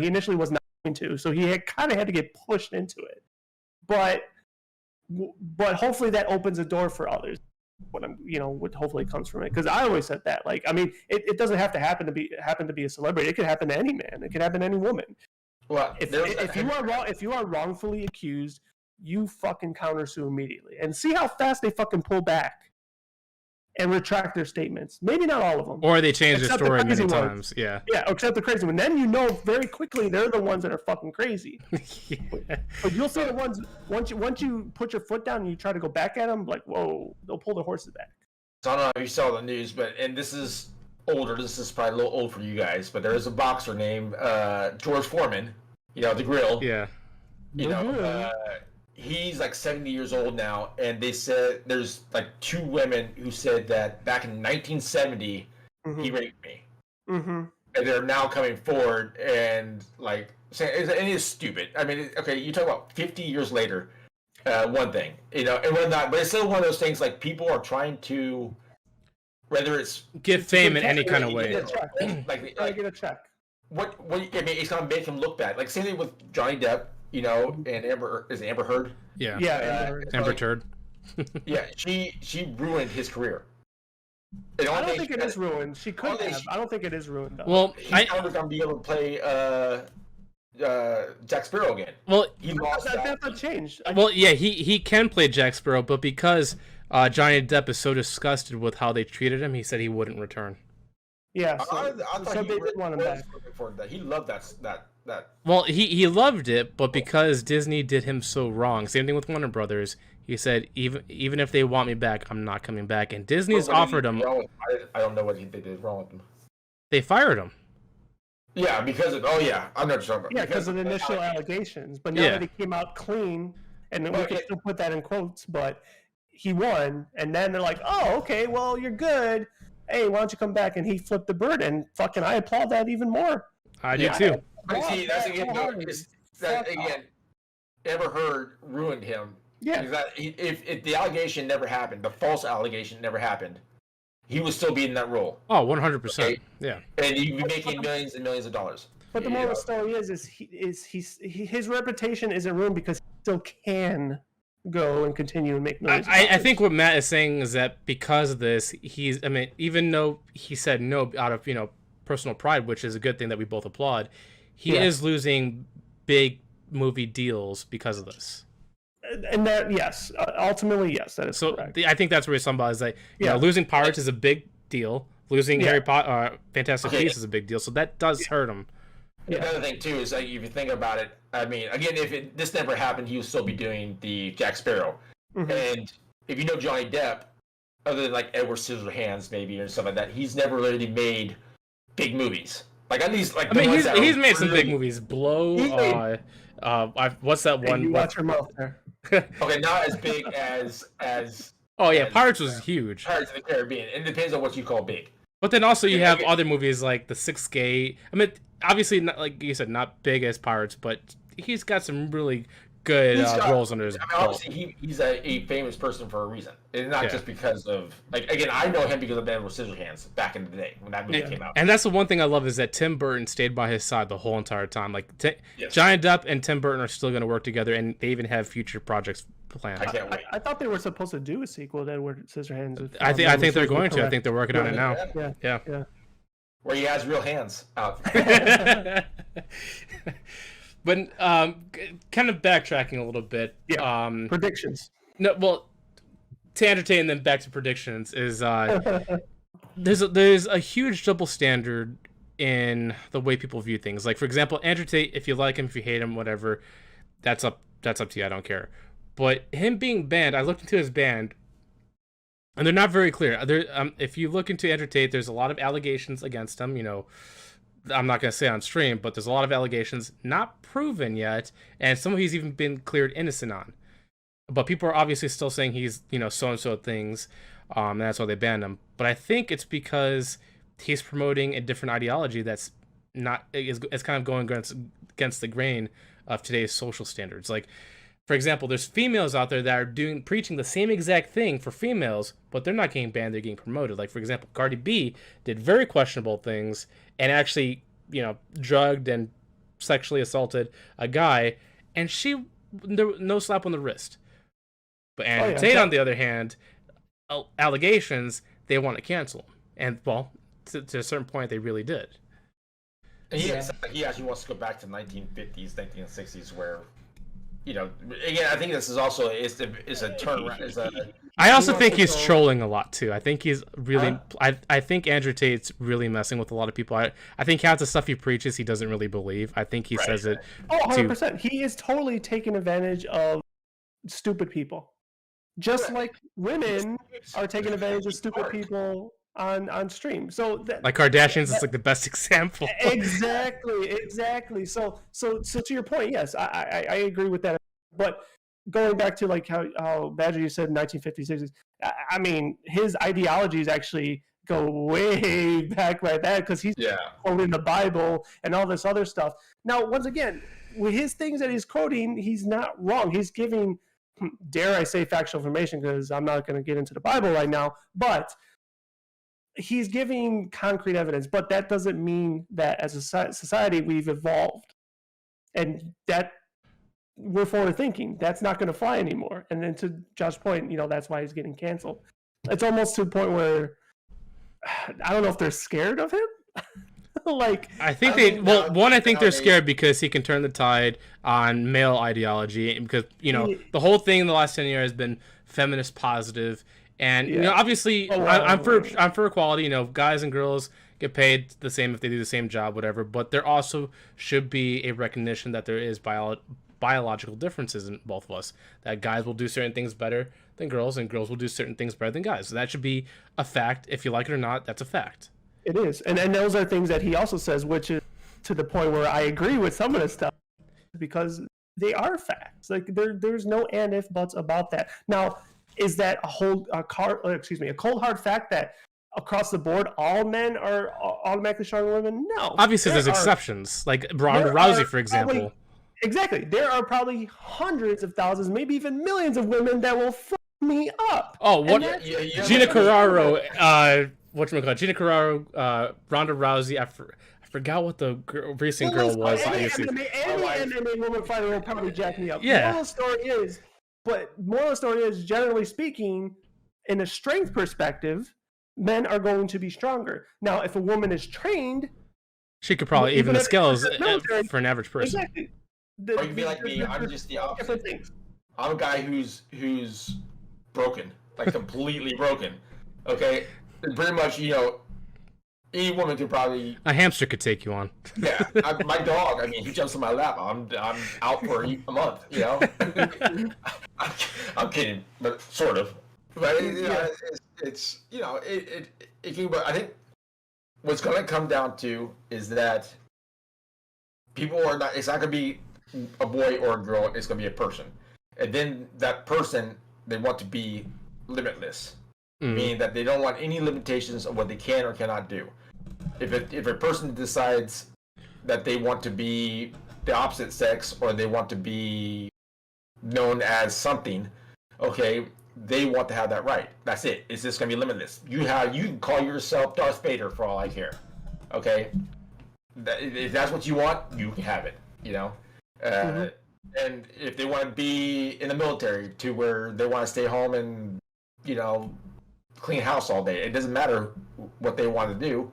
initially was not going to, so he kind of had to get pushed into it. But hopefully that opens a door for others. What hopefully comes from it, because I always said that. Like, I mean, it doesn't have to happen to be a celebrity. It could happen to any man. It could happen to any woman. Well, if you are wrongfully accused, you fucking countersue immediately, and see how fast they fucking pull back and retract their statements. Maybe not all of them, or they change their story many times. Yeah, except the crazy one. Then very quickly they're the ones that are fucking crazy. Yeah. But you'll see the ones once you put your foot down and you try to go back at them, like whoa, they'll pull their horses back. So I don't know if you saw the news, and this is older. This is probably a little old for you guys, but there is a boxer named George Foreman. The grill. Yeah. He's like 70 years old now, and they said there's like 2 women who said that back in 1970 he raped me. Mm-hmm. And they're now coming forward and like saying, and it's stupid. I mean, okay, you talk about 50 years later, one thing, and whatnot, but it's still one of those things like people are trying to, whether it's get fame in any kind of way. Like get a check. What I mean, it's gonna make him look bad. Like same thing with Johnny Depp, and Amber Heard. Yeah. Amber Turd. Yeah, she ruined his career. I don't think it is ruined. She could have. I don't think it is ruined though. Well, he's never gonna be able to play Jack Sparrow again. Well, he lost that changed. Well, yeah, he can play Jack Sparrow, but because Johnny Depp is so disgusted with how they treated him, he said he wouldn't return. Yeah, I thought they did want him back. He loved that. Well, he loved it, but because Disney did him so wrong, same thing with Warner Brothers. He said, even if they want me back, I'm not coming back. And Disney's offered him. I don't know what they did wrong with him. They fired him. Yeah, because of I know what you're talking about. Yeah, because of the initial allegations, but now that he came out clean, and we can still put that in quotes, but he won, and then they're like, oh, okay, well, you're good. Hey, why don't you come back? And he flipped the bird, and fucking I applaud that even more. I do too. But see, that's again, Amber Heard ruined him. Yeah. If the allegation never happened, the false allegation never happened, he would still be in that role. Oh, 100%. Okay? Yeah. And he'd be making millions and millions of dollars. But the moral of the story is his reputation isn't ruined because he still can go and continue and make millions. I think what Matt is saying is that because of this, even though he said no out of personal pride, which is a good thing that we both applaud, he is losing big movie deals because of this. And that ultimately yes, that is correct. I think that's where he's talking about is that losing Pirates is a big deal, losing Harry Potter, Fantastic Beasts is a big deal, so that does hurt him. Another thing too is like if you think about it, I mean, again, if this never happened, he would still be doing the Jack Sparrow. Mm-hmm. And if you know Johnny Depp, other than like Edward Scissorhands maybe or stuff like that, he's never really made big movies. Like at least like he's made some big movies. Blow. What's that one? You watch your mouth there. Okay, not as big as. Oh yeah, Pirates was huge. Pirates of the Caribbean. It depends on what you call big. But then also you have other movies like The Sixth Gate. I mean, obviously, not, like you said, not big as Pirates, but he's got some really good roles under his belt. Obviously, he's a famous person for a reason. It's not just because of again, I know him because of Edward Scissorhands back in the day when that movie came out. And that's the one thing I love is that Tim Burton stayed by his side the whole entire time. Like Johnny Depp and Tim Burton are still going to work together, and they even have future projects planned. I can't wait. I thought they were supposed to do a sequel to Edward Scissorhands. I think they're going to. I think they're working on it now. Yeah. Where he has real hands out. But kind of backtracking a little bit. Predictions. No, well, to entertain them back to predictions is there's a huge double standard in the way people view things. Like for example, Andrew Tate, if you like him, if you hate him, whatever, that's up to you. I don't care. But him being banned, I looked into his ban, and they're not very clear. If you look into Andrew Tate, there's a lot of allegations against him. I'm not going to say on stream, but there's a lot of allegations not proven yet, and some of he's even been cleared innocent on. But people are obviously still saying he's, so-and-so things, and that's why they banned him. But I think it's because he's promoting a different ideology that's it's kind of going against the grain of today's social standards. Like, for example, there's females out there that are preaching the same exact thing for females, but they're not getting banned, they're getting promoted. Like, for example, Cardi B did very questionable things and actually, drugged and sexually assaulted a guy, and no slap on the wrist. But Andrew Tate, on the other hand, allegations, they want to cancel him. And, well, to a certain point, they really did. And he actually wants to go back to 1950s, 1960s, where, again, I think this is also is a turnaround. I also think he's trolling a lot too. I think he's really. I think Andrew Tate's really messing with a lot of people. I think half the stuff he preaches, he doesn't really believe. I think he says it. Oh, 100%. He is totally taking advantage of stupid people, just like women are taking advantage of stupid people on stream. So like Kardashians is like the best example. Exactly. So to your point, yes, I agree with that. But going back to like how Badger, you said 1950s, 60s, I mean, his ideologies actually go way back like that, because he's quoting the Bible and all this other stuff. Now, once again, with his things that he's quoting, he's not wrong. He's giving, dare I say, factual information, because I'm not going to get into the Bible right now, but he's giving concrete evidence. But that doesn't mean that as a society we've evolved, and that we're forward thinking. That's not going to fly anymore. And then to Josh's point, that's why he's getting canceled. It's almost to a point where I don't know if they're scared of him. I think I think they're scared because he can turn the tide on male ideology, because the whole thing in the last 10 years has been feminist positive, and obviously I'm for equality. Guys and girls get paid the same if they do the same job, whatever. But there also should be a recognition that there is biological differences in both of us. That guys will do certain things better than girls, and girls will do certain things better than guys. So that should be a fact. If you like it or not, that's a fact. It is. And those are things that he also says, which is to the point where I agree with some of the stuff, because they are facts. Like there's no and if buts about that. Now, is that a cold hard fact that across the board all men are automatically stronger than women? No. Obviously there's exceptions, like Ronda Rousey, for example. Exactly. There are probably hundreds of thousands, maybe even millions of women that will fuck me up. Oh, what? Gina Carraro, Gina Carraro, Ronda Rousey. I forgot what the recent girl was. Any MMA woman fighter will probably jack me up. Yeah. Moral story is, generally speaking, in a strength perspective, men are going to be stronger. Now, if a woman is trained, she could probably even the skills for an average person. Exactly. Or you can be like me. I'm just the opposite. I'm a guy who's broken, like completely broken. Okay, and pretty much, any woman could probably. A hamster could take you on. Yeah, my dog. I mean, he jumps in my lap. I'm out for a month. I'm kidding, but sort of. But it's it can. But I think what's going to come down to is that people are not. It's not going to be a boy or a girl. It's going to be a person, and then that person, they want to be limitless, meaning that they don't want any limitations of what they can or cannot do. If a person decides that they want to be the opposite sex, or they want to be known as something, okay, they want to have that right. That's it. It's just going to be limitless. You can call yourself Darth Vader for all I care. Okay, if that's what you want, you can have it. And if they want to be in the military, to where they want to stay home and clean house all day, it doesn't matter what they want to do.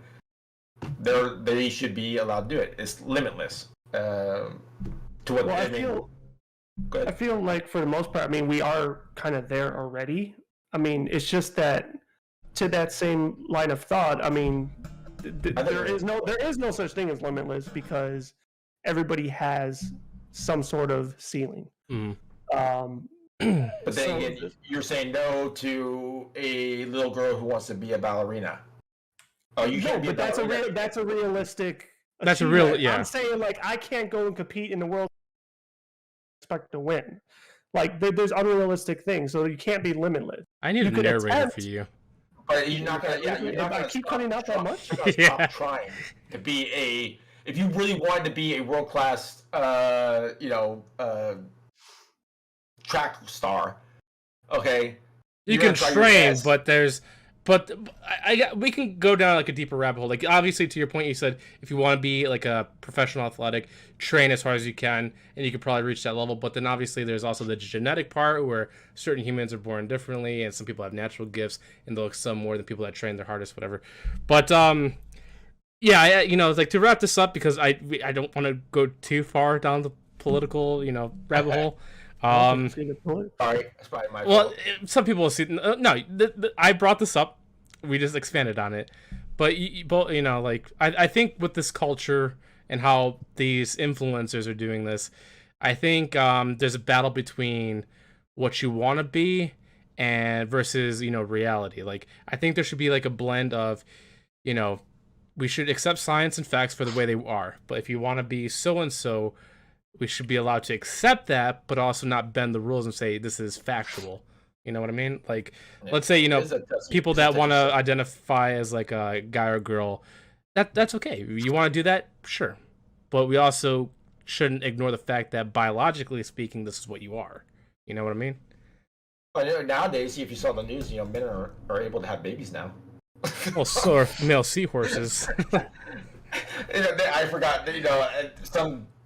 They should be allowed to do it. It's limitless. I feel like for the most part, I mean, we are kind of there already. I mean, it's just that to that same line of thought. I mean, there is no such thing as limitless, because everybody has some sort of ceiling. But then again, you're saying no to a little girl who wants to be a ballerina. Oh, you can't be a ballerina. That's a realistic. That's a real, I'm saying like I can't go and compete in the world. Expect to win. Like there's unrealistic things, so you can't be limitless. I need a narrator for you. But you're not gonna. Yeah, you're not gonna keep cutting out that much. You're gonna stop trying to be a. If you really wanted to be a world class, track star, okay. You can train, but we can go down like a deeper rabbit hole. Like obviously, to your point, you said if you want to be like a professional athletic, train as hard as you can, and you could probably reach that level. But then obviously, there's also the genetic part where certain humans are born differently, and some people have natural gifts, and they'll excel more than people that train their hardest, whatever. But yeah, like to wrap this up because I don't want to go too far down the political rabbit hole. Sorry, that's probably my fault. Some people will see. No, I brought this up. We just expanded on it, but like I think with this culture and how these influencers are doing this, I think there's a battle between what you want to be and versus reality. Like I think there should be like a blend of, we should accept science and facts for the way they are, but if you want to be so and so, we should be allowed to accept that, but also not bend the rules and say this is factual. You know what I mean? Like, let's say people that want to identify as like a guy or girl, that's okay. You want to do that, sure, but we also shouldn't ignore the fact that biologically speaking, this is what you are. You know what I mean? But nowadays, if you saw the news, men are able to have babies now. Well, so are male seahorses. I forgot.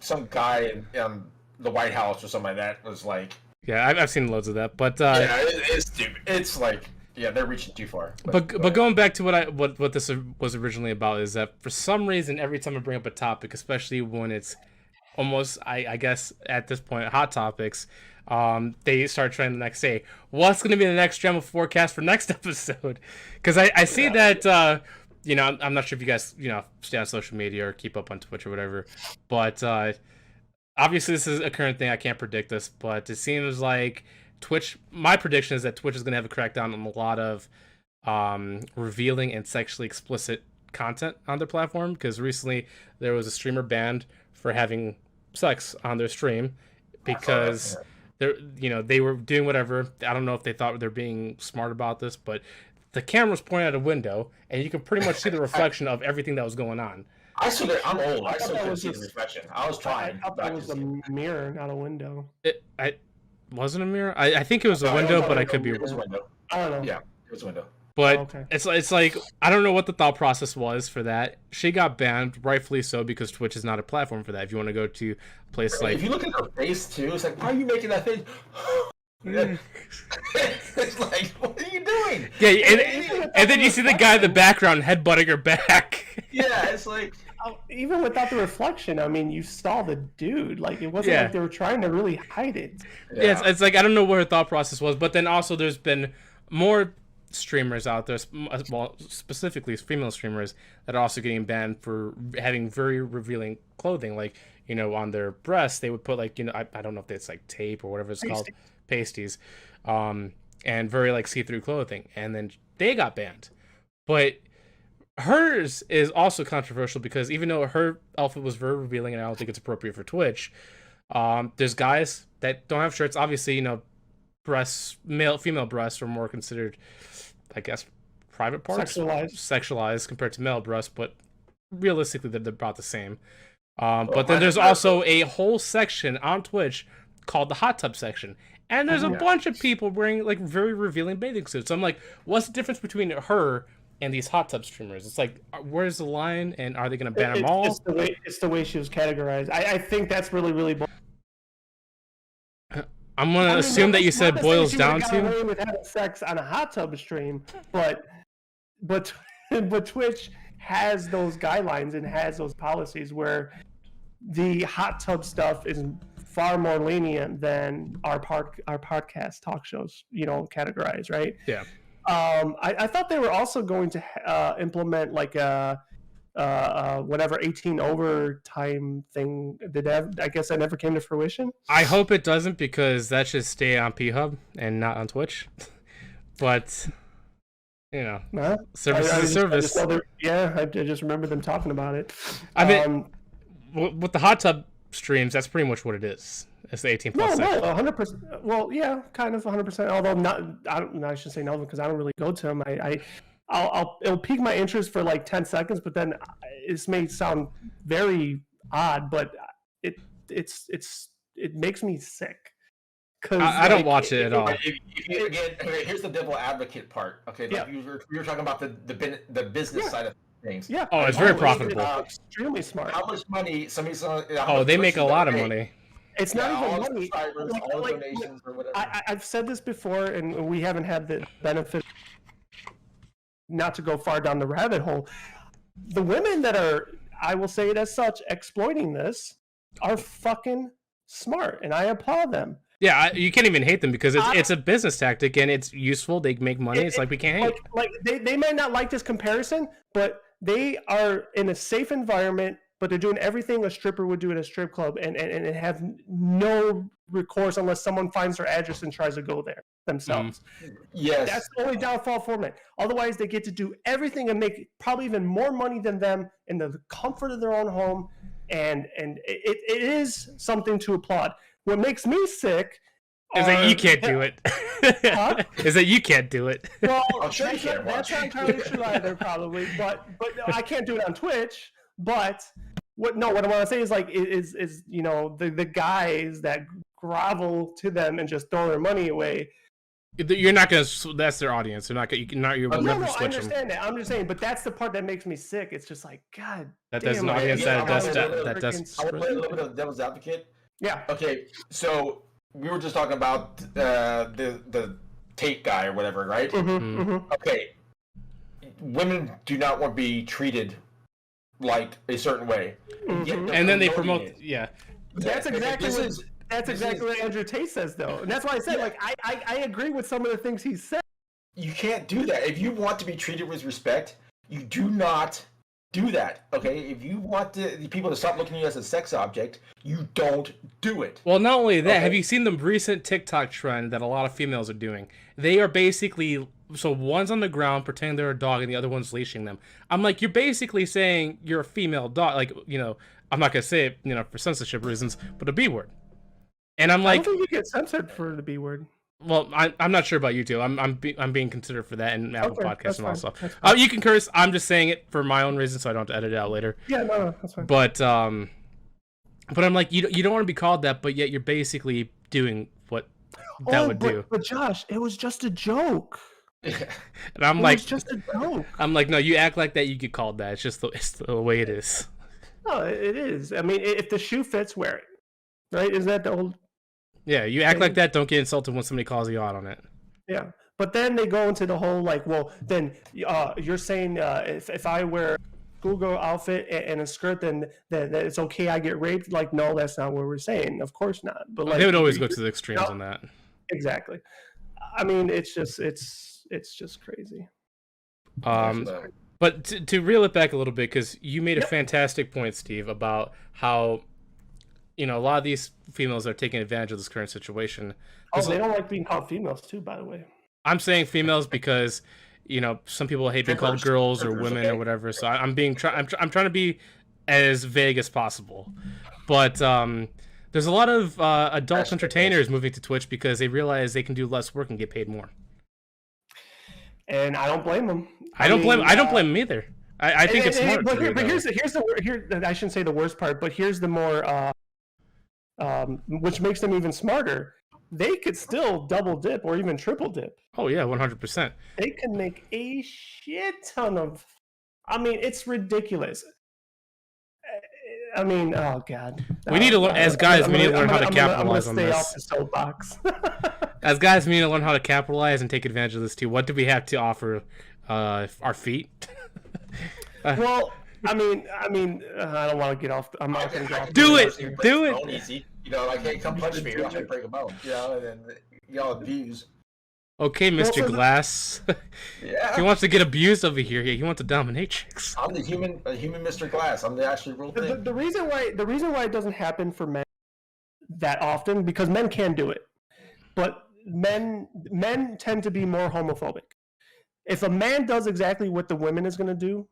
Some guy in the White House or something like that was like. Yeah, I've seen loads of that, but it's stupid. It's like they're reaching too far. But going back to what this was originally about is that for some reason every time I bring up a topic, especially when it's almost I guess at this point hot topics, they start trying the next day. What's going to be the next drama forecast for next episode? Because I see that. I'm not sure if you guys, stay on social media or keep up on Twitch or whatever, but obviously this is a current thing. I can't predict this, but it seems like Twitch, my prediction is that Twitch is going to have a crackdown on a lot of revealing and sexually explicit content on their platform, because recently there was a streamer banned for having sex on their stream because they were doing whatever. I don't know if they thought they were being smart about this, but the camera was pointing out a window, and you could pretty much see the reflection of everything that was going on. I'm old. I still couldn't see the reflection. I was trying. I thought that was a mirror, not a window. It wasn't a mirror. I think it was a window, but I could be. It was a window. I don't know. Yeah, it was a window. But it's like I don't know what the thought process was for that. She got banned, rightfully so, because Twitch is not a platform for that. If you want to go to a place like, if you look at her face too, it's like, why are you making that face? It's like, what are you doing? Yeah, and then you see the guy in the background headbutting her back. Yeah, it's like, even without the reflection, I mean, you saw the dude. Like, it wasn't like they were trying to really hide it. Yeah, it's like I don't know what her thought process was, but then also there's been more streamers out there, well, specifically female streamers, that are also getting banned for having very revealing clothing, like on their breasts they would put like I don't know if it's like tape or whatever it's called, pasties, and very like see-through clothing, and then they got banned. But hers is also controversial because even though her outfit was very revealing and I don't think it's appropriate for Twitch, there's guys that don't have shirts. Obviously, breasts, female breasts are more considered, I guess, private parts, sexualized compared to male breasts, but realistically they're about the same. But then there's also a whole section on Twitch called the hot tub section, and there's a bunch of people wearing like very revealing bathing suits. So I'm like, what's the difference between her and these hot tub streamers? It's like, where's the line, and are they going to ban them all? It's the way she was categorized. I think that's really. I'm gonna assume that you said boils down to away with having sex on a hot tub stream, but Twitch has those guidelines and has those policies where the hot tub stuff is far more lenient than our podcast talk shows, categorize, right? Yeah. I thought they were also going to implement like a whatever 18 overtime thing. I guess that never came to fruition. I hope it doesn't, because that should stay on P-Hub and not on Twitch. But service is a service. I just remember them talking about it. I mean, with the hot tub streams, that's pretty much what it is. It's the 18 plus. No, 100%. Well, yeah, kind of 100%. Although I should say no, because I don't really go to them. It'll pique my interest for like 10 seconds, but then this may sound very odd, but it makes me sick. I don't watch it at all. Here's the devil advocate part. Okay, like you were talking about the business side of things. Yeah. Oh, it's very profitable. Extremely smart. How much money? They make a lot of money. It's not even all money. All the donations or whatever. I've said this before, and we haven't had the benefit. Not to go far down the rabbit hole, the women that are, I will say it as such, exploiting this are fucking smart, and I applaud them. Yeah, you can't even hate them, because it's a business tactic, and it's useful. They make money. It's like we can't hate. Like they might not like this comparison, but they are in a safe environment, but they're doing everything a stripper would do at a strip club, and have no recourse unless someone finds their address and tries to go there themselves. Yes. That's the only downfall for men. Otherwise, they get to do everything and make probably even more money than them in the comfort of their own home, and it is something to applaud. What makes me sick is that you can't do it. Huh? Is that you can't do it. Well, sure that's not entirely true either, probably. But I can't do it on Twitch. But what I want to say is the guys that grovel to them and just throw their money away. You're not gonna. That's their audience. They're not gonna. You're no, never I switch understand them. that. I'm just saying, but that's the part that makes me sick. It's just like, God. That damn, does an audience that does. I will play a little bit of devil's advocate. Yeah. Okay, so we were just talking about the Tate guy or whatever, right? Mm-hmm, mm-hmm. Okay, women do not want to be treated like a certain way, and then they promote. it. Yeah. That's exactly what Andrew Tate says, though, and that's why I said, I agree with some of the things he said. You can't do that. If you want to be treated with respect, you do not do that. Okay, if you want the people to stop looking at you as a sex object, you don't do it. Well, not only that, have you seen the recent TikTok trend that a lot of females are doing? They are basically, so one's on the ground pretending they're a dog, and the other one's leashing them. I'm like, you're basically saying you're a female dog. Like, I'm not gonna say it, for censorship reasons, but a B word. And I'm like, I don't think you get censored for the B word. Well, I'm not sure about you two. I'm being considered for that in Apple Podcasts and all stuff. Fine. You can curse. I'm just saying it for my own reasons, so I don't have to edit it out later. Yeah, no, that's fine. But I'm like, you don't want to be called that, but yet you're basically doing what that would do. But Josh, it was just a joke. And I'm like, it's just a joke. I'm like, no, you act like that, you get called that. It's just it's the way it is. No, it is. I mean, if the shoe fits, wear it. Right? Is that the old? Yeah, you act like that. Don't get insulted when somebody calls you out on it. Yeah, but then they go into the whole then you're saying if I wear a schoolgirl outfit and a skirt, then it's okay. I get raped. Like, no, that's not what we're saying. Of course not. But they would always go to the extremes on that. Exactly. I mean, it's just crazy. But to reel it back a little bit, because you made a fantastic point, Steve, about how a lot of these females are taking advantage of this current situation. Oh, they don't like being called females too, by the way. I'm saying females because some people hate being called girls or women or whatever. So I'm trying to be as vague as possible. But there's a lot of adult entertainers moving to Twitch because they realize they can do less work and get paid more. And I don't blame them. I don't blame them either. I think it's smart. But here's I shouldn't say the worst part, but here's the more which makes them even smarter. They could still double dip or even triple dip. Oh yeah, 100%. They can make a shit ton of. I mean, it's ridiculous. I mean, oh god. We need to learn as guys. We need to learn how to capitalize on this. Stay off the soapbox. As guys, we need to learn how to capitalize and take advantage of this too. What do we have to offer? Our feet. Well, I mean, I don't want to get off. I'm not going to get off. Do it. Easy. Hey, come punch me. I'll break a bone. And then y'all views. Okay, Mr. Glass. Yeah. He wants to get abused over here. He wants to dominate chicks. I'm the human Mr. Glass. I'm the actually real thing. The reason why it doesn't happen for men that often, because men can do it, but men tend to be more homophobic. If a man does exactly what the women is going to do,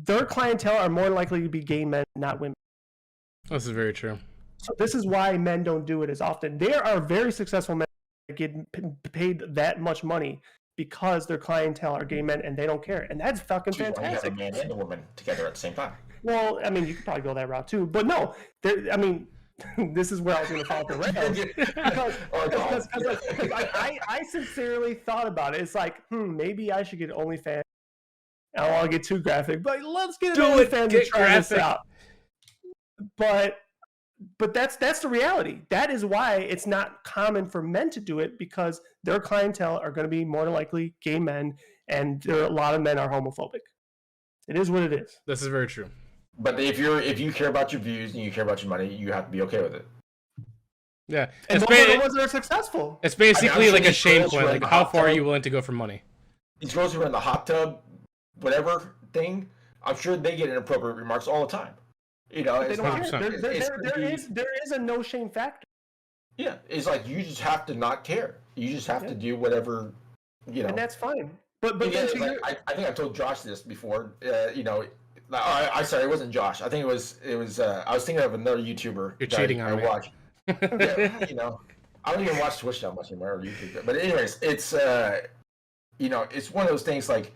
their clientele are more likely to be gay men, not women. This is very true. So this is why men don't do it as often. There are very successful men that get paid that much money because their clientele are gay men and they don't care, and that's fucking fantastic. You have a man and a woman together at the same time. Well, I mean, you could probably go that route too, but no, I mean, this is where I was going to follow the rails because I sincerely thought about it. It's like, maybe I should get OnlyFans. I don't want to get too graphic, but let's get an OnlyFans and try this out. But that's the reality. That is why it's not common for men to do it, because their clientele are going to be more than likely gay men, and a lot of men are homophobic. It is what it is. This is very true. But if you care about your views and you care about your money, you have to be okay with it. Yeah, and those are the ones that are successful. It's basically like a shame point. Like, how far are you willing to go for money? These girls who are in the hot tub, whatever thing, I'm sure they get inappropriate remarks all the time. You know, they don't care. There is a no shame factor. Yeah, it's like you just have to not care. You just have to do whatever, you know. And that's fine. But yeah, I think I told Josh this before. You know, I sorry, it wasn't Josh. I think it was. I was thinking of another YouTuber. You're cheating on me. Watch. Yeah, you know, I don't even watch Twitch that much anymore, or YouTube. But anyways, it's you know, it's one of those things. Like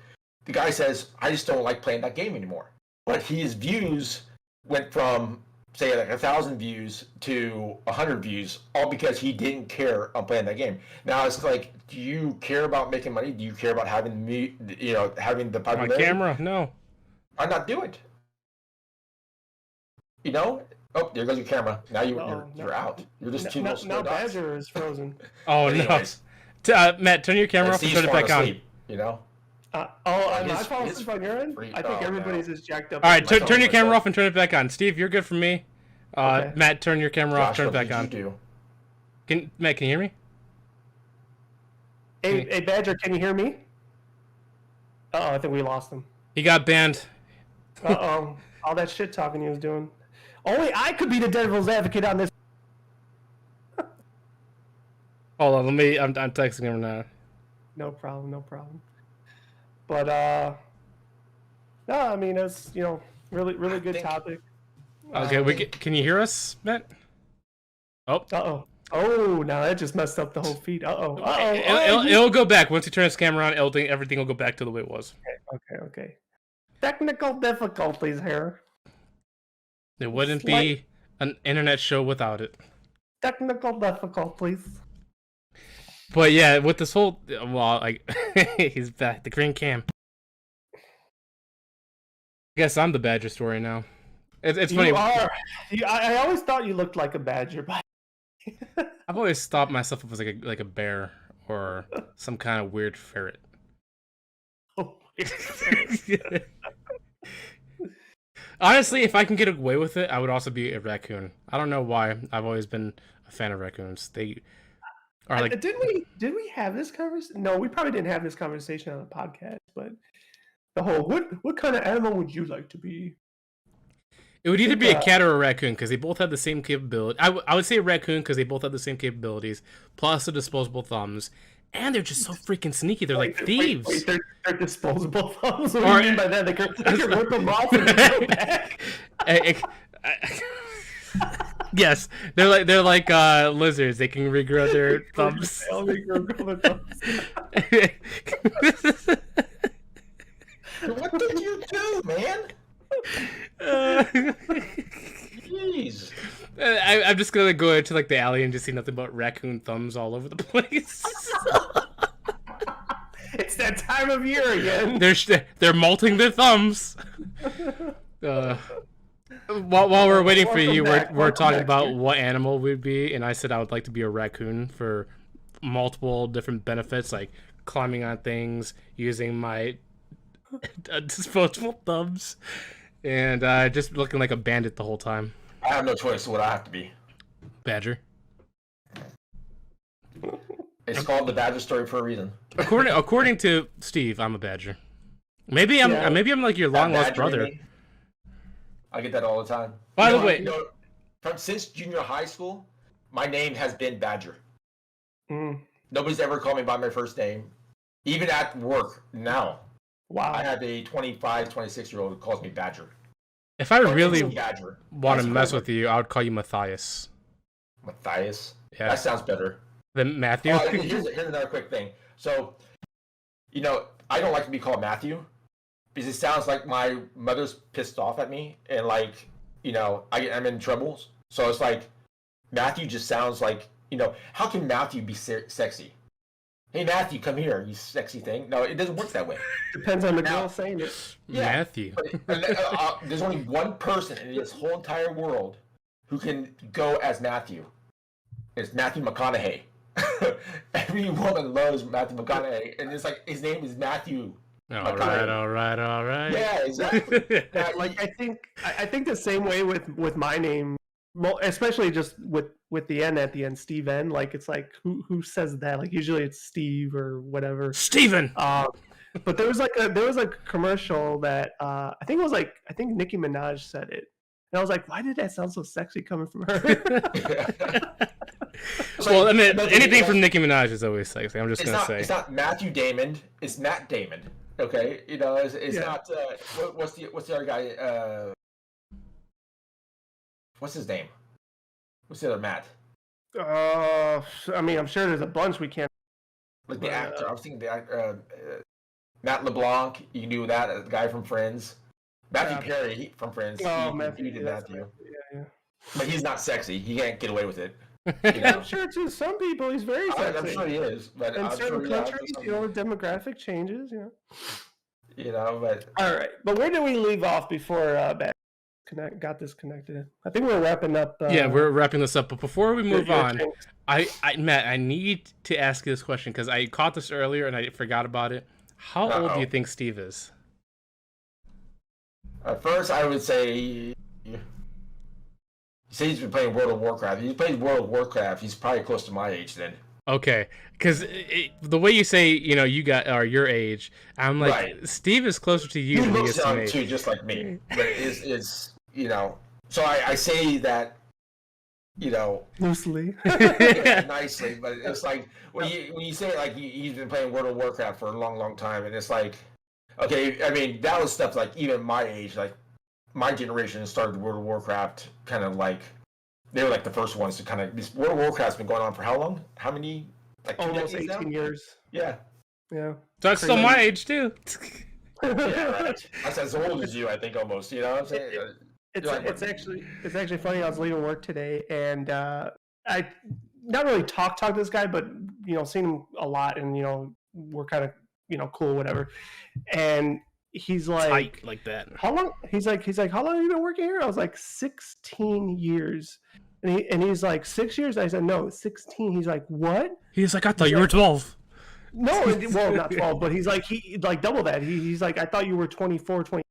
the guy says, I just don't like playing that game anymore. But his views went from, say, like 1,000 views to 100 views, all because he didn't care on playing that game. Now it's like, do you care about making money? Do you care about having having the popularity? On camera? No. Why not do it? You know? Oh, there goes your camera. Now you're out. You're just two little square dots. Now Badger is frozen. Oh, anyways. Matt, turn your camera off and turn it back on. You know? Am I falling asleep on your end? I think everybody's just jacked up. All right, turn your camera off and turn it back on. Steve, you're good for me. Okay. Matt, turn your camera off, turn it back on. Matt, can you hear me? Hey, Badger, can you hear me? I think we lost him. He got banned. All that shit talking he was doing. Only I could be the devil's advocate on this. Hold on, I'm texting him now. No problem. But no, I mean, it's, you know, really good topic. Okay, can you hear us, Matt? Oh, now that just messed up the whole feed. It'll go back once you turn his camera on. Everything will go back to the way it was. Okay. Technical difficulties here. There wouldn't be an internet show without it. Technical difficulties. But yeah, with this whole he's back. The green cam. I guess I'm the Badger story now. It's funny. You are. I always thought you looked like a badger, but I've always thought myself as like a bear or some kind of weird ferret. Oh, honestly, if I can get away with it, I would also be a raccoon. I don't know why. I've always been a fan of raccoons. They are like. Did we have this conversation? No, we probably didn't have this conversation on a podcast. But the whole what kind of animal would you like to be? It would either be a cat or a raccoon because they both have the same capability. I would say a raccoon because they both have the same capabilities, plus the disposable thumbs, and they're just so freaking sneaky. They're like thieves. Wait, they're disposable thumbs. What do you mean by that? They can rip them off and go back. Yes, they're like lizards. They can regrow their thumbs. What did you do, man? Jeez. I'm just gonna go into like the alley and just see nothing but raccoon thumbs all over the place. It's that time of year again. They're molting their thumbs. While we're waiting for you, we're talking about what animal we'd be, and I said I would like to be a raccoon for multiple different benefits, like climbing on things, using my disposable thumbs, and just looking like a bandit the whole time. I have no choice what I have to be. Badger. It's called TheBadgerStory for a reason. According to Steve, I'm a badger. Maybe I'm like your long lost brother. I get that all the time. By the way, since junior high school, my name has been Badger. Mm. Nobody's ever called me by my first name, even at work now. Wow. I have a 25, 26-year-old who calls me Badger. If I really Badger. want to mess with you, I would call you Matthias. Matthias? Yeah. That sounds better. Than Matthew? Here's another quick thing. So, I don't like to be called Matthew because it sounds like my mother's pissed off at me and like, I'm in trouble. So it's like, Matthew just sounds like, how can Matthew be sexy? Hey, Matthew, come here, you sexy thing. No, it doesn't work that way. Depends on the girl saying it. Yeah, Matthew. There's only one person in this whole entire world who can go as Matthew. It's Matthew McConaughey. Every woman loves Matthew McConaughey, and it's like his name is Matthew. All right. Yeah, exactly. I think the same way with my name, especially just with the N at the end, Steve N. Like it's like who says that? Like usually it's Steve or whatever. Steven. But there was a commercial that I think Nicki Minaj said it, and I was like, why did that sound so sexy coming from her? Well, I mean, anything from Nicki Minaj is always sexy. I'm just gonna say it's not Matthew Damon. It's Matt Damon. Okay, it's not. What's the other guy? What's his name? What's the other Matt? I mean, I'm sure there's a bunch we can't. Like the actor. I was thinking the actor. Matt LeBlanc. You knew that, the guy from Friends. Matthew Perry from Friends. Matthew. He did Matthew. Yeah. But he's not sexy. He can't get away with it. I'm sure to some people he's very sexy. I'm sure he is, but in certain countries, demographic changes, but all right. But where did we leave off before got disconnected? I think we're wrapping up. Yeah, we're wrapping this up. But before we move on, Matt, I need to ask you this question because I caught this earlier and I forgot about it. How old do you think Steve is? At first, I would say. He said he's been playing World of Warcraft. If he plays World of Warcraft, he's probably close to my age then. Okay, because the way you say, your age, I'm like, right. Steve is closer to you than he is to me. Too, just like me. But it's so I say that, loosely, nicely, but it's like when you say it like he's been playing World of Warcraft for a long, long time, and it's like, okay, I mean that was stuff like even my age, like. My generation started World of Warcraft kind of like they were like the first ones to kind of this World of Warcraft's been going on for how long? How many? Like almost 18 years. Yeah. So that's still my age too. Yeah, right. That's as old as you, I think, almost. You know what I'm saying? It's actually funny. I was leaving work today, and I not really talk to this guy, but seen him a lot, and we're kind of cool, whatever, and. He's like tight like that. How long? He's like, how long have you been working here? I was like, 16 years. And he's like, 6 years? I said, no, 16. He's like, what? He's like, I thought you were 12. No, well, not 12, but he's like, he like double that. He's like, I thought you were 24, 20.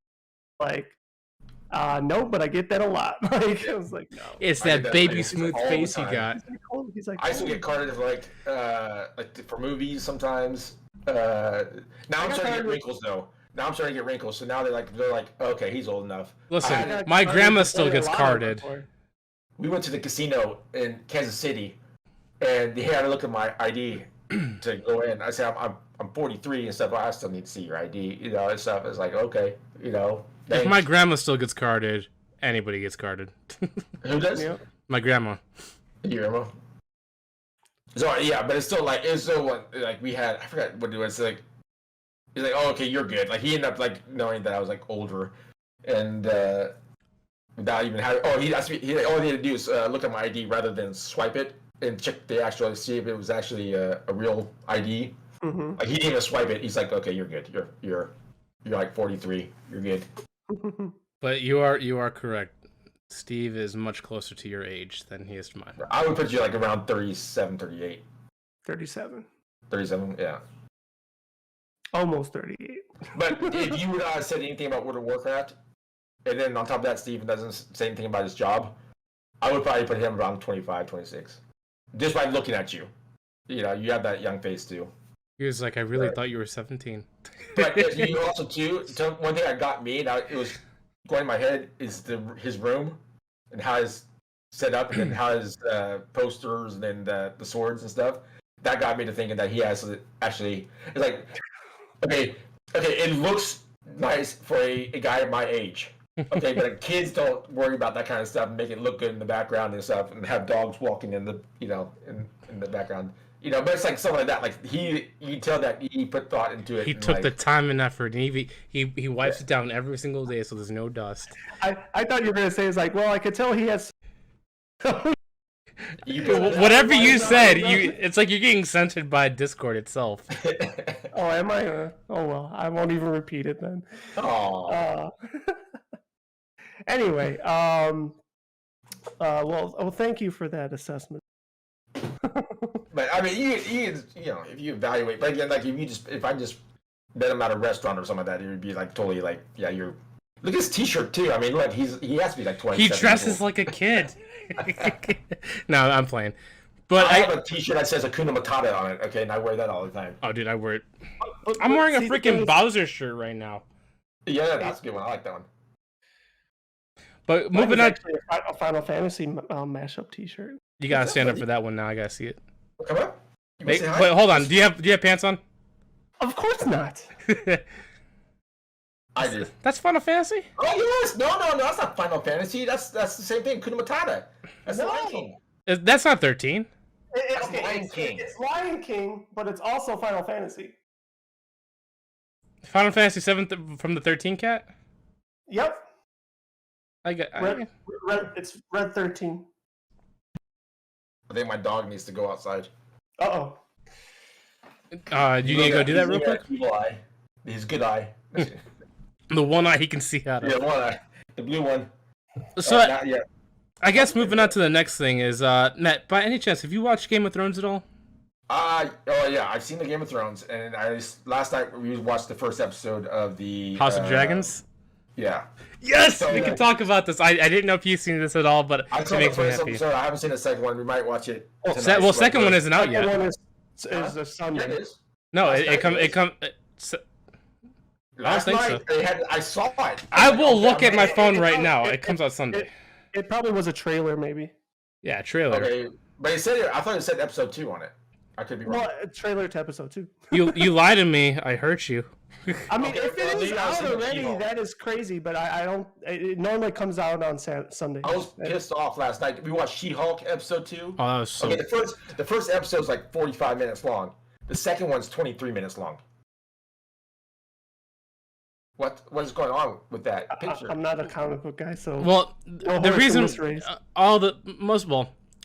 Like, no, but I get that a lot. Like, I was like, no. It's that baby smooth face you got. He's like, I still get carded for movies sometimes. Now I'm starting to get wrinkles though. Now I'm starting to get wrinkles, so now they're like, okay, he's old enough. Listen, my grandma still gets carded. We went to the casino in Kansas City, and they had to look at my ID to go in. I said, I'm 43 and stuff. But I still need to see your ID, and stuff. It's like, okay, thanks. If my grandma still gets carded, anybody gets carded. Who does? My grandma. Your grandma. So yeah, but it's still like we had. I forgot what it was like. He's like, oh, okay, you're good. Like, he ended up, like, knowing that I was, like, older. And, without even having... Oh, he asked me... all he had to do is look at my ID rather than swipe it and check the actual... See if it was actually a real ID. Mm-hmm. Like, he didn't even swipe it. He's like, okay, you're good. You're like, 43. You're good. But you are correct. Steve is much closer to your age than he is to mine. I would put you, like, around 37, 38. 37. 37, yeah. Almost 38. But if you would have said anything about World of Warcraft, and then on top of that, Steven doesn't say anything about his job, I would probably put him around 25, 26. Just by looking at you. you know, you have that young face too. He was like, I really thought you were 17. But you also too. So one thing that got me, and it was going in my head, is his room and how it's set up, and then how his posters and then the swords and stuff. That got me to thinking that he has actually. It's like, okay, it looks nice for a guy my age. Okay, but kids don't worry about that kind of stuff and make it look good in the background and stuff, and have dogs walking in the in the background. You know, but it's like something like that. Like you can tell that he put thought into it. He took the time and effort, and he wipes it down every single day, so there's no dust. I thought you were gonna say it's like, well, I could tell he has. Whatever you said, it's like you're getting censored by Discord itself. Oh, am I? Oh well, I won't even repeat it then. Oh. Anyway, well, thank you for that assessment. But I mean, you know, if you evaluate, but again, like if I just met him at a restaurant or something like that, it would be like totally like, yeah, you're. Look at his T-shirt too. I mean, look, he has to be like 20. He dresses like a kid. No, I'm playing. But I have a T-shirt that says Hakuna Matata on it. Okay, and I wear that all the time. Oh, dude, I wear it. I'm wearing a freaking Bowser shirt right now. Yeah, that's a good one. I like that one. But moving on, a Final Fantasy mashup T-shirt. You gotta stand up for that one now. I gotta see it. Come on. Wait, hold on. Do you have pants on? Of course not. I do. That's Final Fantasy? Oh yes. No. That's not Final Fantasy. That's the same thing. Hakuna Matata. That's the Lion King. That's not 13. It's Lion King. It's Lion King, but it's also Final Fantasy. Final Fantasy 7 from the 13 cat? Yep. It's Red 13. I think my dog needs to go outside. Uh-oh. You need to go do that real quick? Evil eye. His good eye. The one eye he can see out of. Yeah, one eye. The blue one. So not yet. I guess moving on to the next thing is, Matt, by any chance, have you watched Game of Thrones at all? Oh yeah, I've seen the Game of Thrones, and last night we watched the first episode of the House of Dragons. Yeah. Yes, so, we can talk about this. I didn't know if you've seen this at all, but I saw the first episode. I haven't seen the second one. We might watch it. Second one isn't out yet. Second one is a Sunday. Yeah, it is. No, it come. Last night so. I saw it. I will look at my phone right now. It comes out Sunday. It probably was a trailer, maybe. Yeah, trailer. Okay, but I thought it said episode 2 on it. I could be wrong. Well, trailer to episode 2. You lied to me. I hurt you. I mean, if it is out already, that is crazy. But I don't. It normally comes out on Sunday. I was pissed off last night. We watched She-Hulk episode 2. Oh, that was so. Okay, the first episode is like 45 minutes long. The second one's 23 minutes long. What is going on with that picture? I'm not a comic book guy, so. Well, the reason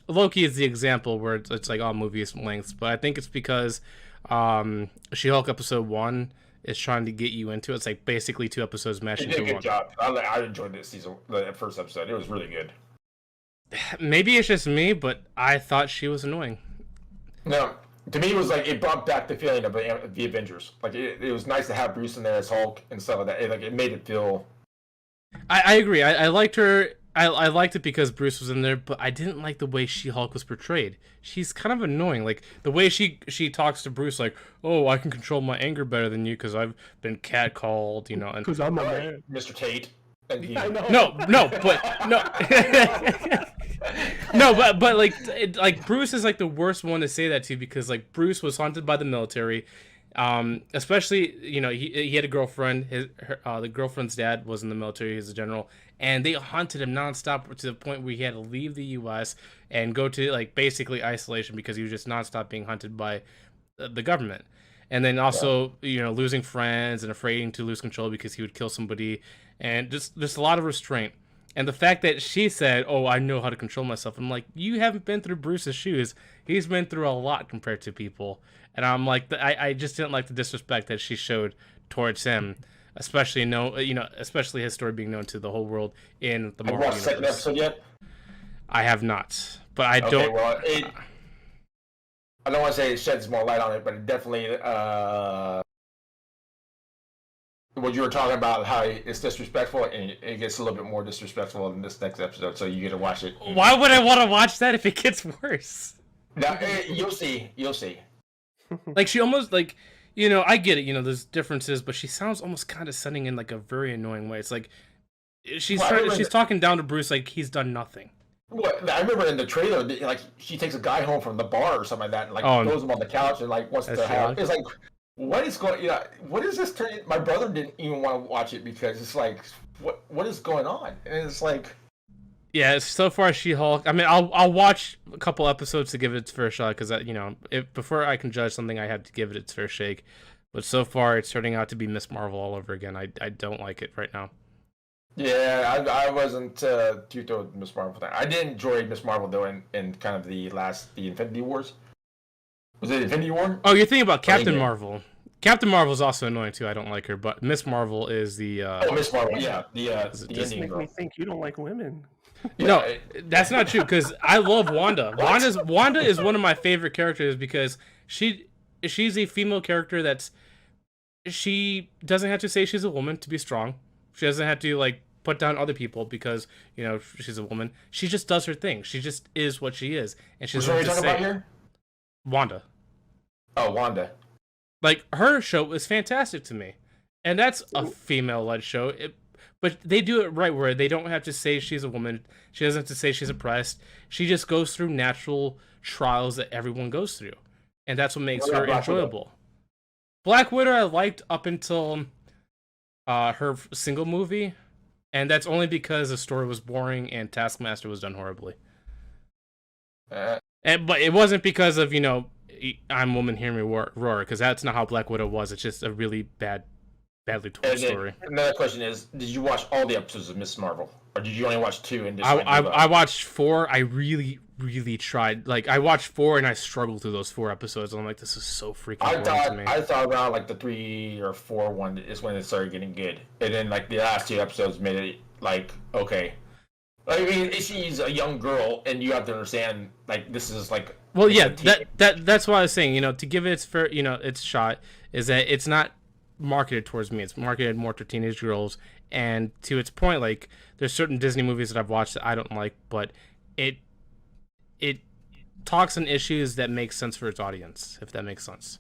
Loki is the example where it's like all movies lengths, but I think it's because She-Hulk episode 1 is trying to get you into it. It's like basically 2 episodes mashed into one. They did a good job. I enjoyed this season, the first episode. It was really good. Maybe it's just me, but I thought she was annoying. No, to me it was like it brought back the feeling of the Avengers. Like it was nice to have Bruce in there as Hulk and stuff like that. It made it feel. I agree. I liked her. I liked it because Bruce was in there, but I didn't like the way She-Hulk was portrayed. She's kind of annoying. Like, the way she talks to Bruce, like, oh, I can control my anger better than you because I've been catcalled, you know. Because I'm a man. Mr. Tate. No, but like Bruce is like the worst one to say that to because like Bruce was haunted by the military. Especially, you know, he had a girlfriend. The girlfriend's dad was in the military. He's a general, and they hunted him nonstop to the point where he had to leave the U.S. and go to like basically isolation because he was just nonstop being hunted by the government. And then also, you know, losing friends and afraid to lose control because he would kill somebody, and just a lot of restraint. And the fact that she said, "Oh, I know how to control myself," I'm like, you haven't been through Bruce's shoes. He's been through a lot compared to people. And I'm like, I just didn't like the disrespect that she showed towards him, especially especially his story being known to the whole world in the Marvel universe. Have you watched the second episode yet? I have not, but I don't. Well, I don't want to say it sheds more light on it, but it definitely. What you were talking about, how it's disrespectful, and it gets a little bit more disrespectful in this next episode. So you get to watch it. Why would I want to watch that if it gets worse? Now, you'll see. You'll see. Like she almost like, I get it. There's differences, but she sounds almost kind of sending in like a very annoying way. It's like she's talking down to Bruce like he's done nothing. What I remember in the trailer, like she takes a guy home from the bar or something like that, and like throws him on the couch and like wants to have. It's like, what is going? What is this? My brother didn't even want to watch it because it's like, what is going on? And it's like, yeah. So far, She-Hulk. I mean, I'll watch a couple episodes to give it its fair shot because before I can judge something, I have to give it its fair shake. But so far, it's turning out to be Miss Marvel all over again. I don't like it right now. Yeah, I wasn't too thrilled with Miss Marvel. I did enjoy Miss Marvel though in kind of the Infinity Wars. Was it Infinity War? Oh, you're thinking about Captain Marvel. Captain Marvel is also annoying too. I don't like her, but Miss Marvel is the. Miss Marvel, yeah, the Just make me think you don't like women. No, that's not true because I love Wanda. Wanda is one of my favorite characters because she's a female character she doesn't have to say she's a woman to be strong. She doesn't have to like put down other people because she's a woman. She just does her thing. She just is what she is, and she's. What are we talking about here? Wanda. Oh, Wanda. Like her show is fantastic to me, and that's a female-led show. But they do it right where they don't have to say she's a woman. She doesn't have to say she's oppressed. She just goes through natural trials that everyone goes through, and that's what makes her enjoyable. Black Widow I liked up until her single movie, and that's only because the story was boring and Taskmaster was done horribly. But it wasn't because of I'm woman, hear me roar, because that's not how Black Widow was. It's just a really badly told story. Another question is, did you watch all the episodes of Miss Marvel, or did you only watch 2 and just I watched 4. I really tried. Like I watched 4 and I struggled through those 4 episodes. And I'm like, this is so freaking boring to me. I thought around like the 3 or 4 one is when it started getting good, and then like the last 2 episodes made it like okay. I mean, she's a young girl, and you have to understand like this is like. Well, yeah, that's what I was saying. To give it its fair, its shot is that it's not marketed towards me. It's marketed more to teenage girls, and to its point, like there's certain Disney movies that I've watched that I don't like, but it talks on issues that make sense for its audience, if that makes sense.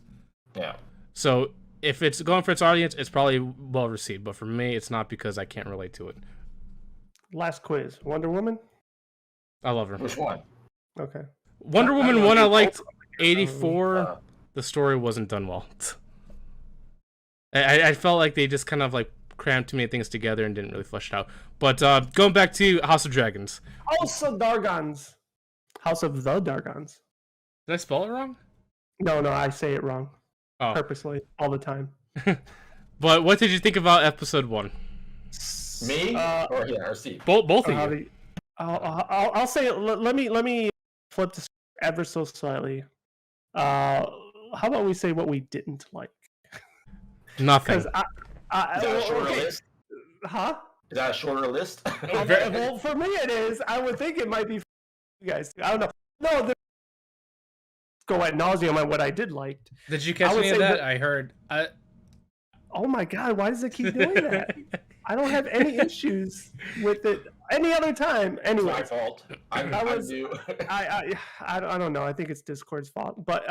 Yeah. So if it's going for its audience, it's probably well received, but for me, it's not because I can't relate to it. Last quiz: Wonder Woman. I love her. Which one? Okay. Wonder Woman 1 I liked. 84. The story wasn't done well. I felt like they just kind of like crammed too many things together and didn't really flesh it out. But going back to House of Dragons. House of Dargons. House of the Dargons. Did I spell it wrong? No, I say it wrong. Purposely, all the time. But what did you think about episode 1? Me or Steve? Both of you. I'll say it. Let me flip this ever so slightly. How about we say what we didn't like? Nothing. Is that a shorter list? Huh? Is that a shorter list? Well, for me it is. I would think it might be for you guys. I don't know. No, go ad nauseum on what I did like. Did you catch any of that? I heard. Oh my god! Why does it keep doing that? I don't have any issues with it any other time. Anyway, it's my fault. I don't know. I think it's Discord's fault. But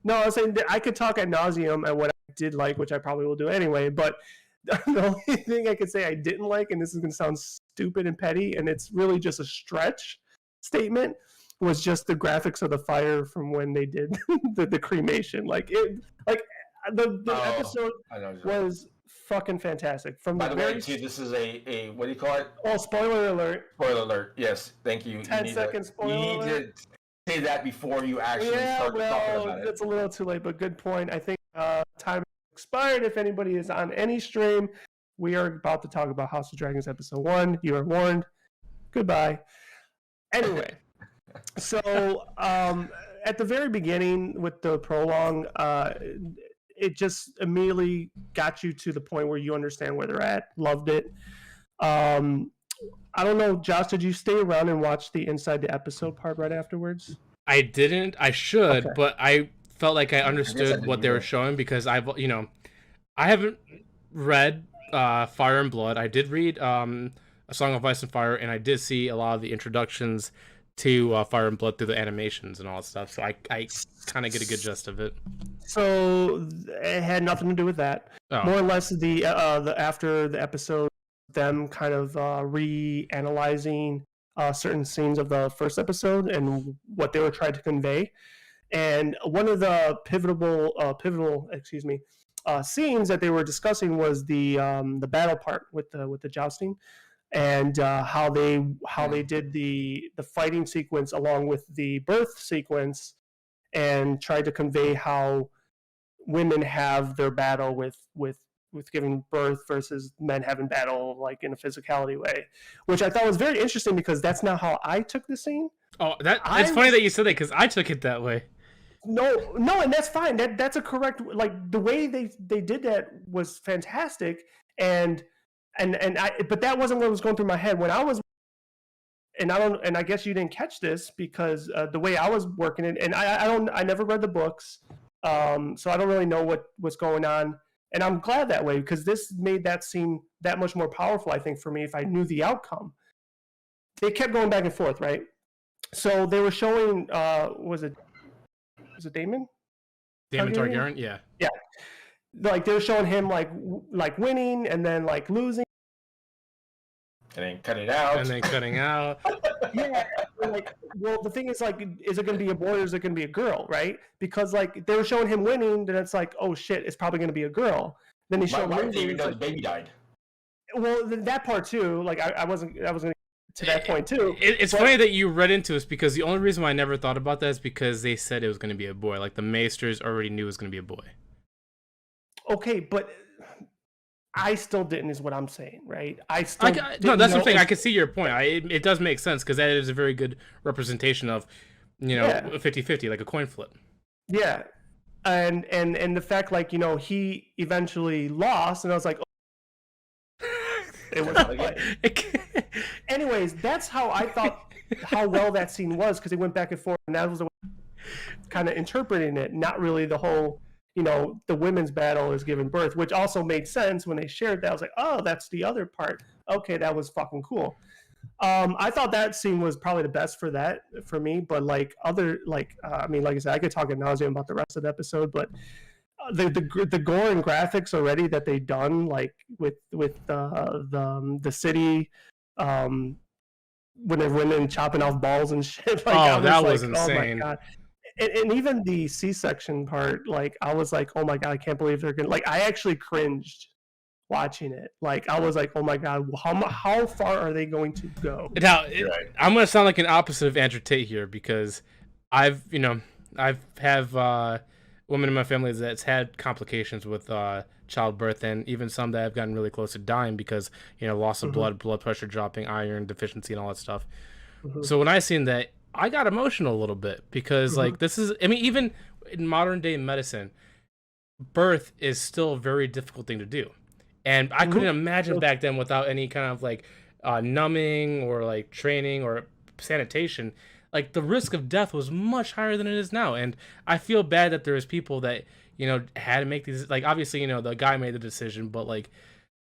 no, I was saying that I could talk ad nauseum at what I did like, which I probably will do anyway. But the only thing I could say I didn't like, and this is going to sound stupid and petty, and it's really just a stretch statement, was just the graphics of the fire from when they did the cremation. The episode was fucking fantastic. From By the way, too, this is a what do you call it? Oh, spoiler alert! Spoiler alert! Yes, thank you. 10-second spoiler alert. You need to say that before you actually start talking about it. It's a little too late, but good point. I think time expired. If anybody is on any stream, we are about to talk about House of Dragons episode 1. You are warned. Goodbye. Anyway, so at the very beginning with the prologue, it just immediately got you to the point where you understand where they're at. Loved it. I don't know, Josh, did you stay around and watch the inside the episode part right afterwards? I didn't. I should, but I felt like I understood what they were showing because I haven't read Fire and Blood. I did read A Song of Ice and Fire, and I did see a lot of the introductions to Fire and Blood through the animations and all that stuff. So I kind of get a good gist of it. So it had nothing to do with that. Oh. More or less, the after the episode, them kind of reanalyzing certain scenes of the first episode and what they were trying to convey. And one of the pivotal scenes that they were discussing was the battle part with the jousting, and how they did the fighting sequence along with the birth sequence, and tried to convey how women have their battle with giving birth versus men having battle like in a physicality way, which I thought was very interesting because that's not how I took the scene. Oh, it's funny that you said that because I took it that way. No, and that's fine. That's a correct, like the way they did that was fantastic, and but that wasn't what was going through my head when I was, and I guess you didn't catch this because the way I was working it, and I never read the books, so I don't really know what's going on, and I'm glad that way because this made that scene that much more powerful. I think for me, if I knew the outcome, they kept going back and forth, right? So they were showing, was it Daemon? Daemon Targaryen, yeah. Like they were showing him like winning and then like losing, and then cutting out. Yeah, like, well, the thing is, like, is it going to be a boy or is it going to be a girl, right? Because like they were showing him winning, then it's like, oh shit, it's probably going to be a girl. Then he showed losing, even though the baby died. Well, that part too. Like I was going to that point too. It's funny that you read into this because the only reason why I never thought about that is because they said it was going to be a boy. Like the Maesters already knew it was going to be a boy. Okay, but I still didn't, is what I'm saying, right? That's what I'm saying. I can see your point. It does make sense because that is a very good representation of, 50-50, like a coin flip. Yeah, and the fact, like, he eventually lost, and I was like, it was like, anyways, that's how I thought how well that scene was because it went back and forth, and that was the way kind of interpreting it, not really the whole, the women's battle is giving birth, which also made sense when they shared that. I was like, oh, that's the other part. Okay, that was fucking cool. I thought that scene was probably the best for me, but like I mean, like I said, I could talk ad nauseum about the rest of the episode, but the gore and graphics already that they done, like with the city, when they're women chopping off balls and shit. Like, that was insane. Oh my God. And even the C-section part, like I was like, oh my God, I can't believe they're gonna, like, I actually cringed watching it. Like I was like, oh my God, how far are they going to go? Now I'm gonna sound like an opposite of Andrew Tate here because I've have women in my family that's had complications with childbirth, and even some that have gotten really close to dying because loss of blood pressure dropping, iron deficiency, and all that stuff. So when I seen that, I got emotional a little bit because like this is, I mean, even in modern day medicine, birth is still a very difficult thing to do, and I couldn't imagine back then without any kind of like numbing or like training or sanitation. Like the risk of death was much higher than it is now, and I feel bad that there's people that had to make these. Like obviously the guy made the decision, but like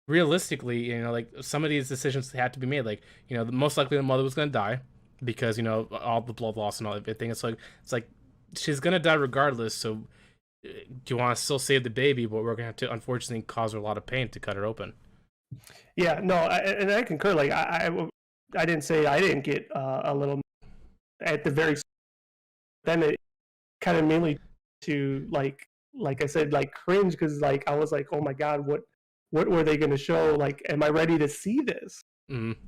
realistically, like some of these decisions had to be made. Like most likely the mother was gonna die because all the blood loss and all everything. It's like she's gonna die regardless. So do you want to still save the baby? But we're gonna have to unfortunately cause her a lot of pain to cut her open. Yeah, no, and I concur. Like I didn't say I didn't get a little at the very. Then it kind of mainly to like I said, like cringe because like I was like, oh my God, what were they gonna show? Like, am I ready to see this?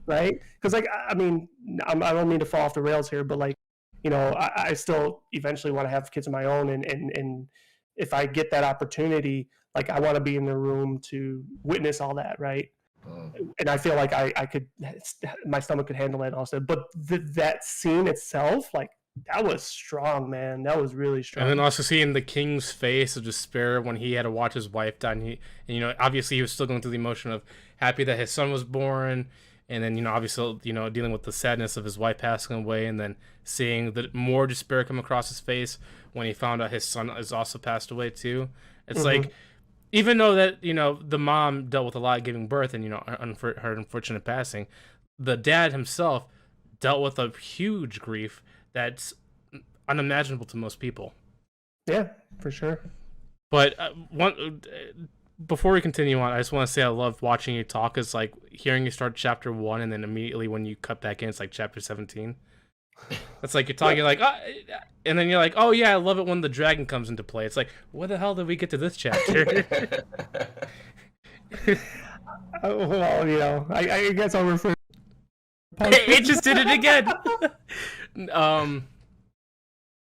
Right? Because like I mean, I don't mean to fall off the rails here, but like I still eventually want to have kids of my own, and if I get that opportunity, like I want to be in the room to witness all that, right? And I feel like I could, my stomach could handle it also. But that scene itself, like that was strong, man. That was really strong. And then also seeing the king's face of despair when he had to watch his wife die, and obviously he was still going through the emotion of happy that his son was born, and then obviously dealing with the sadness of his wife passing away, and then seeing the more despair come across his face when he found out his son has also passed away too. It's like, even though that the mom dealt with a lot giving birth and her unfortunate passing, the dad himself dealt with a huge grief that's unimaginable to most people. Yeah, for sure. But before we continue on, I just want to say I love watching you talk. It's like hearing you start chapter 1 and then immediately when you cut back in, it's like chapter 17. It's like you're talking, you're like, and then you're like, oh yeah, I love it when the dragon comes into play. It's like, what the hell did we get to this chapter? Well, you know, I guess I'll refer. It just did it again.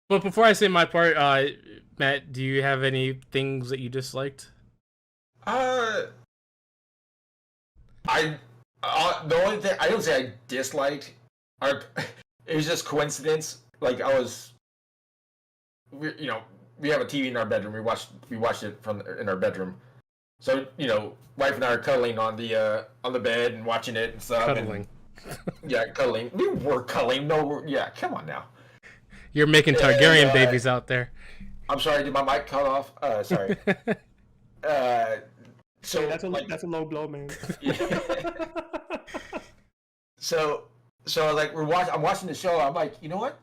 But before I say my part, Matt, do you have any things that you disliked? The only thing I don't say I disliked, it was just coincidence. Like we have a TV in our bedroom. We watched it in our bedroom. So wife and I are cuddling on the bed and watching it and stuff. Cuddling. Yeah, cuddling. We were cuddling. No, yeah, come on now. You're making Targaryen babies out there. I'm sorry, did my mic cut off? Sorry. So hey, that's a low blow, man. So like I'm watching the show. I'm like, you know what?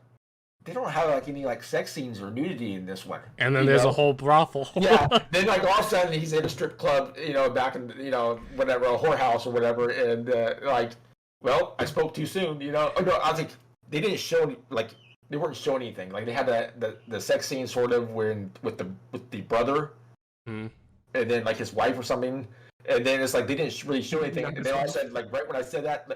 They don't have like any like sex scenes or nudity in this one. And then there's a whole brothel. Yeah. Then like all of a sudden he's in a strip club, back in whatever, a whorehouse or whatever, and like, well, I spoke too soon, Oh no, I was like, they didn't show they weren't showing anything. Like they had the sex scene sort of with the brother, and then like his wife or something, and then it's like they didn't really show anything. And then all of a sudden, like right when I said that,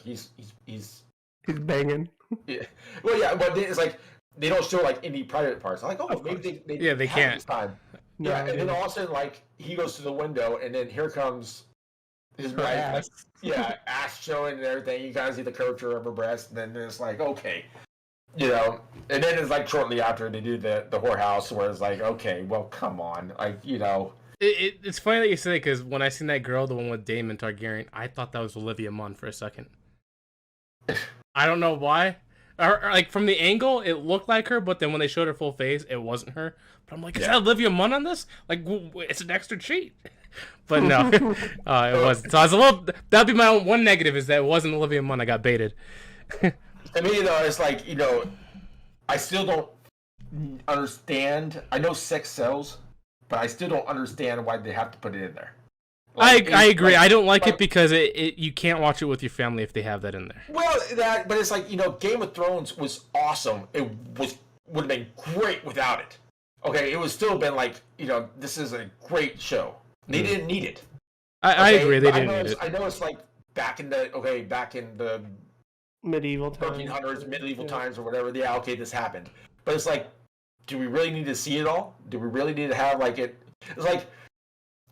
he's banging. Yeah. Well, yeah, but then it's like they don't show like any private parts. I'm like, oh, maybe they can't. This time. Yeah, and then all of a sudden, like he goes to the window, and then here comes his wife, ass. Ass showing and everything. You kind of see the curvature of her breast, and then it's like, okay, and then it's like shortly after they do the whorehouse, where it's like, okay, well, come on, like It's funny that you say it, because when I seen that girl, the one with Daemon Targaryen, I thought that was Olivia Munn for a second. I don't know why. Or, like from the angle, it looked like her, but then when they showed her full face, it wasn't her. But I'm like, is that Olivia Munn on this? Like, it's an extra cheat. But no, it wasn't. So I was a little. That'd be my one negative, is that it wasn't Olivia Munn. I got baited. To me, though, it's like I still don't understand. I know sex sells, but I still don't understand why they have to put it in there. Like, I agree. I don't like it because you can't watch it with your family if they have that in there. Well, but it's like, Game of Thrones was awesome. It would have been great without it. Okay, it would still have been like, this is a great show. They didn't need it. I agree. They didn't need it. I know it's like back in the medieval times, 1300s, medieval times or whatever. Yeah, okay, this happened. But it's like, do we really need to see it all? Do we really need to have like it? It's like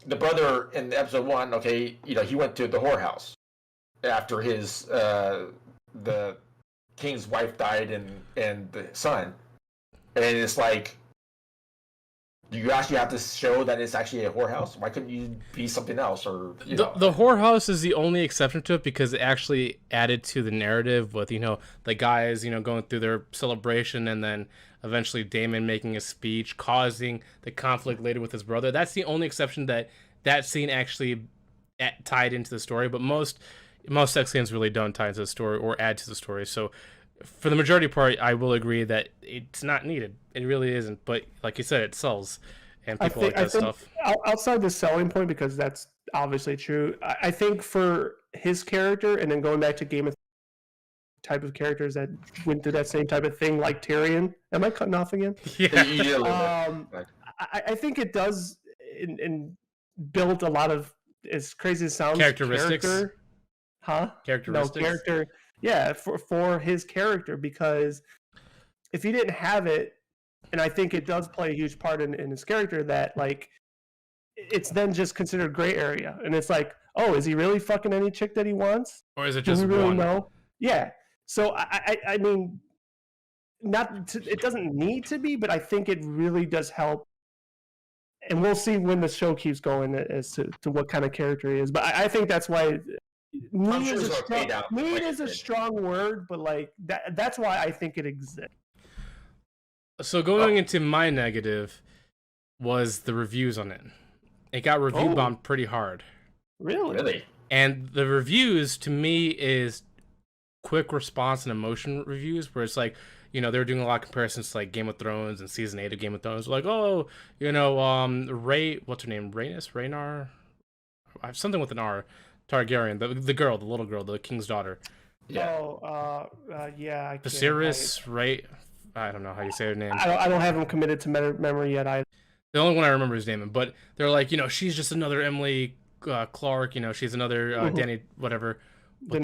the brother in episode 1. Okay, he went to the whorehouse after his the king's wife died and the son, and it's like, do you actually have to show that it's actually a whorehouse? Why couldn't you be something else? Or the whorehouse is the only exception to it, because it actually added to the narrative with the guys going through their celebration, and then eventually Daemon making a speech, causing the conflict later with his brother. That's the only exception that scene actually tied into the story. But most sex scenes really don't tie into the story or add to the story. So for the majority part, I will agree that it's not needed. It really isn't. But like you said, it sells, and people like that stuff. Outside the selling point, because that's obviously true, I think for his character, and then going back to Game of type of characters that went through that same type of thing, like Tyrion. Am I cutting off again? Yeah. I think it does and built a lot of, as crazy as it sounds, characteristics. Characteristics. No, character. Yeah, for his character, because if he didn't have it, and I think it does play a huge part in his character, that like it's then just considered gray area, and it's like, oh, is he really fucking any chick that he wants, or is it just do we really one? know? Yeah. So I mean, it doesn't need to be, but I think it really does help. And we'll see when the show keeps going as to what kind of character he is. But I think that's why need is a strong word, but like that's why I think it exists. So going into my negative was the reviews on it. It got review bombed pretty hard. Really? Really? And the reviews to me is quick response and emotion reviews where it's like, they're doing a lot of comparisons to like Game of Thrones and season 8 of Game of Thrones. Like, oh, Ray, what's her name? Rhaenyra? Something with an R. Targaryen, the girl, the little girl, the king's daughter. Yeah. Yeah. Viserys, right? I don't know how you say her name. I don't have him committed to memory yet. The only one I remember is Damon, but they're like, she's just another Emily Clark. She's another Dany, whatever. But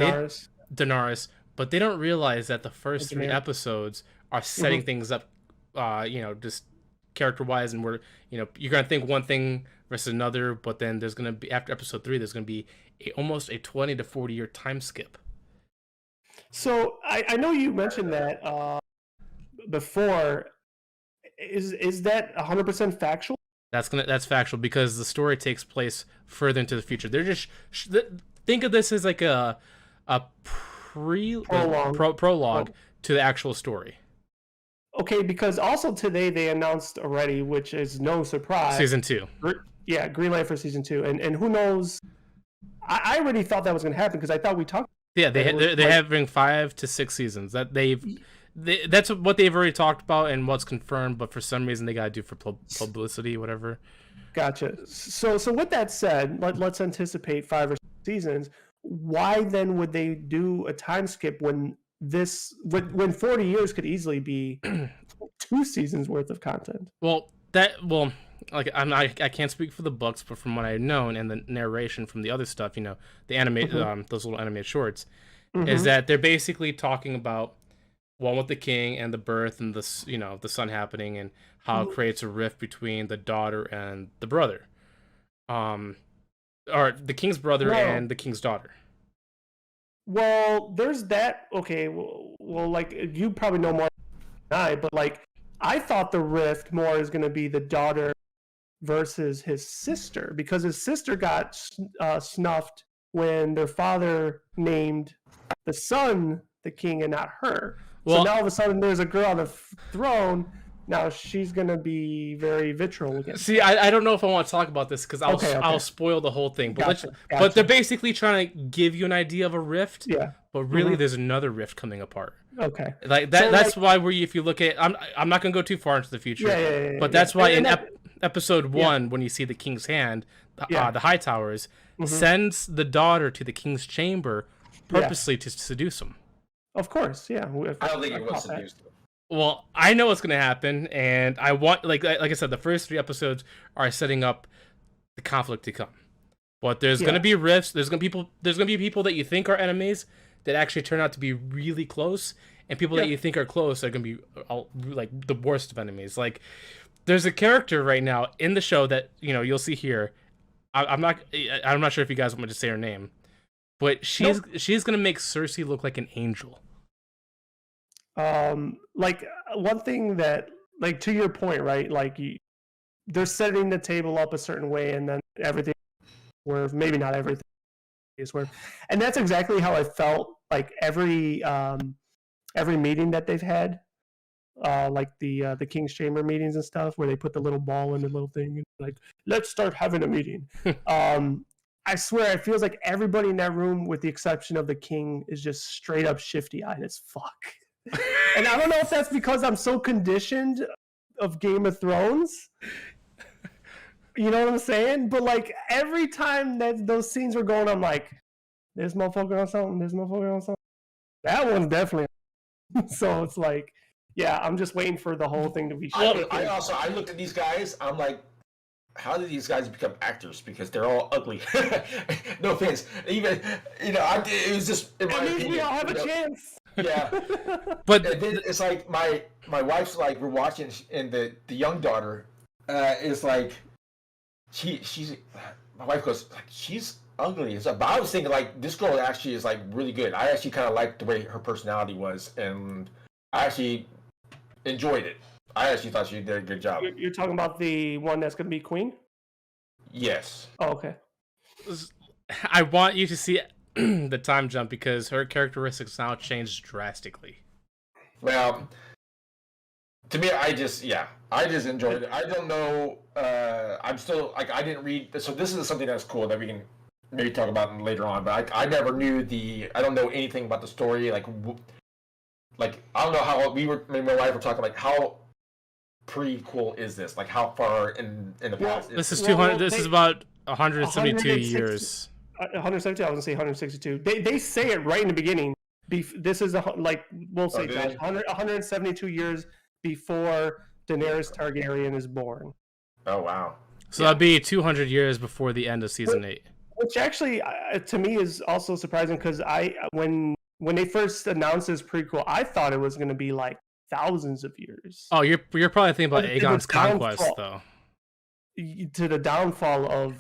Daenerys. But they don't realize that the first 3 episodes are setting things up, just character-wise, and we're, you're gonna think one thing versus another, but then there's gonna be, after episode 3, there's gonna be almost a 20 to 40 year time skip. So I know you mentioned that before. Is that 100% factual? That's factual because the story takes place further into the future. They're just think of this as like a prologue to the actual story. Okay, because also today they announced already, which is no surprise, season 2. Yeah, green light for season 2, and who knows? I already thought that was going to happen because I thought we talked. Yeah, they're having 5 to 6 seasons that that's what they've already talked about and what's confirmed, but for some reason they gotta do for publicity, whatever. Gotcha. So with that said, let's anticipate 5 or 6 seasons. Why then would they do a time skip when 40 years could easily be 2 seasons worth of content? Like I can't speak for the books, but from what I've known and the narration from the other stuff, the animate those little animated shorts, is that they're basically talking about one with the king and the birth and the son happening and how it creates a rift between the daughter and the brother, or the king's brother and the king's daughter. Well, there's that. Okay, well, like you probably know more than I, but like I thought the rift more is going to be the daughter versus his sister, because his sister got snuffed when their father named the son the king and not her. So now all of a sudden there's a girl on the throne. Now she's going to be very vitriol again. See, I don't know if I want to talk about this because I'll spoil the whole thing. But but they're basically trying to give you an idea of a rift. Yeah. But really, there's another rift coming apart. Okay. Like that. So that's why if you look at, I'm not going to go too far into the future. Yeah, but that's why in episode 1, when you see the king's hand, the High Towers sends the daughter to the king's chamber purposely to seduce him. Of course, yeah. I don't think it was seduced. Well, I know what's gonna happen, and I want like I said, the first 3 episodes are setting up the conflict to come. But there's gonna be rifts. There's gonna be people that you think are enemies that actually turn out to be really close, and people that you think are close are gonna be like the worst of enemies. Like, there's a character right now in the show that you'll see here. I'm not sure if you guys want me to say her name, but she's gonna make Cersei look like an angel. Like one thing that, like, to your point, right? Like they're setting the table up a certain way, and then everything, where maybe not everything is where, and that's exactly how I felt like every meeting that they've had, like the King's Chamber meetings and stuff, where they put the little ball in the little thing, and like, let's start having a meeting. I swear, it feels like everybody in that room, with the exception of the king, is just straight up shifty-eyed as fuck. And I don't know if that's because I'm so conditioned of Game of Thrones. You know what I'm saying? But like every time that those scenes were going, I'm like, this motherfucker on something, this motherfucker on something. That one's definitely. So it's like, yeah, I'm just waiting for the whole thing to be shit. I looked at these guys, I'm like, how did these guys become actors? Because they're all ugly. No offense. Even, it was just, in my opinion, we all have a chance. Yeah. But then it's like my wife's like, we're watching, and the young daughter is like, she's my wife goes like, she's ugly. So, but I was thinking like, this girl actually is like really good. I actually kind of liked the way her personality was, and I actually enjoyed it. I actually thought she did a good job. You're talking about the one that's going to be queen? Yes. Oh, okay. I want you to see the time jump because her characteristics now changed drastically. Well, to me, I just enjoyed it. I don't know. I'm still like, I didn't read. So this is something that's cool that we can maybe talk about them later on. But I never knew I don't know anything about the story. Like I don't know how me and my wife were talking like how prequel is this? Like how far in the past? This is 200. This is about 172 years. 172. I was gonna say 162. They say it right in the beginning. This is we'll say, Josh, 172 years before Daenerys Targaryen is born. Oh wow! So that'd be 200 years before the end of season 8. Which actually, to me, is also surprising because when they first announced this prequel, I thought it was gonna be like thousands of years. Oh, you're probably thinking about Aegon's conquest, though. To the downfall of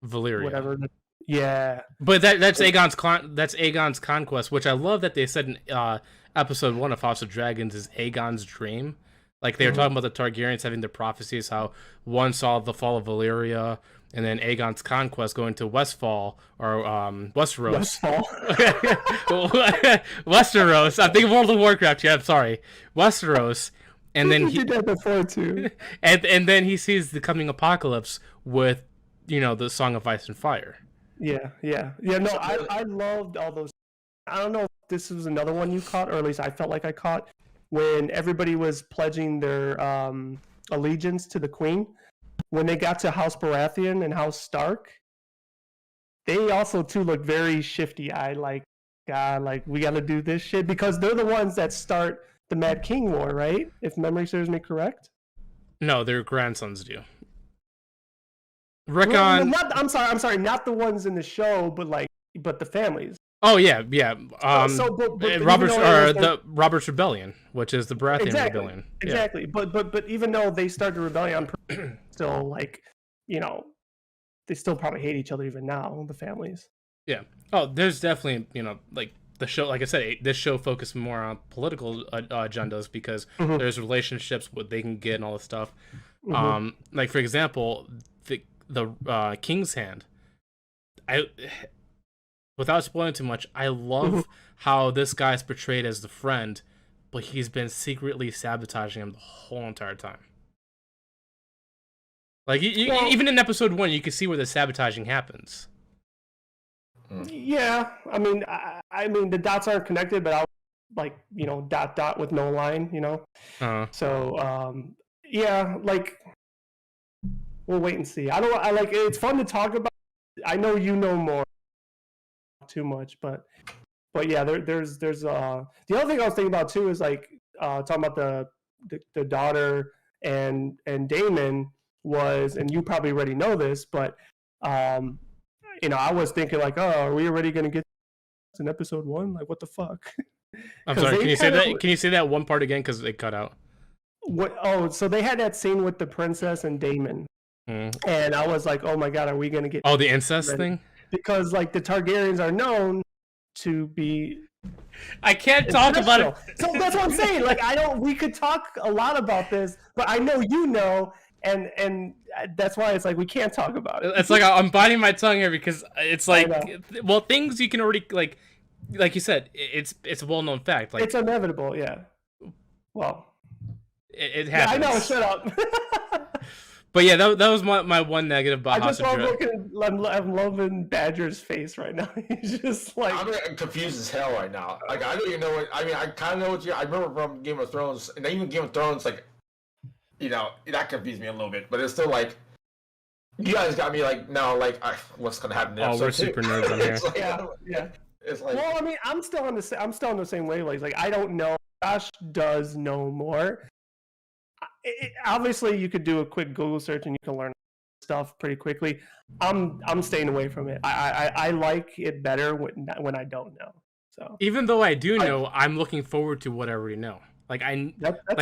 Valyria. Whatever. Yeah. But that's Aegon's conquest, which I love that they said in episode 1 of House of Dragons is Aegon's dream. Like they were talking about the Targaryens having their prophecies, how one saw the fall of Valyria, and then Aegon's conquest going to Westfall or Westeros. Westeros. I'm thinking of World of Warcraft. Yeah, I'm sorry. Westeros. And then he did that before too. And then he sees the coming apocalypse with, the Song of Ice and Fire. Yeah. No, I loved all those. I don't know if this was another one you caught, or at least I felt like I caught when everybody was pledging their allegiance to the Queen. When they got to House Baratheon and House Stark, they also too look very shifty-eyed. Like, God, like we got to do this shit because they're the ones that start the Mad King War, right? If memory serves me correct. No, their grandsons do. Rickon. Well, I'm sorry, not the ones in the show, but the families. Oh yeah. Robert's Rebellion, which is the Baratheon Rebellion. Exactly. Yeah. But even though they started the rebellion, still they still probably hate each other even now, the families. Yeah. Oh, there's definitely the show. Like I said, this show focused more on political agendas because there's relationships, what they can get, and all this stuff. Like for example, the King's Hand. Without spoiling too much, I love how this guy's portrayed as the friend, but he's been secretly sabotaging him the whole entire time. Like, even in episode 1, you can see where the sabotaging happens. Yeah, I mean, the dots aren't connected, but I'll dot with no line, So, yeah, we'll wait and see. It's fun to talk about. I know you know more. Too much, but yeah, there's the other thing I was thinking about too is talking about the daughter and Daemon was, and you probably already know this, but I was thinking oh, are we already gonna get in episode 1? Like what the fuck? I'm sorry, can you say that one part again because it cut out? What? Oh, so they had that scene with the princess and Daemon, and I was like, oh my god, are we gonna get the incest thing? Because the Targaryens are known to be. I can't talk about it. So that's what I'm saying. We could talk a lot about this, but I know and that's why it's we can't talk about it. It's I'm biting my tongue here because it's things you can already like you said, it's a well-known fact. It's inevitable, yeah. Well, it happens. Yeah, I know. Shut up. But yeah, that was my one negative about House of Dragon. I'm loving Badger's face right now. He's just I'm confused as hell right now. I don't even know what. I mean, I kind of know what I remember from Game of Thrones, and even Game of Thrones, that confused me a little bit. But it's still you guys got me what's gonna happen next? Oh, we're super nerds on here. Yeah. It's well, I mean, I'm still on the same wavelength. I don't know. Josh does know more. Obviously, you could do a quick Google search and you can learn stuff pretty quickly. I'm staying away from it. I like it better when I don't know. So even though I do know, I'm looking forward to what I already know. That's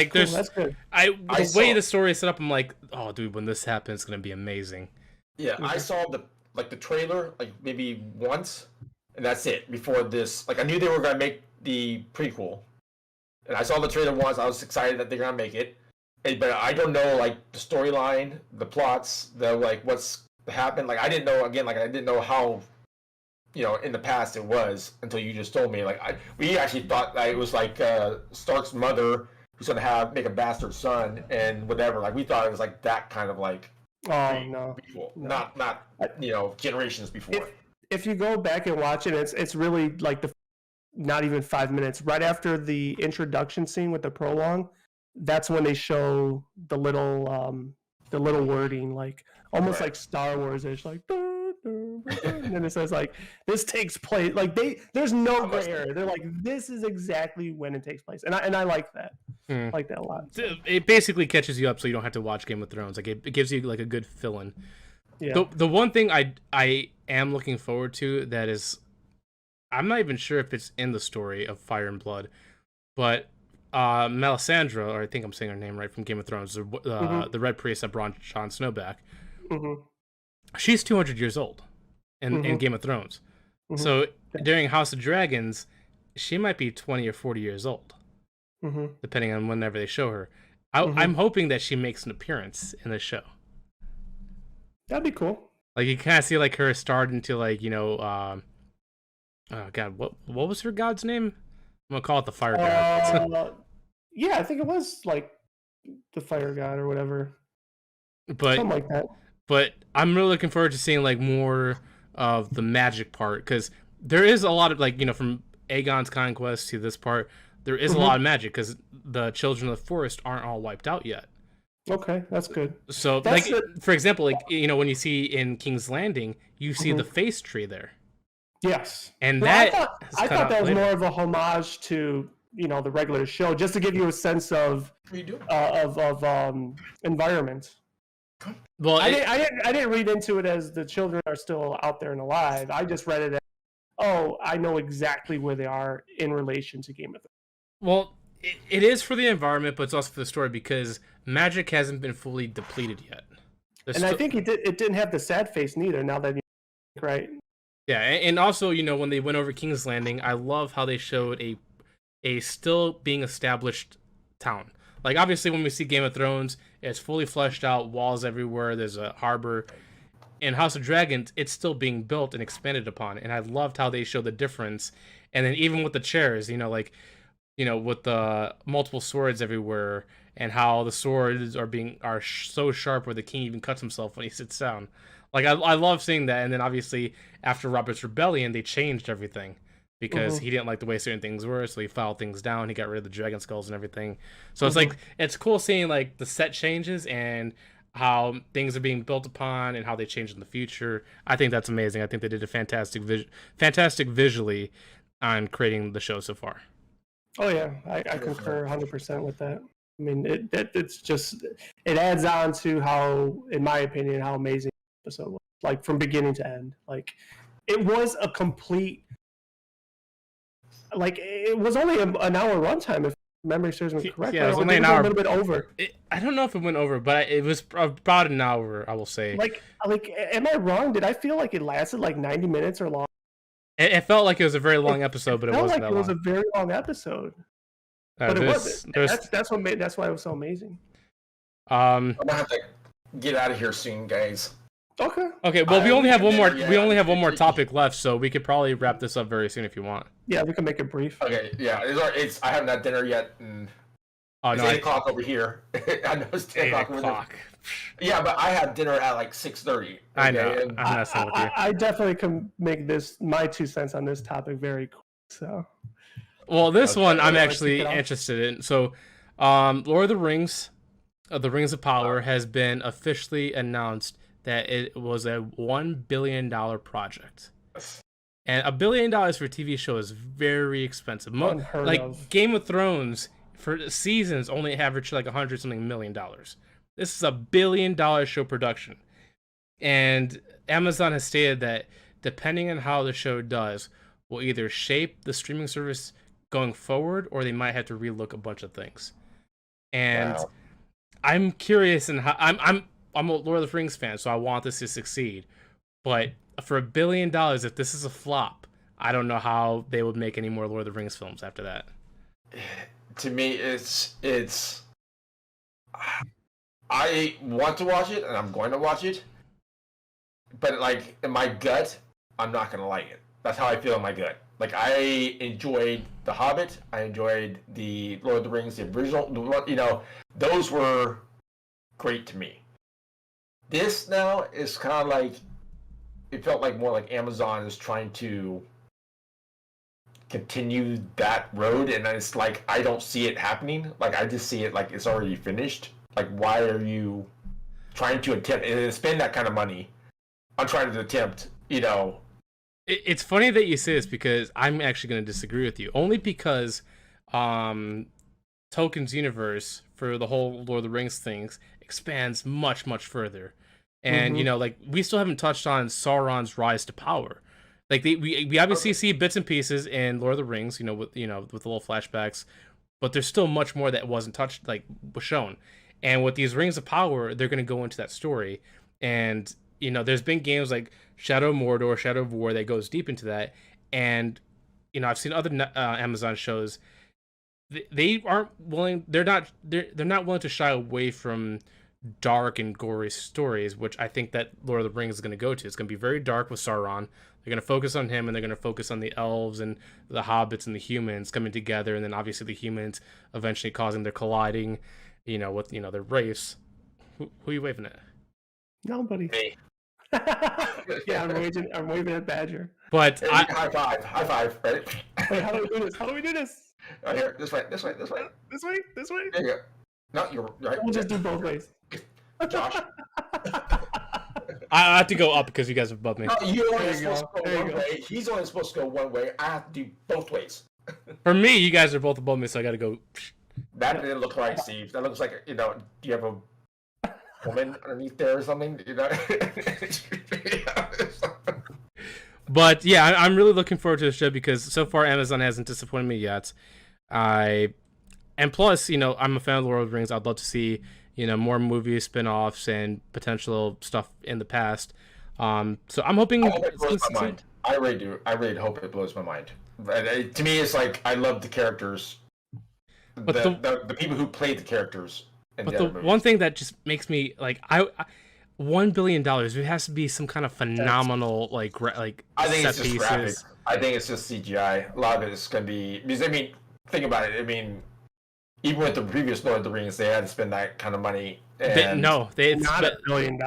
cool. That's good. The way the story is set up, I'm like, oh, dude, when this happens, it's gonna be amazing. Yeah, I saw the trailer maybe once, and that's it. Before this, I knew they were gonna make the prequel, and I saw the trailer once. I was excited that they're gonna make it. But I don't know the storyline, the plots, what's happened. I didn't know I didn't know how, in the past it was until you just told me. We actually thought that it was Stark's mother who's gonna make a bastard son and whatever. We thought it was that kind of Oh no, before, no. not generations before. If you go back and watch it, it's really like the not even 5 minutes right after the introduction scene with the prologue. That's when they show the little wording, like almost like Star Wars. It's like, and then it says like this takes place. Like there's no gray area. They're like, this is exactly when it takes place, and I like that. I like that a lot. So. It basically catches you up, so you don't have to watch Game of Thrones. Like it gives you like a good fill-in. Yeah. The one thing I am looking forward to that is, I'm not even sure if it's in the story of Fire and Blood, but Melisandre, or I think I'm saying her name right, from Game of Thrones, the Red Priest that brought Jon Snow back. Mm-hmm. She's 200 years old in Game of Thrones. So during House of Dragons, she might be 20 or 40 years old, depending on whenever they show her. I'm hoping that she makes an appearance in the show. That'd be cool. Like you kind of see like her starting to like oh god, what was her god's name? I'm gonna call it the fire god. Yeah, I think it was like the fire god or whatever. But something like that. But I'm really looking forward to seeing like more of the magic part, because there is a lot of like from Aegon's conquest to this part, there is a lot of magic because the children of the forest aren't all wiped out yet. Okay, that's good. So, for example, like when you see in King's Landing, you see the face tree there. Yes, and I thought that was more of a homage to the regular show, just to give you a sense of environment. Well, I didn't read into it as the children are still out there and alive. I just read it as, I know exactly where they are in relation to Game of Thrones. Well, it is for the environment, but it's also for the story, because magic hasn't been fully depleted yet. I think it didn't have the sad face neither. Now that right. Yeah, and also when they went over King's Landing, I love how they showed a still being established town. Like obviously when we see Game of Thrones, it's fully fleshed out, walls everywhere, there's a harbor. In House of Dragons, it's still being built and expanded upon, and I loved how they show the difference. And then even with the chairs, with the multiple swords everywhere, and how the swords are so sharp where the king even cuts himself when he sits down. Like I love seeing that. And then obviously after Robert's Rebellion, they changed everything because he didn't like the way certain things were, so he filed things down. He got rid of the dragon skulls and everything. So it's like it's cool seeing like the set changes and how things are being built upon and how they change in the future. I think that's amazing. I think they did a fantastic visually on creating the show so far. Oh yeah, I concur 100% with that. I mean, it adds on to how, in my opinion, how amazing the episode was. Like from beginning to end, like it was a complete. Like it was only an hour runtime, if memory serves me correctly. Yeah, it was only an hour. A little bit over. I don't know if it went over, but it was about an hour, I will say. Like, am I wrong? Did I feel like it lasted like 90 minutes or long? It felt like it was a very long episode, but it wasn't that long. It was a very long episode. But it wasn't. That's why it was so amazing. I'm gonna have to get out of here soon, guys. Okay. Well, we only have one more. We only have one more topic left, so we could probably wrap this up very soon if you want. Yeah, we can make it brief. Okay. Yeah. It's I haven't had dinner yet, and it's 8 o'clock over here. I know it's 10 o'clock. Yeah, but I had dinner at like 6:30. Okay? I know. I'm messing with you. I definitely can make my 2 cents on this topic very quick. So. Well, this one I'm actually interested in. So, Lord of the Rings, The Rings of Power, has been officially announced that it was a $1 billion project. And $1 billion for a TV show is very expensive. Game of Thrones, for seasons, only average like $100-something million. This is a $1 billion show production. And Amazon has stated that depending on how the show does, will either shape the streaming service going forward, or they might have to relook a bunch of things. And I'm curious, and I'm a Lord of the Rings fan, so I want this to succeed. But for $1 billion, if this is a flop, I don't know how they would make any more Lord of the Rings films after that. To me, it's. I want to watch it, and I'm going to watch it. But like in my gut, I'm not going to like it. That's how I feel in my gut. Like I enjoyed The Hobbit, I enjoyed the Lord of the Rings, the original. Those were great to me. This now is kind of like, it felt like more like Amazon is trying to continue that road, and it's like I don't see it happening. Like I just see it like it's already finished. Like why are you trying to attempt and spend that kind of money on trying to attempt? It's funny that you say this because I'm actually going to disagree with you. Only because Tolkien's universe for the whole Lord of the Rings things expands much, much further. And, like, we still haven't touched on Sauron's rise to power. Like, we obviously see bits and pieces in Lord of the Rings, with the little flashbacks, but there's still much more that wasn't touched, like, was shown. And with these Rings of Power, they're going to go into that story. And, there's been games like Shadow of Mordor, Shadow of War that goes deep into that. And, I've seen other Amazon shows. They aren't willing. They're not willing to shy away from dark and gory stories, which I think that Lord of the Rings is going to go to. It's going to be very dark with Sauron. They're going to focus on him, and they're going to focus on the elves and the hobbits and the humans coming together, and then obviously the humans eventually causing their colliding, with their race. Who are you waving at? Nobody. Me. Yeah, I'm waving at Badger. But hey, high five, ready? Wait, how do we do this? Right here, this way. This way. There you go. No, you're right. We'll just do both ways. Josh. I have to go up because you guys are above me. No, you're only supposed to go one way. He's only supposed to go one way. I have to do both ways. For me, you guys are both above me, so I got to go. That didn't look right, Steve. That looks like, do you have a woman underneath there or something? But yeah, I'm really looking forward to the show because so far Amazon hasn't disappointed me yet. And plus, I'm a fan of Lord of the Rings. I'd love to see, more movies, spin-offs, and potential stuff in the past. So I'm hoping. I hope it blows my mind. I really do. I really hope it blows my mind. To me, it's like I love the characters, but the people who played the characters. But the one thing that just makes me like $1 billion. There has to be some kind of phenomenal like I think set it's just pieces. graphics. I think it's just CGI. A lot of it is going to be because think about it. Even with the previous Lord of the Rings, they had to spend that kind of money. They not $1 billion.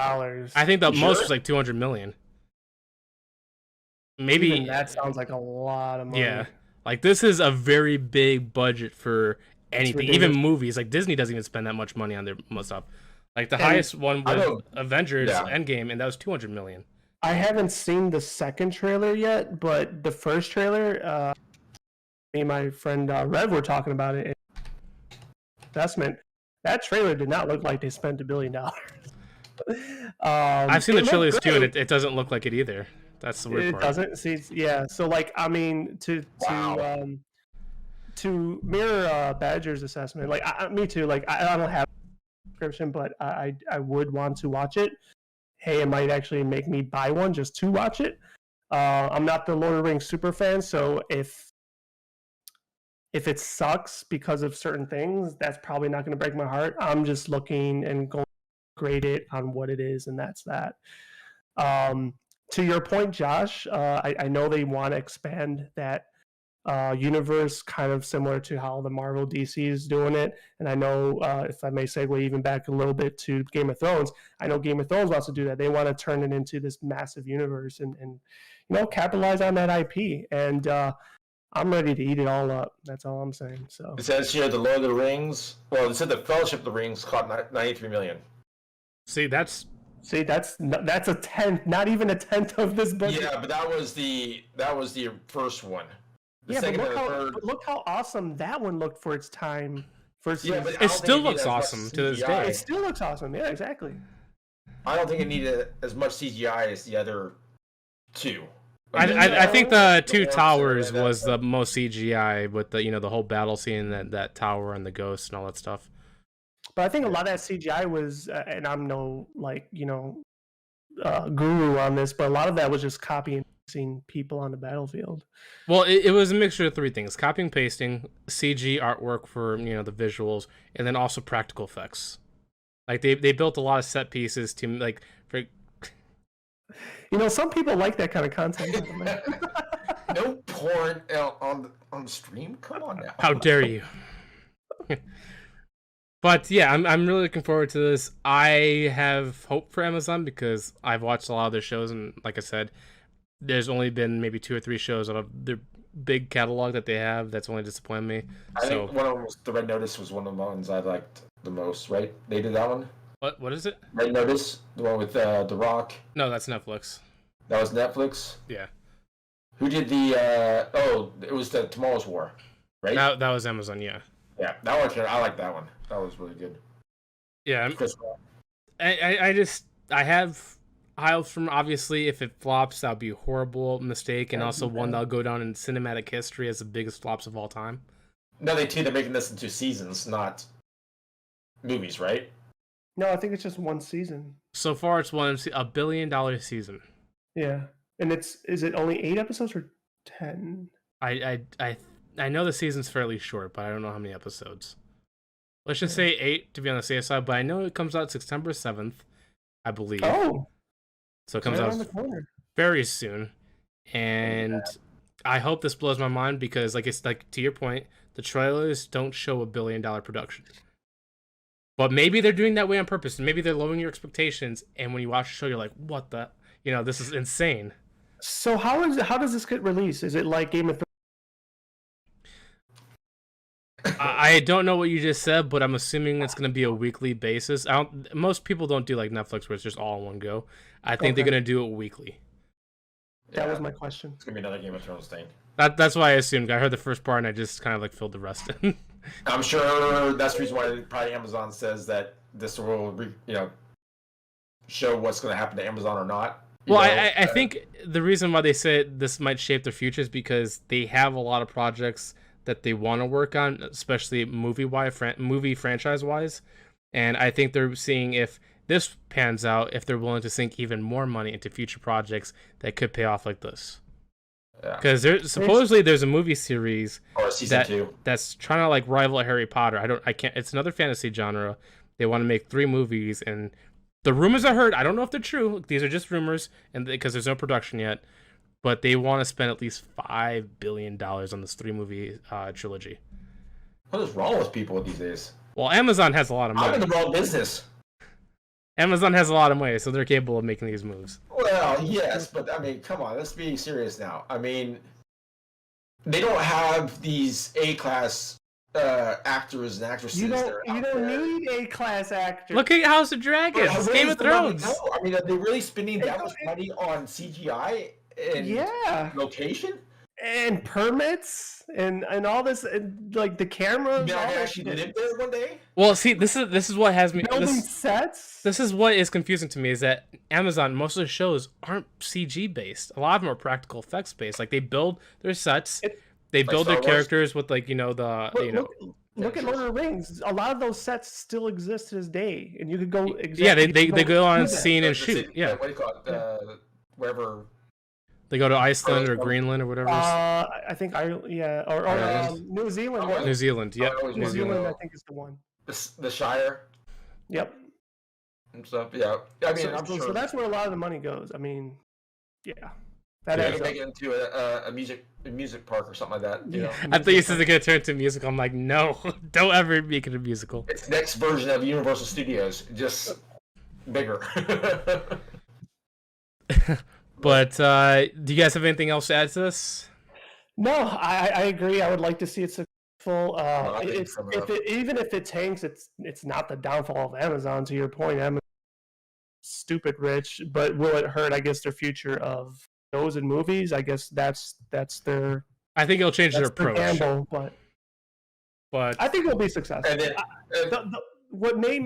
I think the most was like 200 million. Maybe even that sounds like a lot of money. Yeah, like this is a very big budget for anything, even movies. Like Disney doesn't even spend that much money on their stuff. Like the highest one was Avengers Endgame, and that was 200 million. I haven't seen the second trailer yet, but the first trailer, me and my friend Rev were talking about it. Investment. That trailer did not look like they spent $1 billion. I've seen the trailers too, and it doesn't look like it either. That's the weird part. It doesn't. See, yeah. So to mirror Badger's assessment, me too. Like I don't have a subscription, but I would want to watch it. Hey, it might actually make me buy one just to watch it. I'm not the Lord of the Rings super fan, so if it sucks because of certain things, that's probably not going to break my heart. I'm just looking and going to grade it on what it is, and that's that. To your point, Josh, I know they want to expand that universe kind of similar to how the Marvel DC is doing it. And I know, if I may segue even back a little bit to Game of Thrones, I know Game of Thrones wants to do that. They want to turn it into this massive universe and capitalize on that IP. And I'm ready to eat it all up. That's all I'm saying. So it says here the Lord of the Rings. Well, it said the Fellowship of the Rings caught 93 million. See, that's a tenth, not even a tenth of this budget. Yeah, but that was the first one. But look how awesome that one looked for its time. But it still looks awesome to this day. It still looks awesome. Yeah, exactly. I don't think it needed as much CGI as the other two. I think the Two Towers was the most CGI with the whole battle scene, that tower and the ghosts and all that stuff. But I think a lot of that CGI was, and I'm no guru on this, but a lot of that was just copying and pasting people on the battlefield. Well, it was a mixture of three things: copying, pasting, CG artwork for the visuals, and then also practical effects. Like they built a lot of set pieces to some people like that kind of content. No porn on the stream. Come on now. How dare you? But yeah, I'm really looking forward to this. I have hope for Amazon because I've watched a lot of their shows, and like I said, there's only been maybe 2 or 3 shows out of their big catalog that they have that's only disappointed me. I think one of them was the Red Notice was one of the ones I liked the most. Right? They did that one. What is it? Red Notice, the one with The Rock. No, that's Netflix. That was Netflix. Yeah. Who did the? It was the Tomorrow's War, right? That was Amazon. Yeah. Yeah, that one. I like that one. That was really good. Yeah. Chris Rock. I have high hopes from, obviously if it flops that'll be a horrible mistake and also one that'll go down in cinematic history as the biggest flops of all time. No, they're making this into seasons, not movies, right? No, I think it's just one season. So far it's $1 billion season. Yeah, and is it only 8 episodes or 10? I know the season's fairly short, but I don't know how many episodes. Let's just say 8 to be on the safe side, but I know it comes out September 7th, I believe. Oh, so it comes out very soon, and I hope this blows my mind because, like, it's like to your point, the trailers don't show $1 billion production, but maybe they're doing that way on purpose, and maybe they're lowering your expectations. And when you watch the show, you're like, "What the? This is insane." So how does this get released? Is it like Game of Thrones? I don't know what you just said, but I'm assuming it's going to be a weekly basis. Most people don't do like Netflix where it's just all in one go. I think they're going to do it weekly. That was my question. It's going to be another Game of Thrones thing. That's why I assumed. I heard the first part and I just kind of like filled the rest in. I'm sure that's the reason why probably Amazon says that this will, show what's going to happen to Amazon or not. Well, I think the reason why they say this might shape their future is because they have a lot of projects that they want to work on, especially movie franchise-wise. And I think they're seeing if this pans out, if they're willing to sink even more money into future projects that could pay off like this. Because there's a movie series or season 2 that's trying to like rival Harry Potter. I can't. It's another fantasy genre. They want to make 3 movies, and the rumors I heard, I don't know if they're true. These are just rumors, and because there's no production yet. But they want to spend at least $5 billion on this 3-movie trilogy. What is wrong with people these days? Well, Amazon has a lot of money. I'm in the wrong business. Amazon has a lot of money, so they're capable of making these moves. Well, yes, but I mean, come on, let's be serious now. I mean, they don't have these A-class actors and actresses. You don't need A-class actors. Look at House of Dragons, Game of Thrones. I mean, are they really spending that much money on CGI and location? And permits and all this, and like the cameras. You actually live there one day? Well, see, this is what has me building sets. This is what is confusing to me is that Amazon, most of the shows aren't CG based. A lot of them are practical effects based. Like they build their sets, they build their characters with like Look at Lord of the Rings. A lot of those sets still exist to this day, and you could go. They go on scene and shoot. Yeah. What do you call it? Wherever. They go to Iceland or Greenland or whatever. I think Ireland, or New Zealand. New Zealand, yep. New Zealand, I think is the one. The Shire. Yep. And stuff. Yeah. I mean, so that's where a lot of the money goes. I mean, yeah. That you can make it into a music park or something like that. You know? I thought you said they're gonna turn it to a musical. I'm like, no, don't ever make it a musical. It's the next version of Universal Studios, just bigger. But do you guys have anything else to add to this? No, I agree. I would like to see it successful. Even if it tanks, it's not the downfall of Amazon. To your point, Amazon stupid rich, but will it hurt? I guess their future of shows and movies. I guess that's their. I think it'll change their approach. Gamble, but I think it'll be successful. And then, what may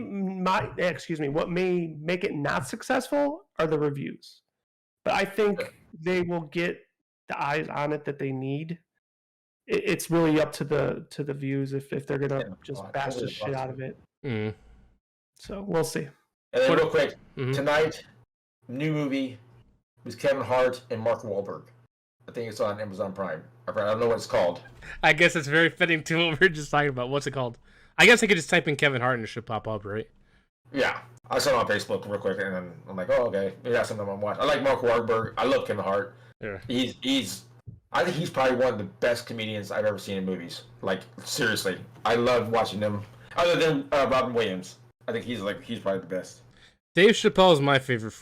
make it not successful are the reviews. But I think they will get the eyes on it that they need. It's really up to the views if they're gonna just bash the shit out of it. Mm. So we'll see. And then real quick, tonight, new movie with Kevin Hart and Mark Wahlberg. I think it's on Amazon Prime. I don't know what it's called. I guess it's very fitting to what we were just talking about. What's it called? I guess I could just type in Kevin Hart and it should pop up, right? Yeah. I saw it on Facebook real quick, and then I'm like, oh, okay. Maybe that's something I'm going to watch. I like Mark Wahlberg. I love Kevin Hart. Yeah. I think he's probably one of the best comedians I've ever seen in movies. Like, seriously. I love watching him. Other than Robin Williams, I think he's probably the best. Dave Chappelle is my favorite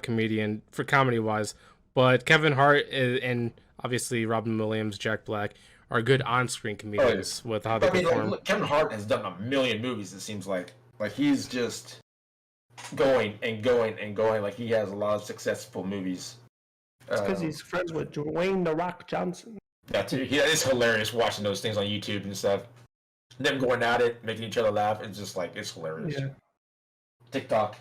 comedian for comedy wise, but Kevin Hart and obviously Robin Williams, Jack Black are good on-screen comedians with how they perform. Like, Kevin Hart has done a million movies. It seems like he's just going and going and going. Like he has a lot of successful movies. It's because he's friends with Dwayne "The Rock" Johnson. Yeah, too. It's hilarious watching those things on YouTube and stuff. Them going at it, making each other laugh. It's just like it's hilarious. Yeah. TikTok.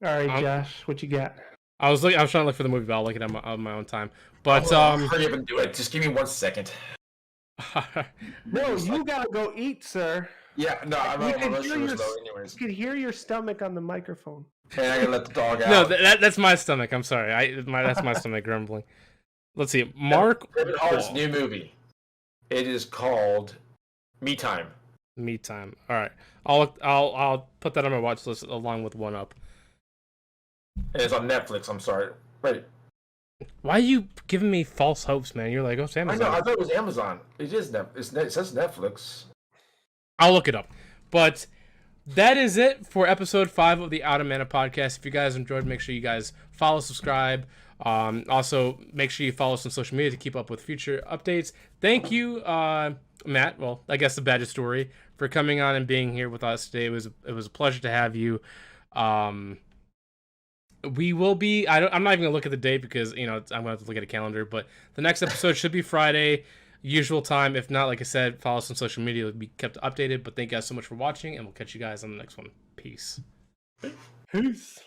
All right, Josh, what you got? I was trying to look for the movie, but I'll look it up on my own time. But hurry up and do it. Just give me 1 second. No, you gotta go eat, sir. Yeah, no, I'm not going to slow anyways. You could hear your stomach on the microphone. Hey, I gotta let the dog out. No, that's my stomach. I'm sorry. That's my stomach grumbling. Let's see. Mark Kevin Hart's new movie. It is called Me Time. Me Time. All right. I'll put that on my watch list along with One Up. And it's on Netflix. I'm sorry. Wait. Why are you giving me false hopes, man? You're like, oh, it's Amazon. I know. I thought it was Amazon. It is. It says Netflix. I'll look it up. But that is it for episode 5 of the Out of Mana podcast. If you guys enjoyed, make sure you guys follow, subscribe. Also, make sure you follow us on social media to keep up with future updates. Thank you, Matt. Well, I guess TheBadgerStory for coming on and being here with us today. It was a pleasure to have you. We will be. I'm not even gonna look at the date because I'm gonna have to look at a calendar. But the next episode should be Friday, usual time. If not, like I said, follow us on social media. It'll be kept updated. But thank you guys so much for watching, and we'll catch you guys on the next one. Peace. Peace.